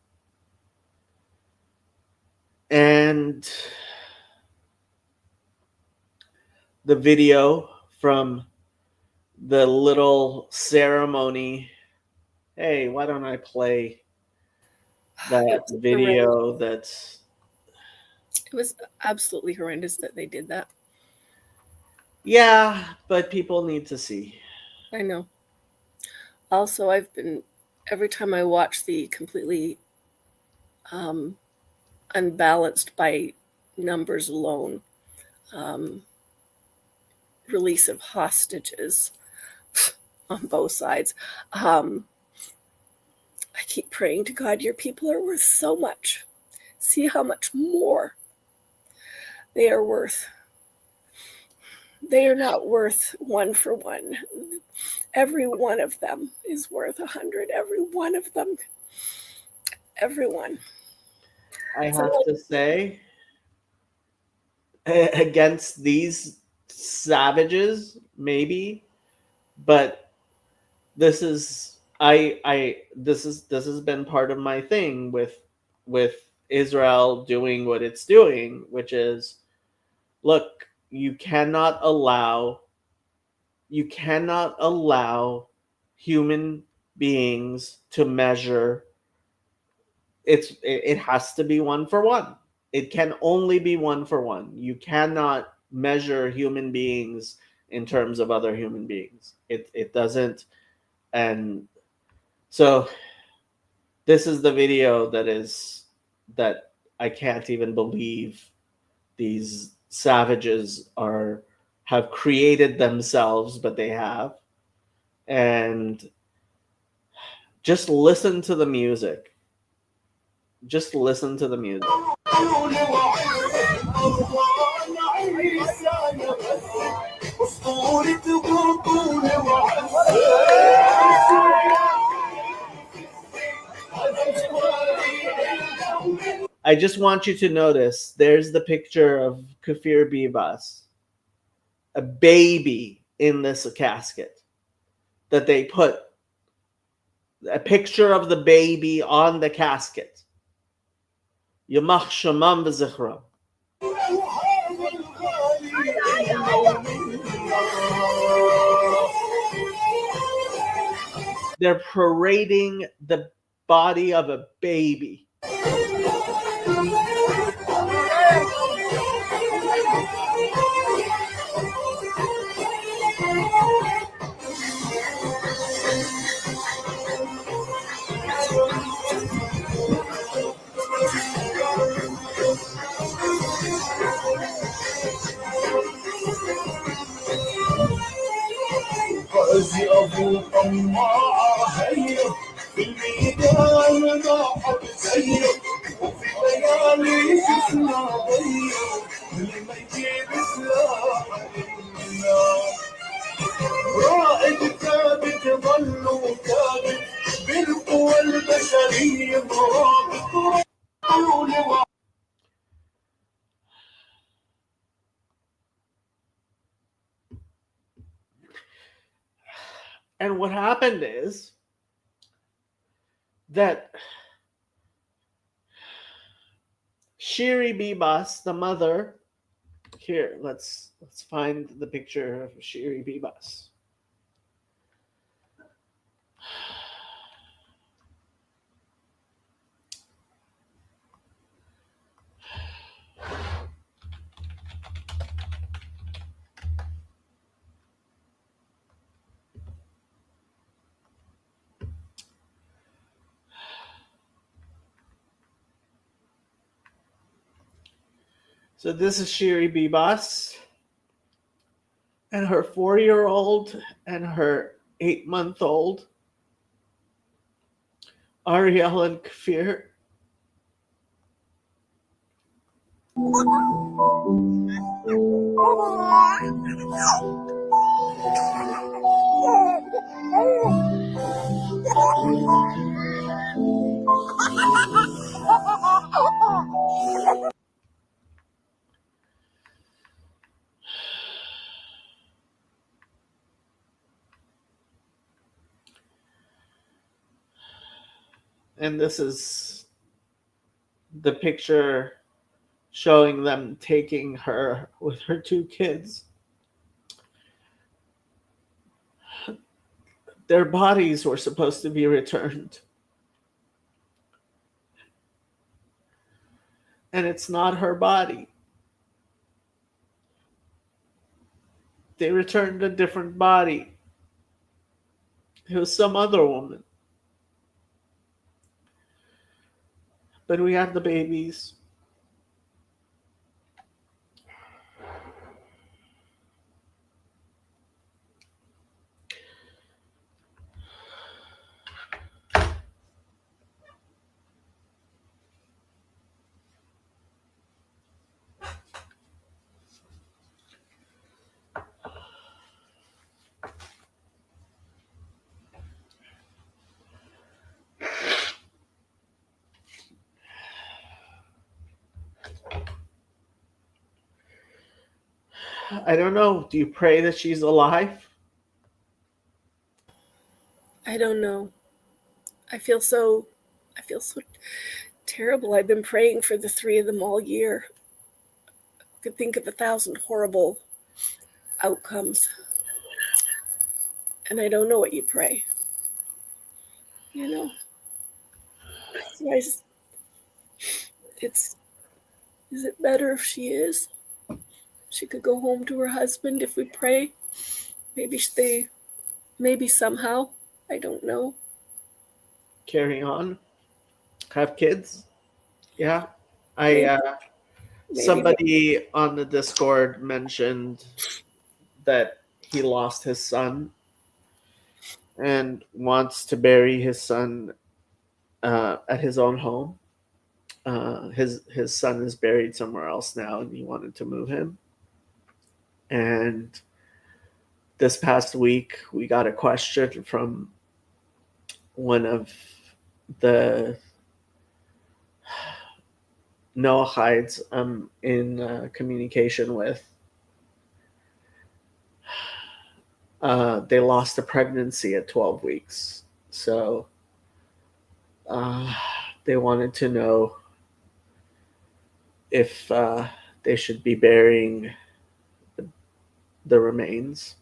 And the video from the little ceremony. Hey, why don't I play that video? It was absolutely horrendous that they did that. Yeah, but people need to see. I know. Also, every time I watch the completely unbalanced by numbers alone release of hostages on both sides, I keep praying to God, your people are worth so much. See how much more they are worth. They are not worth 1 for 1. Every one of them is worth 100. Every one of them. Everyone. I have to say, against these savages, maybe, but this has been part of my thing with Israel doing what it's doing, which is, look, you cannot allow human beings to measure. It has to be 1 for 1. It can only be 1 for 1. You cannot measure human beings in terms of other human beings. It doesn't. And so this is the video that I can't even believe these savages have created themselves, but they have. And just listen to the music. Just listen to the music. I just want you to notice, there's the picture of Kafir Bibas, a baby in this casket, that they put a picture of the baby on the casket. Yamach Shamam v'zichram. They're parading the body of a baby. And what happened is that Shiri Bibas, the mother, here, let's find the picture of Shiri Bibas. So this is Shiri Bibas and her 4-year-old and her 8-month-old Ariel and Kfir. And this is the picture showing them taking her with her 2 kids. Their bodies were supposed to be returned. And it's not her body. They returned a different body. It was some other woman. But we have the babies. I don't know. Do you pray that she's alive? I don't know. I feel so terrible. I've been praying for the 3 of them all year. I could think of 1,000 horrible outcomes. And I don't know what you pray. You know? So is it better if she is? She could go home to her husband if we pray. Maybe somehow. I don't know. Carry on. Have kids? Yeah. Maybe. Somebody on the Discord mentioned that he lost his son and wants to bury his son at his own home. His son is buried somewhere else now, and he wanted to move him. And this past week, we got a question from one of the Noahides I'm in communication with. They lost a pregnancy at 12 weeks. So they wanted to know if they should be burying the remains.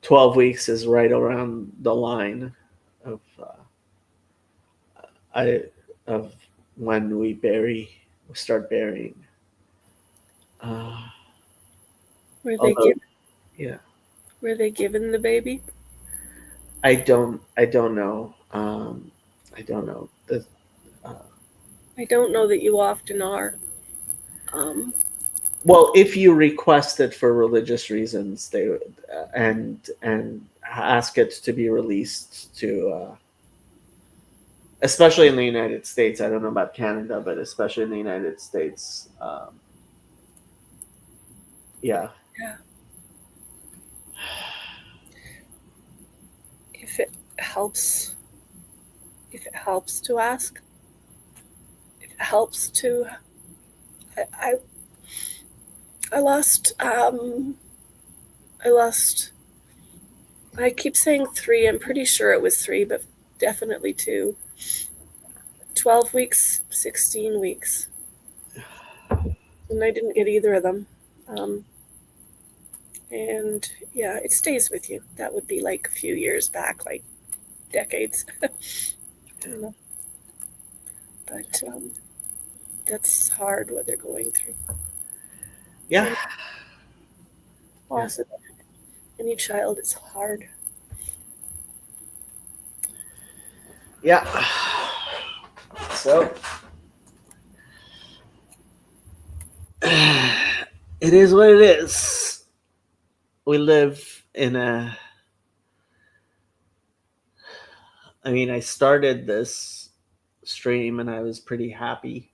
12 weeks is right around the line of when we start burying. Were they Yeah. Were they given the baby? I don't know. I don't know. I don't know that you often are. Well, if you request it for religious reasons, they and ask it to be released to, especially in the United States. I don't know about Canada, but especially in the United States, yeah. Yeah. If it helps to ask, if it helps to, I lost I keep saying 3. I'm pretty sure it was 3, but definitely 2. 12 weeks, 16 weeks. And I didn't get either of them. And yeah, it stays with you. That would be like a few years back, like decades. You know. But that's hard what they're going through. Yeah. Loss of any child is hard. Yeah. So it is what it is. We live in a. I mean, I started this stream and I was pretty happy.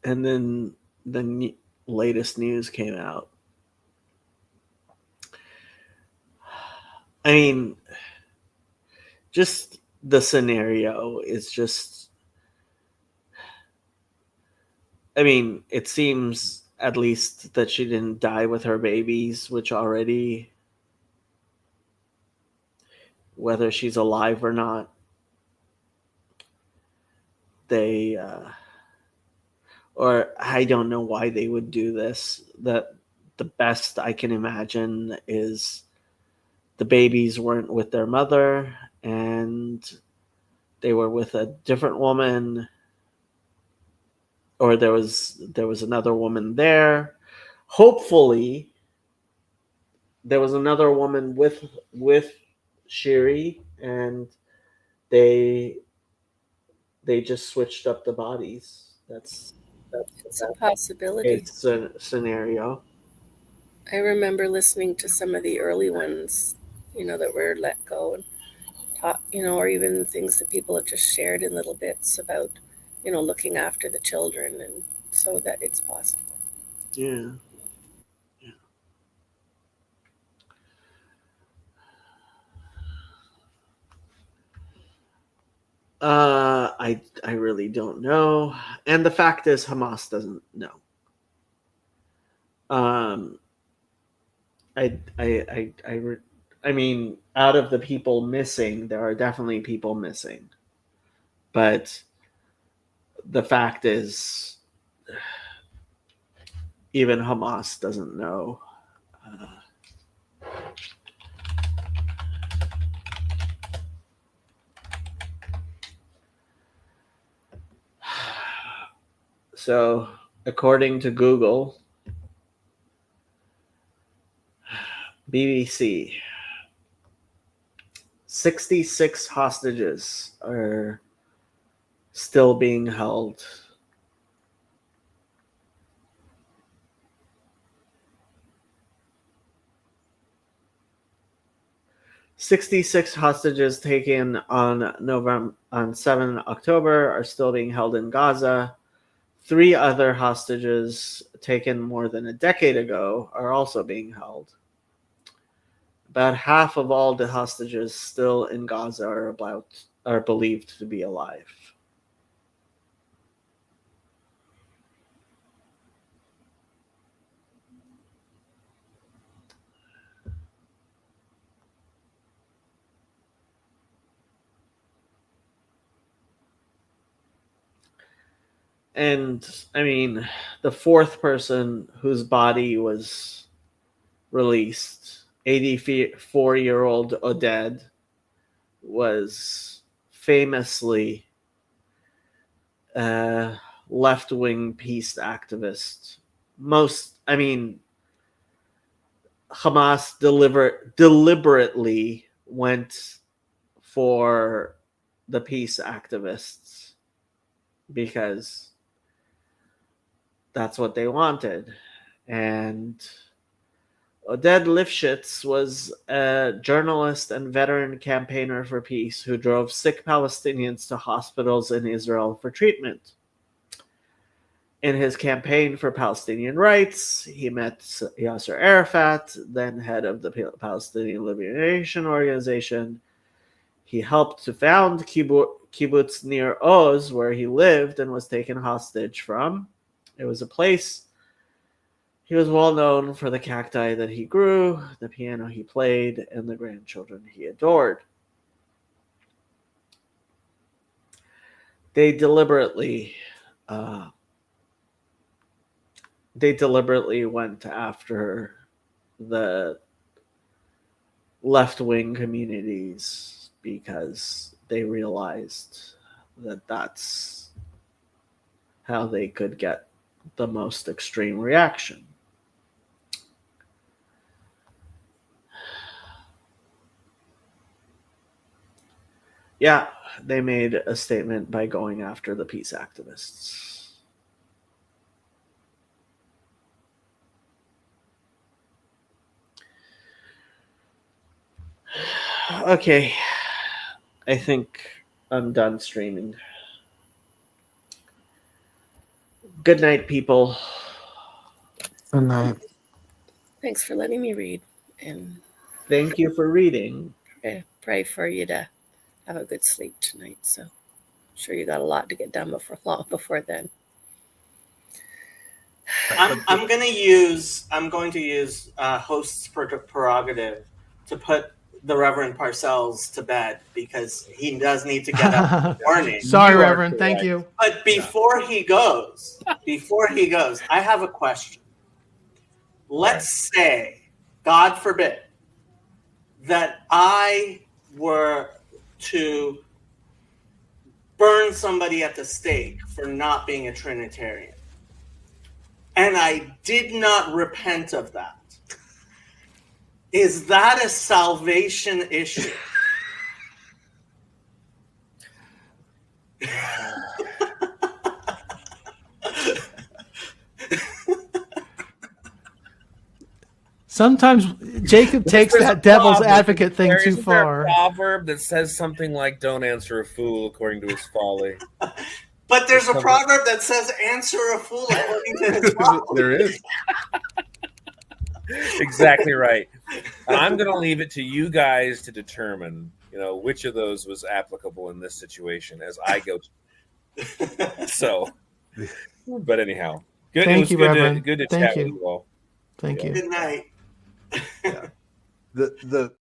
And then the latest news came out. I mean, just the scenario is just. I mean, it seems at least that she didn't die with her babies, which already, whether she's alive or not, they, or I don't know why they would do this. That the best I can imagine is the babies weren't with their mother and they were with a different woman, or there was another woman there. Hopefully there was another woman with Shiri, and they just switched up the bodies. That's It's a possibility. a scenario. I remember listening to some of the early ones, that were let go and taught, or even things that people have just shared in little bits about, looking after the children, and so that it's possible. Yeah. I really don't know, and the fact is, Hamas doesn't know. I mean, out of the people missing, there are definitely people missing, but the fact is, even Hamas doesn't know. So, according to Google, BBC, 66 hostages are still being held. "66 hostages taken on 7 October are still being held in Gaza. 3 other hostages taken more than a decade ago are also being held. About half of all the hostages still in Gaza are believed to be alive." And I mean, the fourth person whose body was released, 84-year-old Oded, was famously a left-wing peace activist. Hamas deliberately went for the peace activists because that's what they wanted. And Oded Lifshitz was a journalist and veteran campaigner for peace who drove sick Palestinians to hospitals in Israel for treatment. In his campaign for Palestinian rights, he met Yasser Arafat, then head of the Palestinian Liberation Organization. He helped to found kibbutz near Oz, where he lived and was taken hostage from. It was a place He was well known for the cacti that he grew, the piano he played, and the grandchildren he adored. They deliberately went after the left-wing communities because they realized that that's how they could get the most extreme reaction. Yeah, they made a statement by going after the peace activists. Okay, I think I'm done streaming. Good night, people. Good night. Thanks for letting me read, and Thank you for reading. pray for you to have a good sleep tonight. So I'm sure you got a lot to get done before then. I'm going to use host's prerogative to put the Reverend Parcells to bed because he does need to get up in the morning. Sorry, You are Reverend. Thank correct. you. But before he goes, I have a question. Let's say, God forbid, that I were to burn somebody at the stake for not being a Trinitarian. And I did not repent of that. Is that a salvation issue? Sometimes Jacob takes There's a that devil's proverb. advocate thing too Isn't there a far. proverb that says something like "Don't answer a fool according to his folly." But there's a proverb that says, answer a fool according to his folly. There is. Exactly right. And I'm going to leave it to you guys to determine, which of those was applicable in this situation as I go. So, but anyhow, good. Thank It was you, good Reverend. to Thank chat you. with you all. Thank you. Good night. The